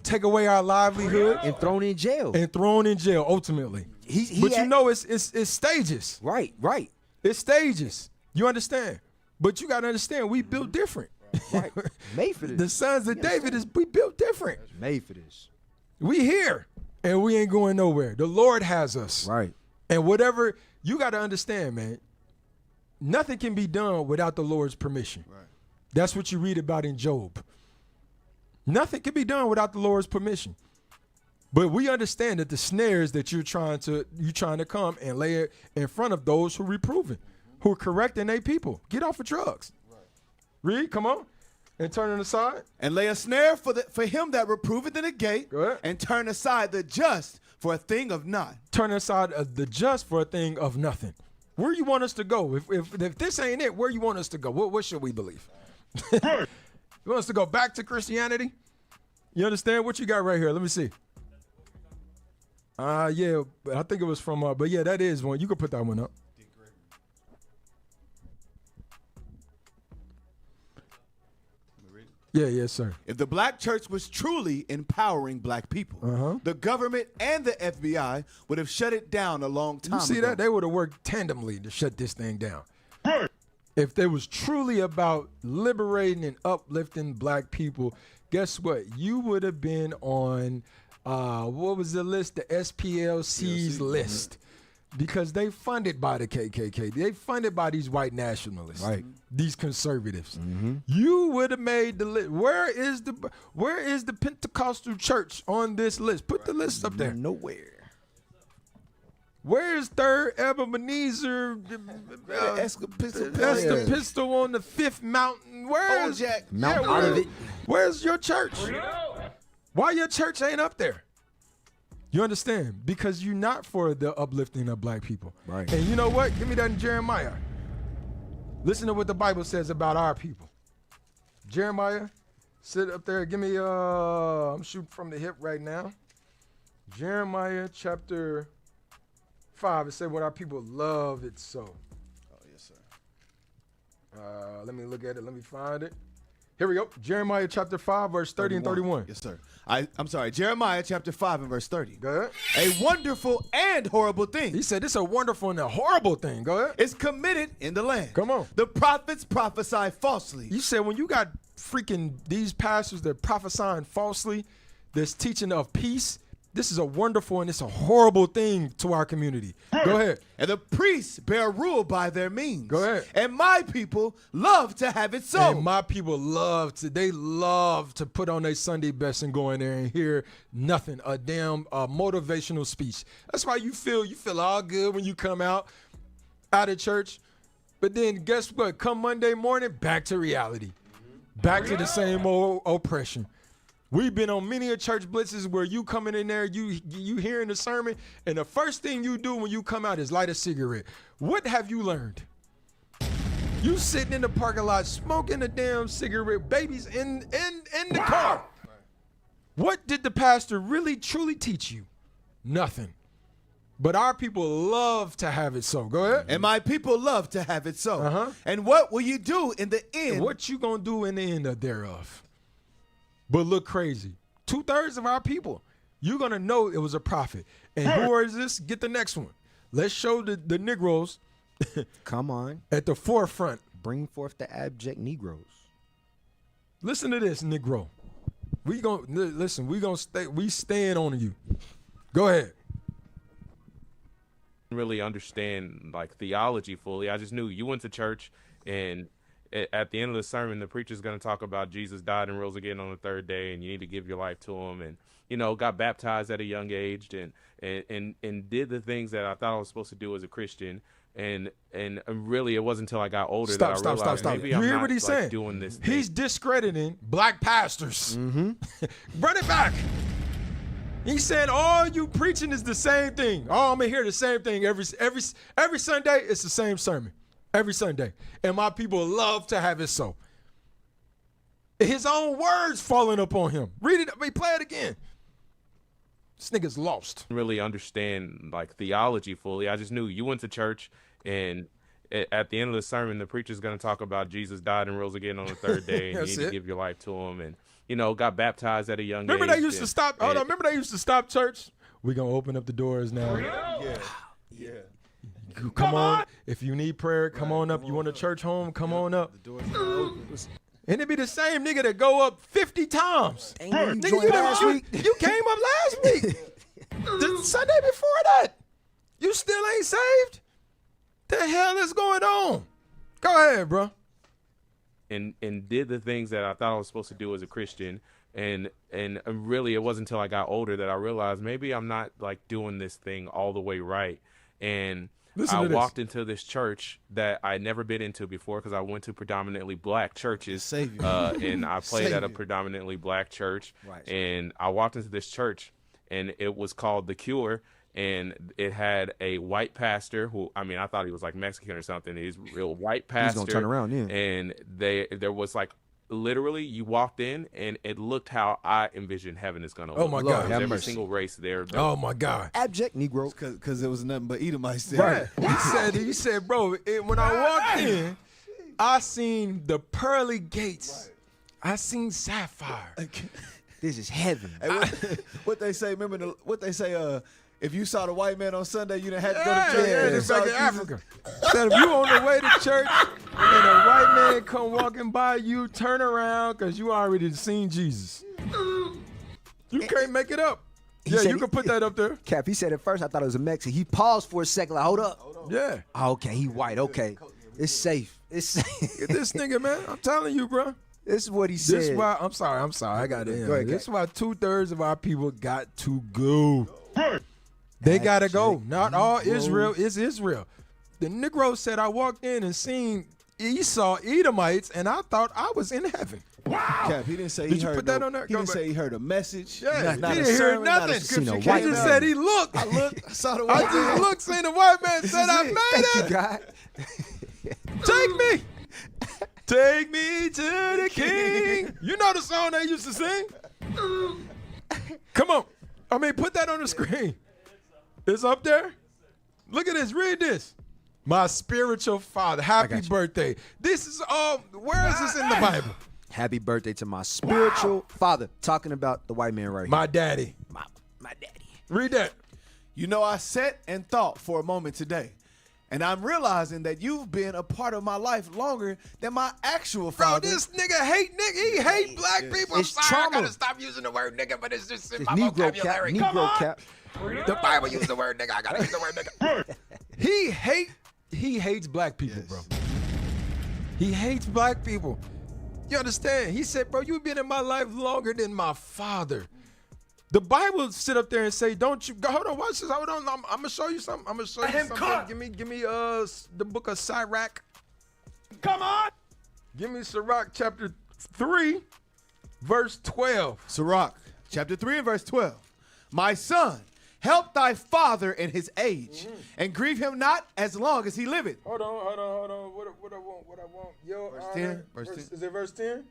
take away our livelihood, and thrown in jail. Ultimately. It's stages. Right. It's stages. You understand? But you got to understand, we built different. Right. Made for this. The sons of David we built different. Made for this. We here. And we ain't going nowhere. The Lord has us. Right. And whatever, you got to understand, man, nothing can be done without the Lord's permission. Right. That's what you read about in Job. Nothing can be done without the Lord's permission. But we understand that the snares that you're trying to come and lay it in front of those who reproving, who are correcting their people. Get off of drugs. Right. Read, come on. And turn it aside. And lay a snare for him that reproveth in the gate. Go ahead. And turn aside the just for a thing of naught. Turn aside the just for a thing of nothing. Where you want us to go? If this ain't it, where you want us to go? What should we believe? You want us to go back to Christianity? You understand? What you got right here? Let me see. Yeah, I think it was from, but yeah, that is one. You can put that one up. Yeah, yes, sir. If the black church was truly empowering black people, the government and the FBI would have shut it down a long time ago. You see that? They would have worked tandemly to shut this thing down. If they was truly about liberating and uplifting black people, guess what? You would have been on, what was the list? The SPLC's list. Because they funded by the KKK. They funded by these white nationalists, right? These conservatives. You would have made the list. Where is the Pentecostal church on this list? Put the list up there. Nowhere. Where is Third Ebenezer? Pistol on the Fifth Mountain. Where is Mount Olivet? Where's your church? Why your church ain't up there? You understand? Because you're not for the uplifting of black people. Right. And you know what? Give me that in Jeremiah. Listen to what the Bible says about our people. Jeremiah, sit up there. Give me, I'm shooting from the hip right now. Jeremiah chapter 5. It said what our people love it so. Oh, yes, sir. Let me look at it. Let me find it. Here we go. Jeremiah chapter 5, verse 30 and 31. Yes, sir. I'm sorry. Jeremiah chapter 5 and verse 30. Go ahead. A wonderful and horrible thing. He said it's a wonderful and a horrible thing. Go ahead. It's committed in the land. Come on. The prophets prophesy falsely. You said when you got freaking these pastors that prophesying falsely, that's teaching of peace, this is a wonderful and it's a horrible thing to our community. Go ahead. And the priests bear rule by their means. Go ahead. And my people love to have it so. And my people love to put on their Sunday best and go in there and hear nothing, a damn motivational speech. That's why you feel all good when you come out of church. But then guess what? Come Monday morning, back to reality. Back to the same old oppression. We've been on many of church blitzes where you coming in there, you hearing the sermon, and the first thing you do when you come out is light a cigarette. What have you learned? You sitting in the parking lot smoking a damn cigarette, babies in the car. What did the pastor really truly teach you? Nothing. But our people love to have it so. Go ahead. And my people love to have it so. And what will you do in the end? And what you gonna do in the end thereof? But look crazy. 2/3 of our people, you're gonna know it was a prophet. And who is this? Get the next one. Let's show the Negroes. Come on. At the forefront. Bring forth the abject Negroes. Listen to this, Negro. We gonna stay. We stand on you. Go ahead. Really understand like theology fully. I just knew you went to church, and at the end of the sermon, the preacher's going to talk about Jesus died and rose again on the third day, and you need to give your life to him. And got baptized at a young age, and did the things that I thought I was supposed to do as a Christian. And really, it wasn't until I got older that I realized maybe I'm You hear not what he's saying? doing this thing. He's discrediting black pastors. Run it back. He's saying all you preaching is the same thing. Oh, I'm gonna hear the same thing every Sunday. It's the same sermon every Sunday, and my people love to have it so. His own words falling up on him. Read it. Play it again. This nigga's lost. Really understand like theology fully. I just knew you went to church, and at the end of the sermon, the preacher's going to talk about Jesus died and rose again on the third day, and you need to give your life to him. And got baptized at a young age. Remember they used to stop. Hold on. Remember they used to stop church. We're gonna open up the doors now. Yeah. Come on. If you need prayer, come on up. You want a church home? Come on up. And it be the same nigga that go up 50 times. Hey, nigga, you came up last week. The Sunday before that. You still ain't saved? The hell is going on? Go ahead, bro. And did the things that I thought I was supposed to do as a Christian. And really, it wasn't until I got older that I realized maybe I'm not like doing this thing all the way right. And I walked into this church that I'd never been into before because I went to predominantly black churches. And I played at a predominantly black church. Right. And I walked into this church, and it was called The Cure. And it had a white pastor who, I thought he was like Mexican or something. He's a real white pastor. He's gonna turn around, yeah. And there was like, literally, you walked in, and it looked how I envisioned heaven is going to look. Oh, my God. Every single race there. Oh, my God. Abject Negro. Because there was nothing but Edomites there. Right. He said, bro, when I walked in, I seen the pearly gates. Right. I seen sapphire. This is heaven. Hey, what they say, what they say, if you saw the white man on Sunday, you didn't have to go to church. Yeah, it's back in Africa. Said if you on the way to church and a white man come walking by you, turn around because you already seen Jesus. You can't make it up. Yeah, you can put that up there. Cap, he said at first I thought it was a Mexican. He paused for a second, like, hold up. Yeah. Oh, okay, he white. Okay. It's safe. It's safe. This nigga, man, I'm telling you, bro. This is what he said. This is why, I'm sorry. I got to end. This is why 2/3 of our people got to go. They got to go. Not all Israel is Israel. The Negro said, I walked in and seen Esau, Edomites, and I thought I was in heaven. Wow. Cap, he didn't say he heard. He didn't say he heard a message. Yeah, not he a didn't hear sermon, nothing. Not a He just said he looked. I looked. I saw the white man. I just looked, seen the white man, said I made Thank it. you, God. Take me. Take me to the king. You know the song they used to sing? Come on. Put that on the screen. It's up there. Look at this. Read this. My spiritual father. Happy birthday. This is all. Where is this in the Bible? Happy birthday to my spiritual father. Talking about the white man right here. My daddy. My daddy. Read that. I sat and thought for a moment today. And I'm realizing that you've been a part of my life longer than my actual father. Bro, this nigga hate nigga. He hate black people. I'm sorry, I gotta stop using the word nigga, but it's just in my vocabulary. Negro cap. The Bible uses the word nigga. I gotta use the word nigga. He hates black people, bro. He hates black people. You understand? He said, bro, you've been in my life longer than my father. The Bible sit up there and say, don't you go, hold on, watch this. Hold on. I'm gonna show you something. I'm gonna show you something. Give me the book of Sirach. Come on. Give me Sirach chapter 3, verse 12. Sirach chapter 3 and verse 12. My son, help thy father in his age, and grieve him not as long as he liveth. Hold on. What I want. Yo, verse 10. Is it verse 10?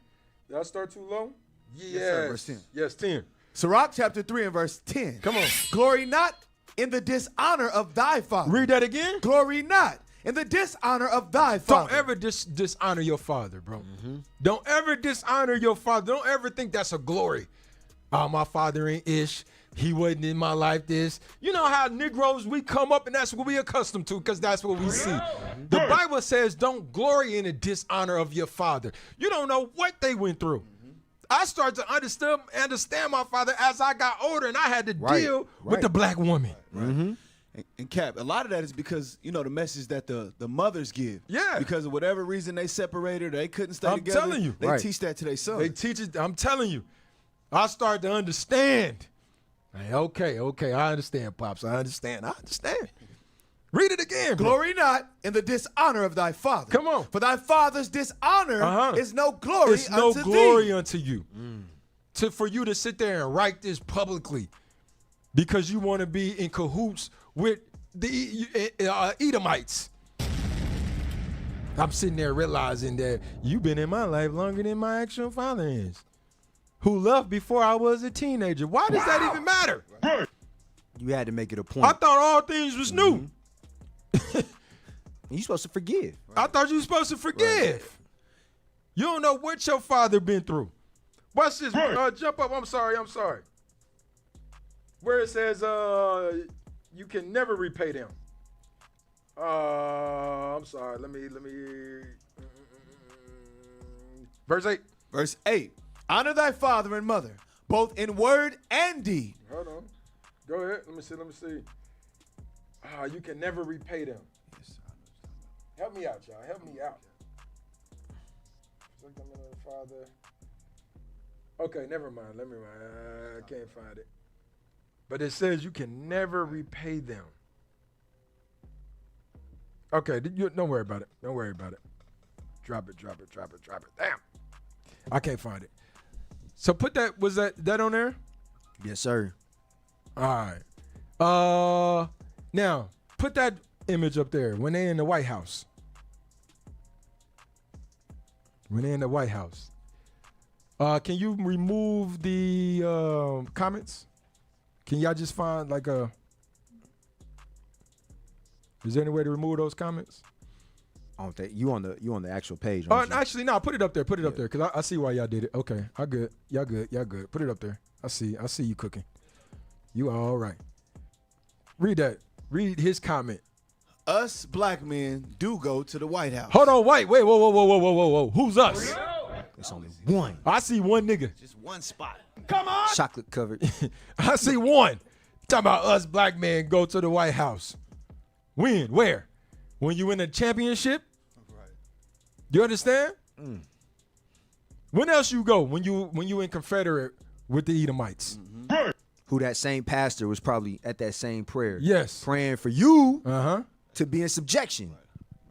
Did I start too low? Yes, sir, verse 10. Yes, 10. Sirach chapter 3 and verse 10. Come on. Glory not in the dishonor of thy father. Read that again. Glory not in the dishonor of thy father. Don't ever dishonor your father, bro. Don't ever dishonor your father. Don't ever think that's a glory. Oh, my father ain't ish. He wasn't in my life this. You know how Negroes, we come up and that's what we accustomed to because that's what we see. The Bible says don't glory in the dishonor of your father. You don't know what they went through. I started to understand my father as I got older, and I had to deal with the black woman. And Cap, a lot of that is because, you know, the message that the mothers give. Yeah. Because of whatever reason they separated, they couldn't stay together. I'm telling you. They teach that to their sons. They teach it. I'm telling you. I started to understand. Like, okay, I understand, Pops. I understand. Read it again, bro. Glory not in the dishonor of thy father. Come on. For thy father's dishonor is no glory it's no unto glory thee. unto you. For you to sit there and write this publicly because you want to be in cahoots with the Edomites. I'm sitting there realizing that you've been in my life longer than my actual father is, who left before I was a teenager. Why does that even matter? You had to make it a point. I thought all things was new. You're supposed to forgive. I thought you were supposed to forgive. You don't know what your father been through. Watch this. Jump up. I'm sorry. Where it says you can never repay them. I'm sorry. Let me. Verse 8. Verse 8. Honor thy father and mother, both in word and deed. Hold on. Go ahead. Let me see. You can never repay them. Help me out, y'all. Help me out. Father. Okay, never mind. I can't find it. But it says you can never repay them. Okay, don't worry about it. Drop it. Damn. I can't find it. So put that, was that on there? Yes, sir. All right. Now, put that image up there when they're in the White House. Can you remove the comments? Can y'all just find like is there any way to remove those comments? I don't think you on the actual page. Actually, no, put it up there. Put it up there because I see why y'all did it. Okay, I good. Y'all good. Put it up there. I see you cooking. You all right. Read that. Read his comment. Us black men do go to the White House. Hold on, wait, whoa. Who's us? It's only one. I see one nigga. Just one spot. Come on. Chocolate covered. I see one. Talking about us black men go to the White House. When? Where? When you win a championship? Right. You understand? When else you go? When you in Confederate with the Edomites. Who that same pastor was probably at that same prayer. Yes. Praying for you to be in subjection.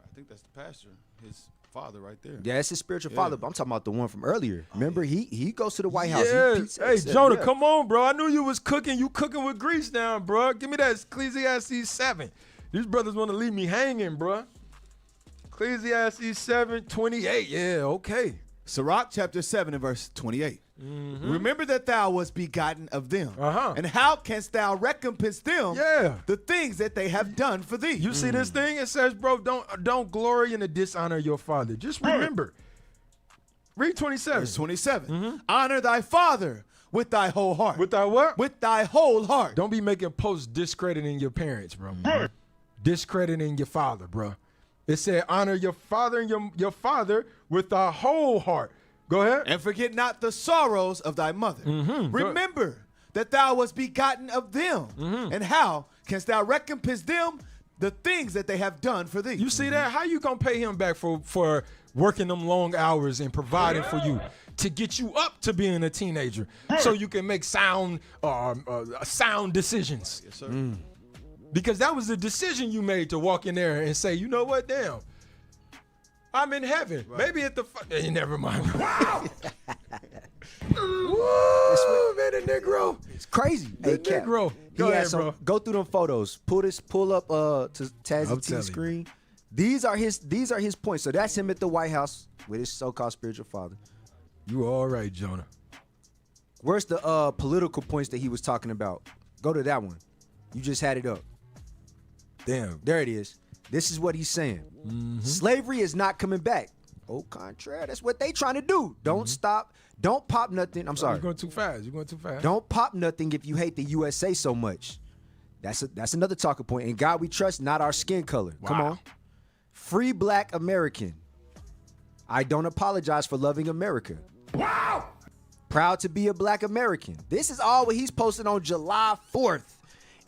I think that's the pastor, his father right there. Yeah, that's his spiritual father, but I'm talking about the one from earlier. Remember, he goes to the White House. Yes. Hey, Jonah, come on, bro. I knew you was cooking. You cooking with grease now, bro. Give me that Ecclesiastes 7. These brothers want to leave me hanging, bro. Ecclesiastes 7:28. Yeah, okay. Sirach chapter 7 and verse 28. Remember that thou wast begotten of them. And how canst thou recompense them the things that they have done for thee? You see this thing? It says, bro, don't glory in the dishonor of your father. Just remember. Read 27. Verse 27. Honor thy father with thy whole heart. With thy what? With thy whole heart. Don't be making posts discrediting your parents, bro. Discrediting your father, bro. It said, honor your father and your father with thy whole heart. Go ahead. And forget not the sorrows of thy mother. Remember that thou wast begotten of them. And how canst thou recompense them the things that they have done for thee? You see that? How you gonna pay him back for working them long hours and providing for you to get you up to being a teenager so you can make sound decisions? Yes, sir. Because that was the decision you made to walk in there and say, you know what, damn, I'm in heaven. Right. Maybe at the never mind. Wow. Woo, man, the Negro. It's crazy. The Negro. Go ahead, bro. Go through them photos. Pull up to Tazzy T's screen. These are his points. So that's him at the White House with his so-called spiritual father. You all right, Jonah. Where's the political points that he was talking about? Go to that one. You just had it up. Damn. There it is. This is what he's saying. Slavery is not coming back. Au contraire, that's what they trying to do. Don't stop. Don't pop nothing. I'm sorry. You're going too fast. You're going too fast. Don't pop nothing if you hate the USA so much. That's another talking point. In God we trust, not our skin color. Come on. Free Black American. I don't apologize for loving America. Wow. Proud to be a Black American. This is all what he's posting on July 4th.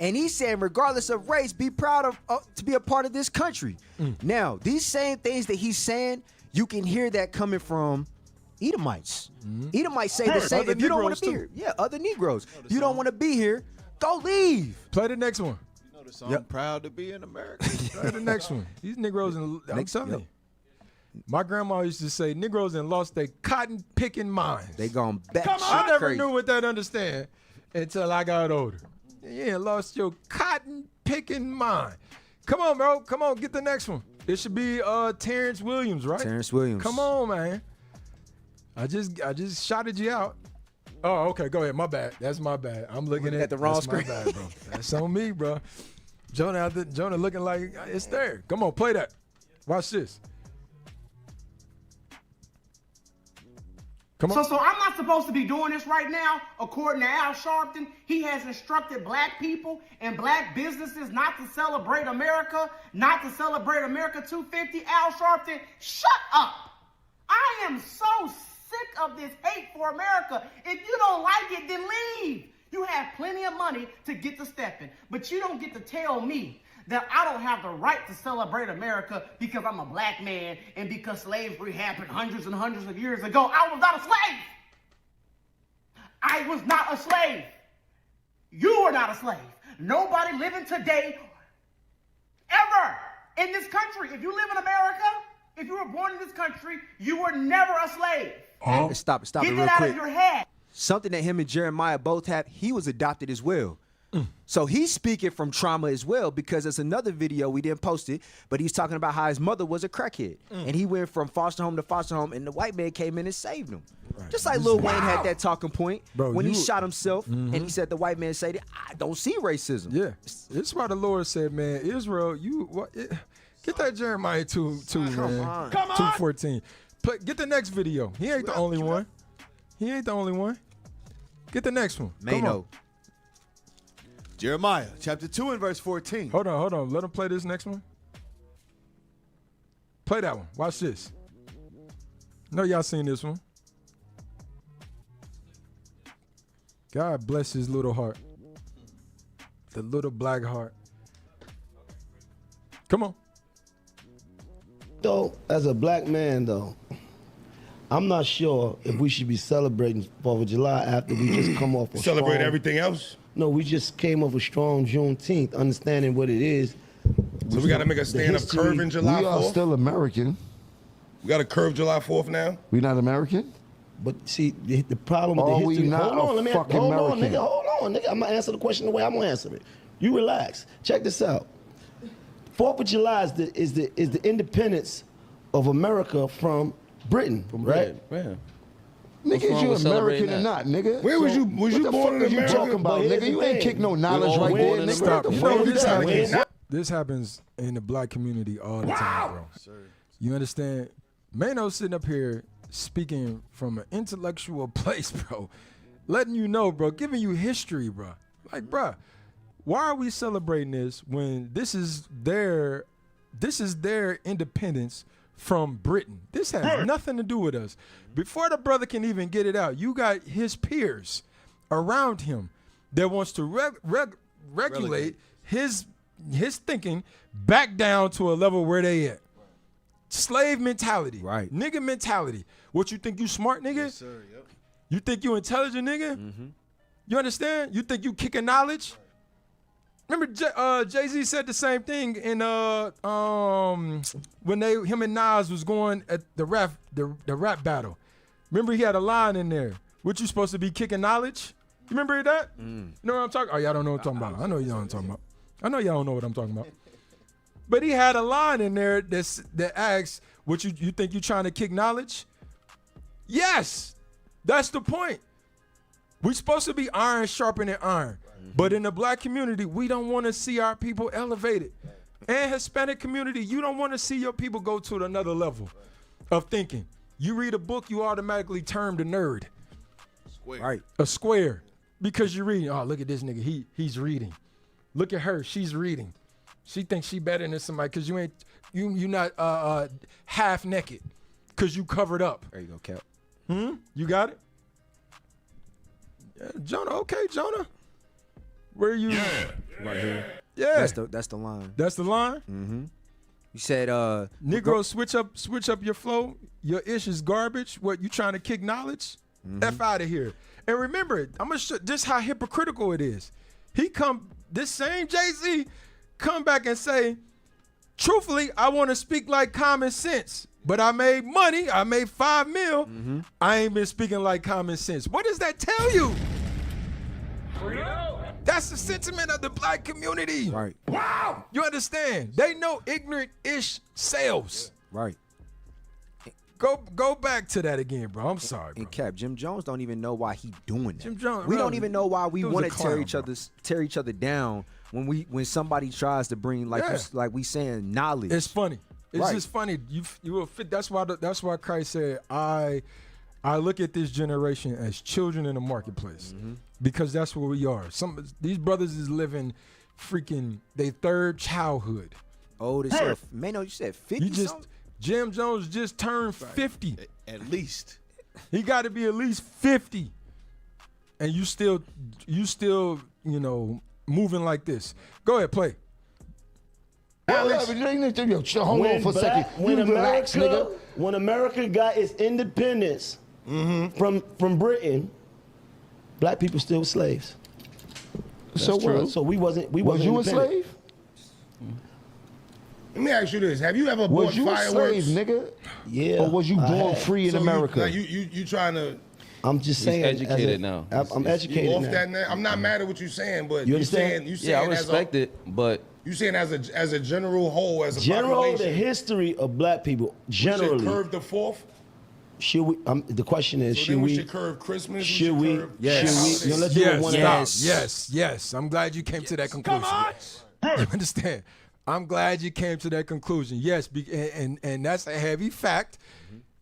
And he's saying, regardless of race, be proud of to be a part of this country. Now, these same things that he's saying, you can hear that coming from Edomites. Edomites say the same. If you don't want to be here, other Negroes. You don't want to be here, go leave. Play the next one. You know the song, Proud to be an American. Play the next one. These Negroes, I'm telling you. My grandma used to say, Negroes and lost their cotton picking minds. They gone back. I never knew what that understand until I got older. You ain't lost your cotton picking mind. Come on, bro. Come on, get the next one. It should be Terrence Williams, right? Terrence Williams. Come on, man. I just shouted you out. Oh, okay. Go ahead. My bad. That's my bad. I'm looking at the wrong screen. My bad, bro. That's on me, bro. Jonah looking like it's there. Come on, play that. Watch this. Come on. So I'm not supposed to be doing this right now. According to Al Sharpton, he has instructed black people and black businesses not to celebrate America, not to celebrate America 250. Al Sharpton, shut up. I am so sick of this hate for America. If you don't like it, then leave. You have plenty of money to get to stepping, but you don't get to tell me that I don't have the right to celebrate America because I'm a black man and because slavery happened hundreds and hundreds of years ago. I was not a slave. I was not a slave. You were not a slave. Nobody living today, ever, in this country. If you live in America, if you were born in this country, you were never a slave. Stop it Get real that out quick. of your head. Something that him and Jeremiah both have, he was adopted as well. So he's speaking from trauma as well, because there's another video we didn't post it, but he's talking about how his mother was a crackhead. And he went from foster home to foster home, and the white man came in and saved him. Right. Just like Lil Wayne had that talking point when he shot himself, and he said the white man said, I don't see racism. Yeah, it's why the Lord said, man, Israel, get that Jeremiah 2, man. Come on. 2:14. Get the next video. He ain't the only one. He ain't the only one. Get the next one. Come on. Jeremiah chapter 2 and verse 14. Hold on. Let him play this next one. Play that one. Watch this. Know y'all seen this one. God bless his little heart. The little black heart. Come on. Though, as a black man, though, I'm not sure if we should be celebrating 4th of July after we just come off a Celebrate strong, everything else? No, we just came off a strong Juneteenth, understanding what it is. So we got to make a stand-up curve in July 4th? We are still American. We got to curve July 4th now? We not American? But see, the problem with the Are history... we not hold on, a fucking American? Hold on, nigga. I'm going to answer the question the way I'm going to answer it. You relax. Check this out. 4th of July is the independence of America from Britain, right? Yeah. Nigga, is you American or not, nigga? Where was you born in What the fuck are you talking about, nigga? You ain't kick no knowledge right there, nigga. Stop. What the You fuck know is this that? happens. This happens in the black community all the time, bro. You understand? Mano sitting up here speaking from an intellectual place, bro. Letting you know, bro. Giving you history, bro. Like, bro, why are we celebrating this when this is their independence from Britain? This has nothing to do with us. Before the brother can even get it out, you got his peers around him that wants to regulate his thinking back down to a level where they at. Slave mentality. Right. Nigga mentality. What, you think you smart, nigga? Yes, sir. Yep. You think you intelligent, nigga? You understand? You think you kicking knowledge? Remember Jay-Z said the same thing in when him and Nas was going at the rap battle. Remember he had a line in there. What, you supposed to be kicking knowledge? You remember that? You know what I'm talking? Oh, y'all don't know what I'm talking about. I know y'all don't talking about. I know y'all don't know what I'm talking about. But he had a line in there that asks, "What, you think you trying to kick knowledge?" Yes, that's the point. We supposed to be iron sharpening iron. But in the black community, we don't want to see our people elevated. And Hispanic community, you don't want to see your people go to another level of thinking. You read a book, you automatically termed a nerd. Square. Right. A square. Because you're reading. Oh, look at this nigga. He's reading. Look at her. She's reading. She thinks she better than somebody because you not half naked because you covered up. There you go, Cap. You got it? Yeah, Jonah. Okay, Jonah. Where are you? Right here. Yeah. That's the line. That's the line? Mm-hmm. You said Negro, switch up your flow. Your ish is garbage. What, you trying to kick knowledge? F out of here. And remember, I'm gonna show just how hypocritical it is. This same Jay-Z come back and say, truthfully, I want to speak like common sense, but I made money. I made $5 million. I ain't been speaking like common sense. What does that tell you? That's the sentiment of the black community. Right. Wow. You understand? They know ignorant-ish sells. Right. Go back to that again, bro. I'm sorry, bro. And Cap, Jim Jones don't even know why he doing that. Jim Jones, we bro, don't even know why we dude's a want to clown, tear each other down when somebody tries to bring like we saying knowledge. It's funny. It's Right. just funny. You will fit. That's why Christ said, I look at this generation as children in the marketplace, because that's what we are. These brothers is living freaking their third childhood. Oh, this Mano, you said 50 something? Jim Jones just turned 50. At least. He got to be at least 50. And you still, moving like this. Go ahead, play. Hold on for a second. When America got its independence from Britain, black people still slaves. So what? So we wasn't Was you a independent. slave? Let me ask you this: have you ever bought Was you fireworks? a slave, nigga? Yeah. Or was you born free in So America? You trying to? I'm just saying. educated now. I'm You educated off now. that now? I'm not mad at what you're saying, but You understand? You saying Yeah, I as respect it, but you saying as a general whole, as a General, the population, history of black people, we should generally. curve the fourth. Should we? The question is, So should then we? we should curve Christmas. Should we? curve Yes. holidays. Let's do it one at a time. Yes. I'm glad you came to that conclusion. You understand? I'm glad you came to that conclusion. Yes, and that's a heavy fact.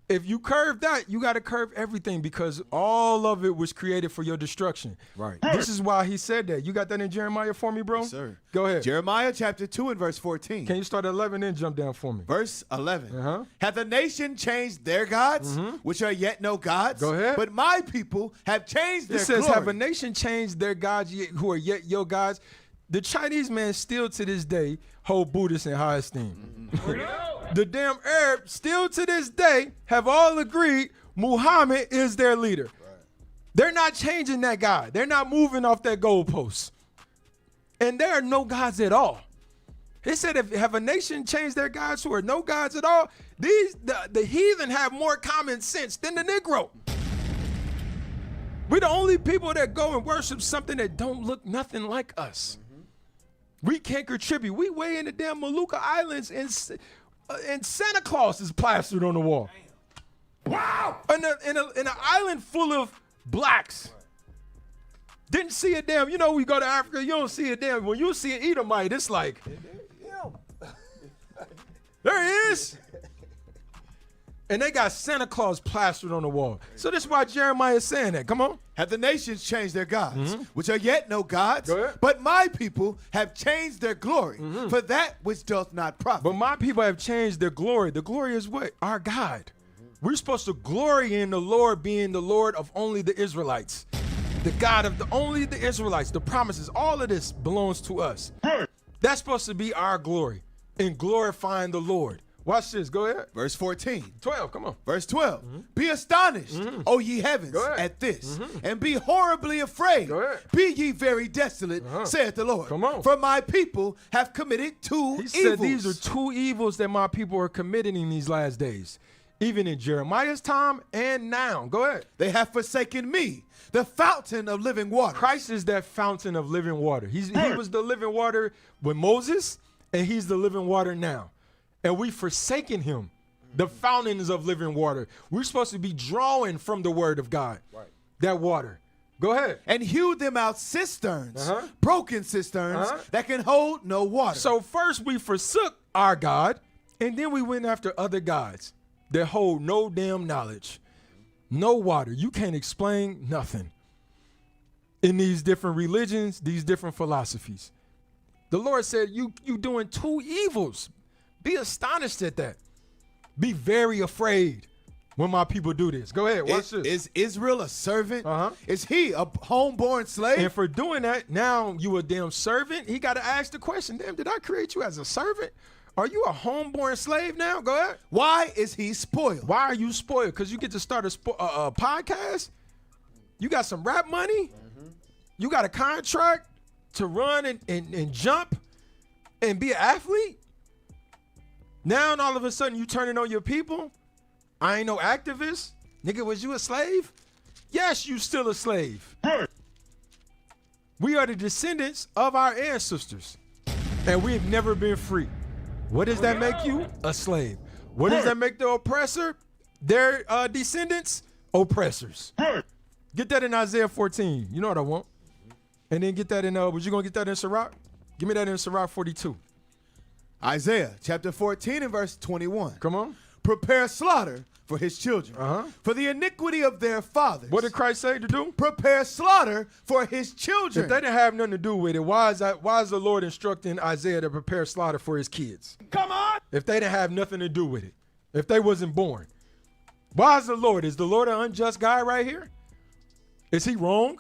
If you curve that, you got to curve everything because all of it was created for your destruction. Right. This is why he said that. You got that in Jeremiah for me, bro? Yes, sir. Go ahead. Jeremiah chapter 2 and verse 14. Can you start at 11 and jump down for me? Verse 11. Uh-huh. Hath the nation changed their gods, which are yet no gods? Go ahead. But my people have changed their It says, glory. have a nation changed their gods who are yet your gods? The Chinese man still to this day hold Buddhists in high esteem. The damn Arabs still to this day have all agreed Muhammad is their leader. Right. They're not changing that God. They're not moving off that goalpost. And there are no gods at all. It said, have a nation changed their gods who are no gods at all? The heathen have more common sense than the Negro. We're the only people that go and worship something that don't look nothing like us. We can't contribute. We way in the damn Molucca Islands and Santa Claus is plastered on the wall. Wow! In an island full of blacks. Didn't see a damn, we go to Africa, you don't see a damn, when you see an Edomite, it's like, there he is. And they got Santa Claus plastered on the wall. So this is why Jeremiah is saying that. Come on. Have the nations changed their gods, which are yet no gods? Go ahead. But my people have changed their glory for that which doth not profit. But my people have changed their glory. The glory is what? Our God. We're supposed to glory in the Lord being the Lord of only the Israelites. The God of only the Israelites. The promises, all of this belongs to us. That's supposed to be our glory in glorifying the Lord. Watch this. Go ahead. Verse 14. 12. Come on. Verse 12. Be astonished, O ye heavens, at this, and be horribly afraid. Be ye very desolate, saith the Lord. Come on. For my people have committed two He evils. said these are two evils that my people are committing in these last days. Even in Jeremiah's time and now. Go ahead. They have forsaken me, the fountain of living water. Christ is that fountain of living water. He was the living water with Moses, and he's the living water now. And we've forsaken him, the fountains of living water. We're supposed to be drawing from the word of God, that water. Go ahead. And hewed them out cisterns, broken cisterns that can hold no water. So first we forsook our God, and then we went after other gods that hold no damn knowledge, no water. You can't explain nothing in these different religions, these different philosophies. The Lord said, you doing two evils. Be astonished at that. Be very afraid when my people do this. Go ahead, watch this. Is Israel a servant? Is he a homeborn slave? And for doing that, now you a damn servant. He got to ask the question, damn, did I create you as a servant? Are you a homeborn slave now? Go ahead. Why is he spoiled? Why are you spoiled? Because you get to start a podcast? You got some rap money? You got a contract to run and jump and be an athlete? Now and all of a sudden you turning on your people? I ain't no activist. Nigga, was you a slave? Yes, you still a slave. We are the descendants of our ancestors, and we've never been free. What does that make you? A slave. What does that make the oppressor? Their descendants? Oppressors. Get that in Isaiah 14. You know what I want. And then get that in, was you going to get that in Sirach? Give me that in Sirach 42. Isaiah chapter 14 and verse 21. Come on. Prepare slaughter for his children, for the iniquity of their fathers. What did Christ say to do? Prepare slaughter for his children. If they didn't have nothing to do with it, why is the Lord instructing Isaiah to prepare slaughter for his kids? Come on. If they didn't have nothing to do with it, if they wasn't born, why is the Lord? Is the Lord an unjust guy right here? Is he wrong?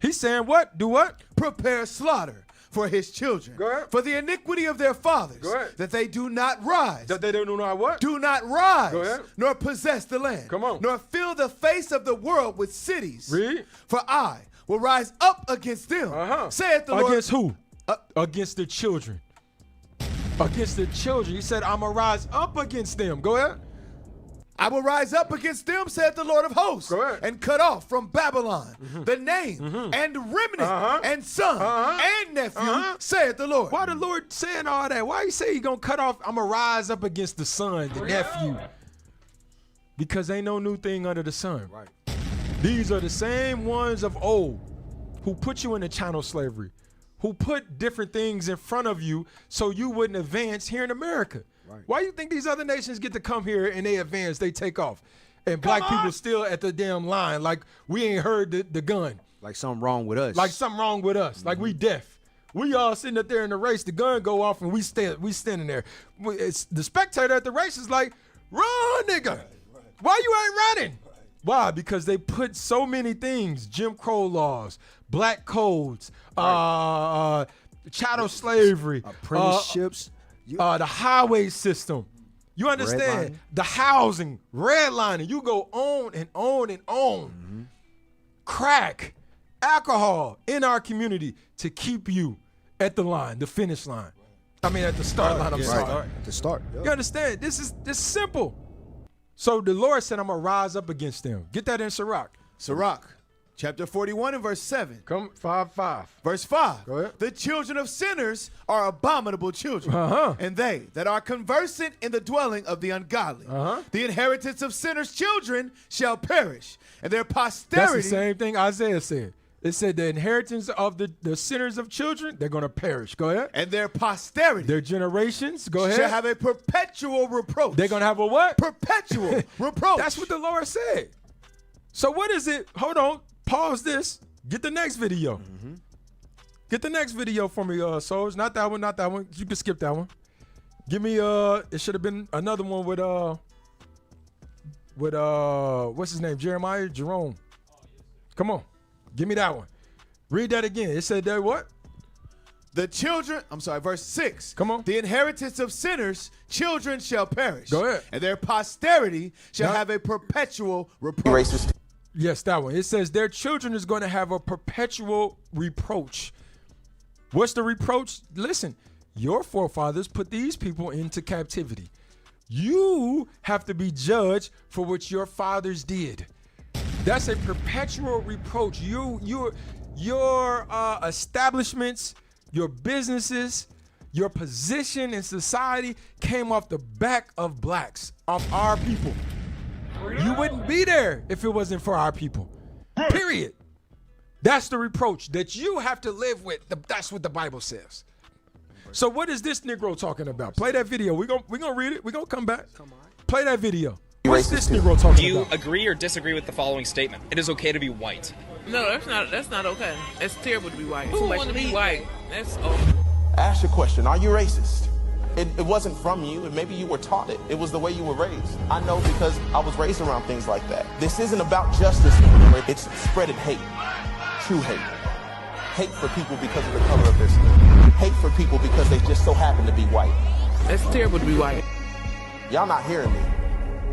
He's saying what? Do what? Prepare slaughter for his children. Go ahead. For the iniquity of their fathers. Go ahead. That they do not rise. That they do not what? Do not rise. Go ahead. Nor possess the land. Come on. Nor fill the face of the world with cities. Read. For I will rise up against them. Saith the Lord. Against who? Against the children. Against the children. He said, I'm going to rise up against them. Go ahead. I will rise up against them, saith the Lord of hosts, and cut off from Babylon the name and remnant and son and nephew, saith the Lord. Why the Lord saying all that? Why he say he gonna cut off, I'm gonna rise up against the son, the nephew? Because ain't no new thing under the sun. Right. These are the same ones of old who put you in the chattel slavery, who put different things in front of you so you wouldn't advance here in America. Right. Why you think these other nations get to come here and they advance, they take off, and black people still at the damn line like we ain't heard the gun? Like something wrong with us. Like something wrong with us. Like we deaf. We all sitting up there in the race, the gun go off and we standing there. It's the spectator at the race is like, run, nigga. Why you ain't running? Why? Because they put so many things, Jim Crow laws, black codes, chattel slavery, apprenticeships. The highway system. You understand? The housing, redlining. You go on and on and on. Crack, alcohol in our community to keep you at the line, the finish line. I mean, at the start line. I'm sorry. At the start. Yep. You understand? This is simple. So the Lord said, I'm going to rise up against them. Get that in Sirach. Sirach. Chapter 41 and verse 7. Come 5:5. Verse 5. Go ahead. The children of sinners are abominable children, and they that are conversant in the dwelling of the ungodly. The inheritance of sinners' children shall perish, and their posterity. That's the same thing Isaiah said. It said the inheritance of the sinners of children, they're going to perish. Go ahead. And their posterity. Their generations, go ahead. Shall have a perpetual reproach. They're going to have a what? Perpetual reproach. That's what the Lord said. So what is it? Hold on. Pause this. Get the next video. Get the next video for me, Souls. Not that one, not that one. You can skip that one. Give me it should have been another one with what's his name? Jerome. Come on. Give me that one. Read that again. It said that what? The children, verse 6. Come on. The inheritance of sinners, children shall perish. Go ahead. And their posterity shall have a perpetual reproach. Yes, that one. It says their children is going to have a perpetual reproach. What's the reproach? Listen, your forefathers put these people into captivity. You have to be judged for what your fathers did. That's a perpetual reproach. Your establishments, your businesses, your position in society came off the back of blacks, of our people. You wouldn't be there if it wasn't for our people. Period. That's the reproach that you have to live with. That's what the Bible says. So what is this Negro talking about? Play that video. We're gonna read it. We're gonna come back. Play that video. What's this Negro talking about? Do you agree or disagree with the following statement? It is okay to be white. No, that's not okay. It's terrible to be white. Who wants to be white? That's Ask your question. Are you racist? It wasn't from you, and maybe you were taught it. It was the way you were raised. I know because I was raised around things like that. This isn't about justice anymore. It's spreading hate. True hate. Hate for people because of the color of their skin. Hate for people because they just so happen to be white. It's terrible to be white. Y'all not hearing me.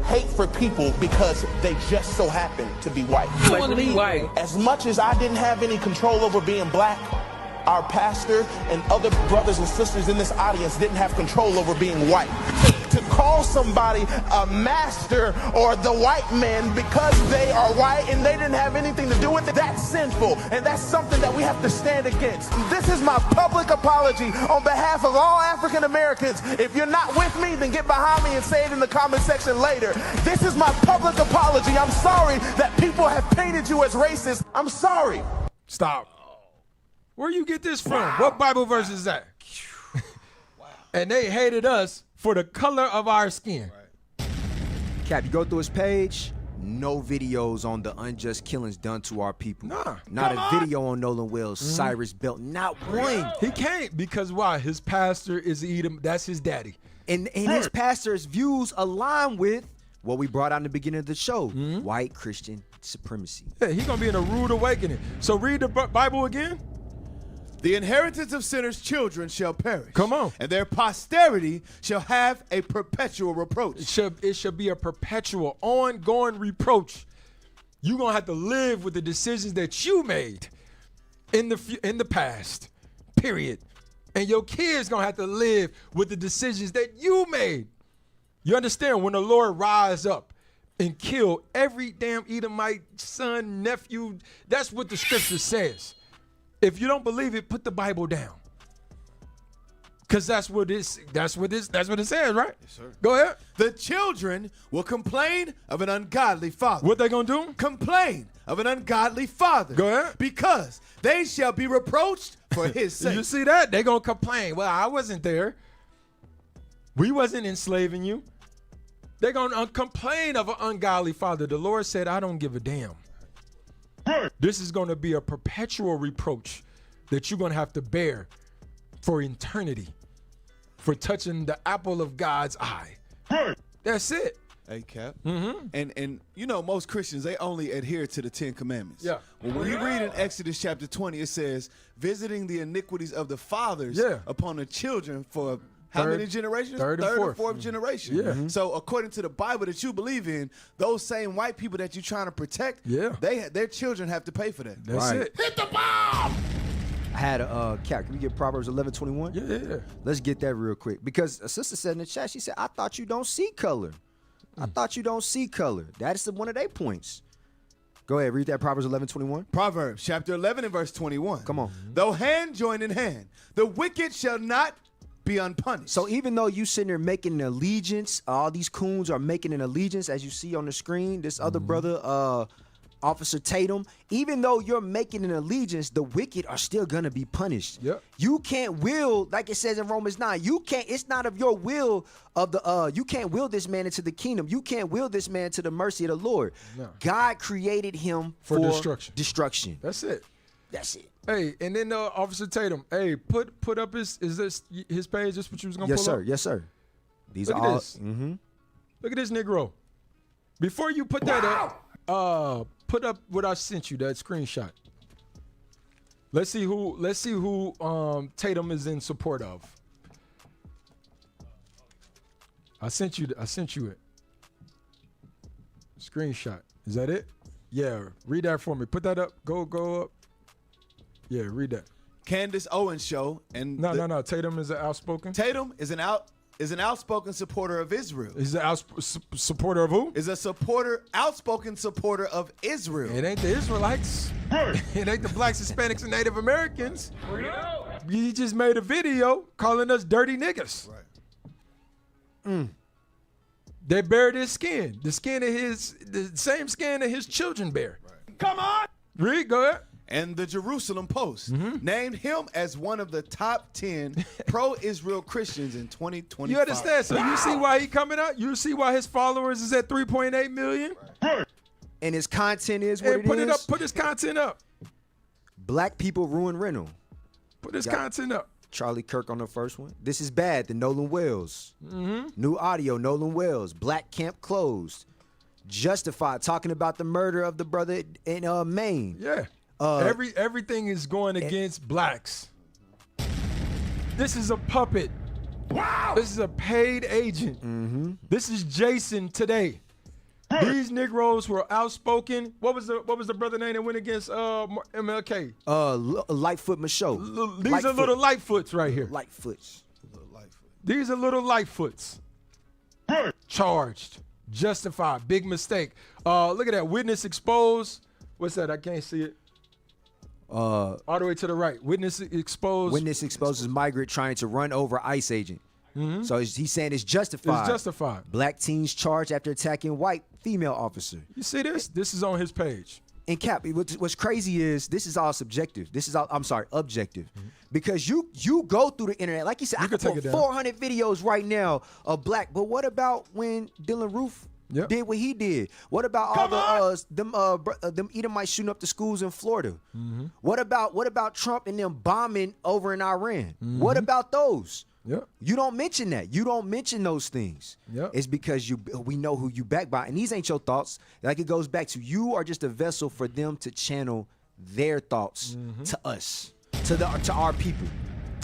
Hate for people because they just so happen to be white. Who want to be white? As much as I didn't have any control over being black, our pastor and other brothers and sisters in this audience didn't have control over being white. To call somebody a master or the white man because they are white and they didn't have anything to do with it, that's sinful. And that's something that we have to stand against. This is my public apology on behalf of all African Americans. If you're not with me, then get behind me and say it in the comment section later. This is my public apology. I'm sorry that people have painted you as racist. I'm sorry. Stop. Where you get this from? Wow. What Bible verse is that? Wow. And they hated us for the color of our skin. Right. Cap, you go through his page, no videos on the unjust killings done to our people. Nah. Not a video on Nolan Wells, Cyrus Belt, not one. He can't because why? His pastor is Edom. That's his daddy. And his pastor's views align with what we brought out in the beginning of the show, white Christian supremacy. Yeah, he's going to be in a rude awakening. So read the Bible again. The inheritance of sinners' children shall perish. Come on. And their posterity shall have a perpetual reproach. It shall be a perpetual, ongoing reproach. You're going to have to live with the decisions that you made in the past, period. And your kids going to have to live with the decisions that you made. You understand? When the Lord rise up and kill every damn Edomite son, nephew, that's what the scripture says. If you don't believe it, put the Bible down. Because that's what it says, right? Yes, sir. Go ahead. The children will complain of an ungodly father. What they gonna do? Complain of an ungodly father. Go ahead. Because they shall be reproached for his sake. You see that? They gonna complain. Well, I wasn't there. We wasn't enslaving you. They're gonna complain of an ungodly father. The Lord said, I don't give a damn. This is going to be a perpetual reproach that you're going to have to bear for eternity, for touching the apple of God's eye. That's it. Hey, Cap. And you know, most Christians, they only adhere to the 10 Commandments. Yeah. Well, when you read in Exodus chapter 20, it says, visiting the iniquities of the fathers upon the children for how many generations? Third and fourth generation. Yeah. So according to the Bible that you believe in, those same white people that you're trying to protect, their children have to pay for that. That's it. Hit the bomb! I had a Cap. Can we get Proverbs 11:21? Yeah. Let's get that real quick. Because a sister said in the chat, she said, I thought you don't see color. I thought you don't see color. That is one of their points. Go ahead, read that Proverbs 11:21. Proverbs chapter 11 and verse 21. Come on. Though hand join in hand, the wicked shall not be unpunished. So even though you sitting there making an allegiance, all these coons are making an allegiance, as you see on the screen, this other brother, Officer Tatum, even though you're making an allegiance, the wicked are still gonna be punished. Yep. You can't will, like it says in Romans 9, it's not of your will you can't will this man into the kingdom. You can't will this man to the mercy of the Lord. No. God created him for destruction. That's it. That's it. Hey, and then Officer Tatum, hey, put up his page. This what you was gonna pull up? Yes, sir. These Look are all. at this. Look at this Negro. Before you put that up, put up what I sent you, that screenshot. Let's see who Tatum is in support of. I sent you it. Screenshot. Is that it? Yeah. Read that for me. Put that up. Go up. Yeah, read that. Candace Owens show and no. Tatum is an outspoken. Tatum is an outspoken supporter of Israel. Is an supporter of who? Is a outspoken supporter of Israel. It ain't the Israelites. It ain't the blacks, Hispanics, and Native Americans. He just made a video calling us dirty niggas. Right. They bared his skin. The same skin that his children bear. Right. Come on. Read, go ahead. and the Jerusalem Post named him as one of the top 10 pro-Israel Christians in 2025. You understand? So you see why he coming out? You see why his followers is at 3.8 million? And his content is what Put it it is. up. Put his content up. Black people ruin rental. Put his content up. Charlie Kirk on the first one. This is bad. The Nolan Wells. Mm-hmm. New audio. Nolan Wells. Black camp closed. Justified. Talking about the murder of the brother in Maine. Yeah. Everything is going against blacks. This is a puppet. Wow. This is a paid agent. This is Jason today. These Negroes were outspoken. What was the brother name that went against MLK? Lightfoot Michaud. These are little Lightfoots right here. Lightfoots. These are little Lightfoots. Charged. Justified. Big mistake. Look at that. Witness exposed. What's that? I can't see it. All the way to the right. Witness exposed. Witness exposes migrant trying to run over ICE agent. So he's saying it's justified. It's justified. Black teens charged after attacking white female officer. You see this? This is on his page. And Cap, what's crazy is this is all subjective. This is all, I'm sorry, objective. Because you go through the internet. Like you said, I could put 400 videos right now of black. But what about when Dylan Roof did what he did? What about all them Edomites shooting up the schools in Florida? What about Trump and them bombing over in Iran? What about those? You don't mention that. You don't mention those things. It's because we know who you back by. And these ain't your thoughts. Like it goes back to you are just a vessel for them to channel their thoughts to us, to our people.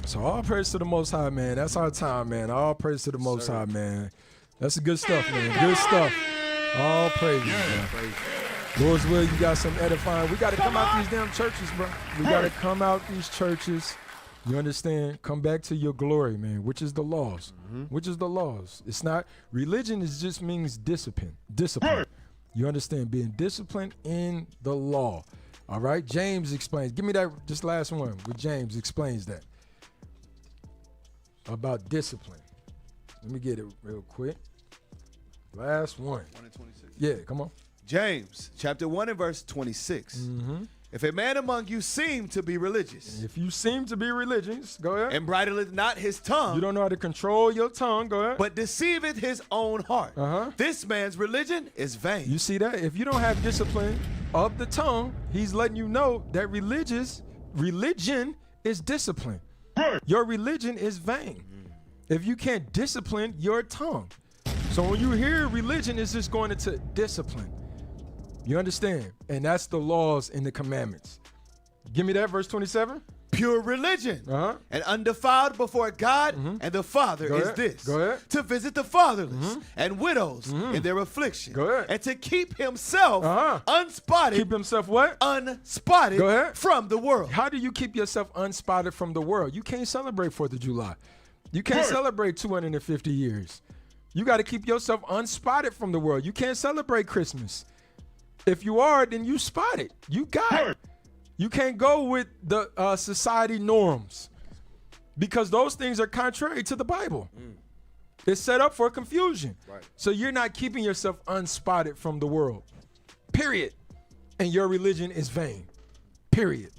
So all praise to the Most High, man. That's our time, man. All praise to the Most High, man. That's the good stuff, man. Good stuff. All praise, man. Lord's will, you got some edifying. We got to come out these damn churches, bro. We got to come out these churches. You understand? Come back to your glory, man, which is the laws. Which is the laws. It's not, religion just means discipline. Discipline. You understand? Being disciplined in the law. All right? James explains. Give me that, just last one, where James explains that. About discipline. Let me get it real quick. Last one. 1 and 26. Yeah, come on. James, chapter 1 and verse 26. If a man among you seem to be religious. If you seem to be religious, go ahead. And bridleth not his tongue. You don't know how to control your tongue, go ahead. But deceiveth his own heart. This man's religion is vain. You see that? If you don't have discipline of the tongue, he's letting you know that religion is discipline. Your religion is vain. If you can't discipline your tongue. So when you hear religion, it's just going into discipline. You understand? And that's the laws and the commandments. Give me that, verse 27. Pure religion and undefiled before God and the Father is this. Go ahead. To visit the fatherless and widows in their affliction. Go ahead. And to keep himself unspotted. Keep himself what? Unspotted Go ahead. from the world. How do you keep yourself unspotted from the world? You can't celebrate 4th of July. You can't celebrate 250 years. You got to keep yourself unspotted from the world. You can't celebrate Christmas. If you are, then you spotted. You got it. You can't go with the society norms because those things are contrary to the Bible. It's set up for confusion. So you're not keeping yourself unspotted from the world. Period. And your religion is vain. Period.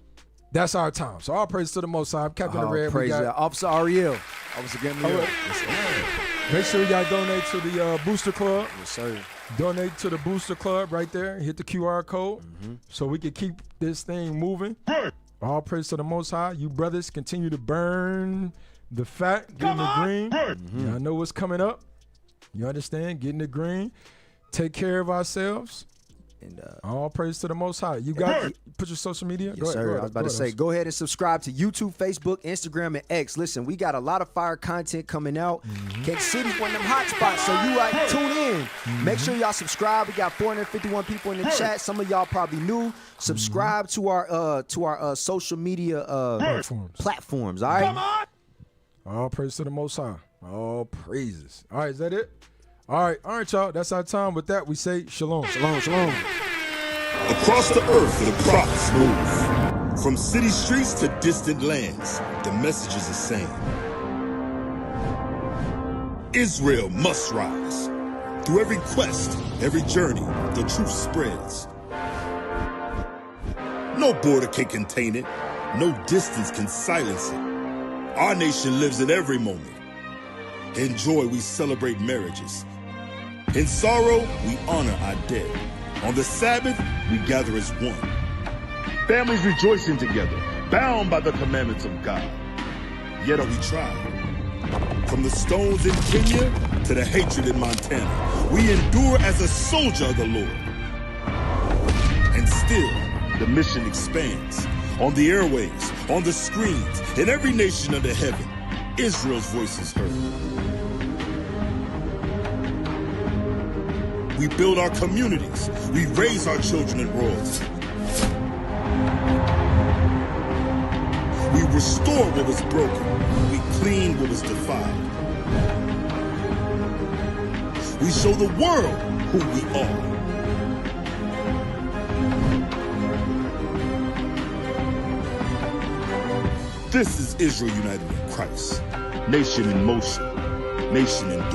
That's our time. So all praise to the Most High. Captain of Red. Praise Officer Ariel. Officer Gamaliel. Make sure y'all donate to the Booster Club. Yes, sir. Donate to the Booster Club right there. Hit the QR code so we can keep this thing moving. All praise to the Most High. You brothers continue to burn the fat, getting the green. Y'all know what's coming up. You understand? Getting the green. Take care of ourselves. And all praise to the Most High. You got put your social media? Yes, sir. I was about to say, go ahead and subscribe to YouTube, Facebook, Instagram, and X. Listen, we got a lot of fire content coming out. Cake City's one of them hot spots, so you tune in. Make sure y'all subscribe. We got 451 people in the chat. Some of y'all probably new. Subscribe to our social media platforms. All right. Come on. All praise to the Most High. All praises. All right, is that it? All right, y'all. That's our time. With that, we say shalom. Shalom, shalom. Across the earth, the prophets move. From city streets to distant lands, the message is the same. Israel must rise. Through every quest, every journey, the truth spreads. No border can contain it. No distance can silence it. Our nation lives in every moment. In joy, we celebrate marriages. In sorrow, we honor our dead. On the Sabbath, we gather as one. Families rejoicing together, bound by the commandments of God. Yet are we tried. From the stones in Kenya to the hatred in Montana, we endure as a soldier of the Lord. And still, the mission expands. On the airwaves, on the screens, in every nation under heaven, Israel's voice is heard. We build our communities. We raise our children in royalty. We restore what was broken. We clean what was defiled. We show the world who we are. This is Israel united in Christ. Nation in motion. Nation in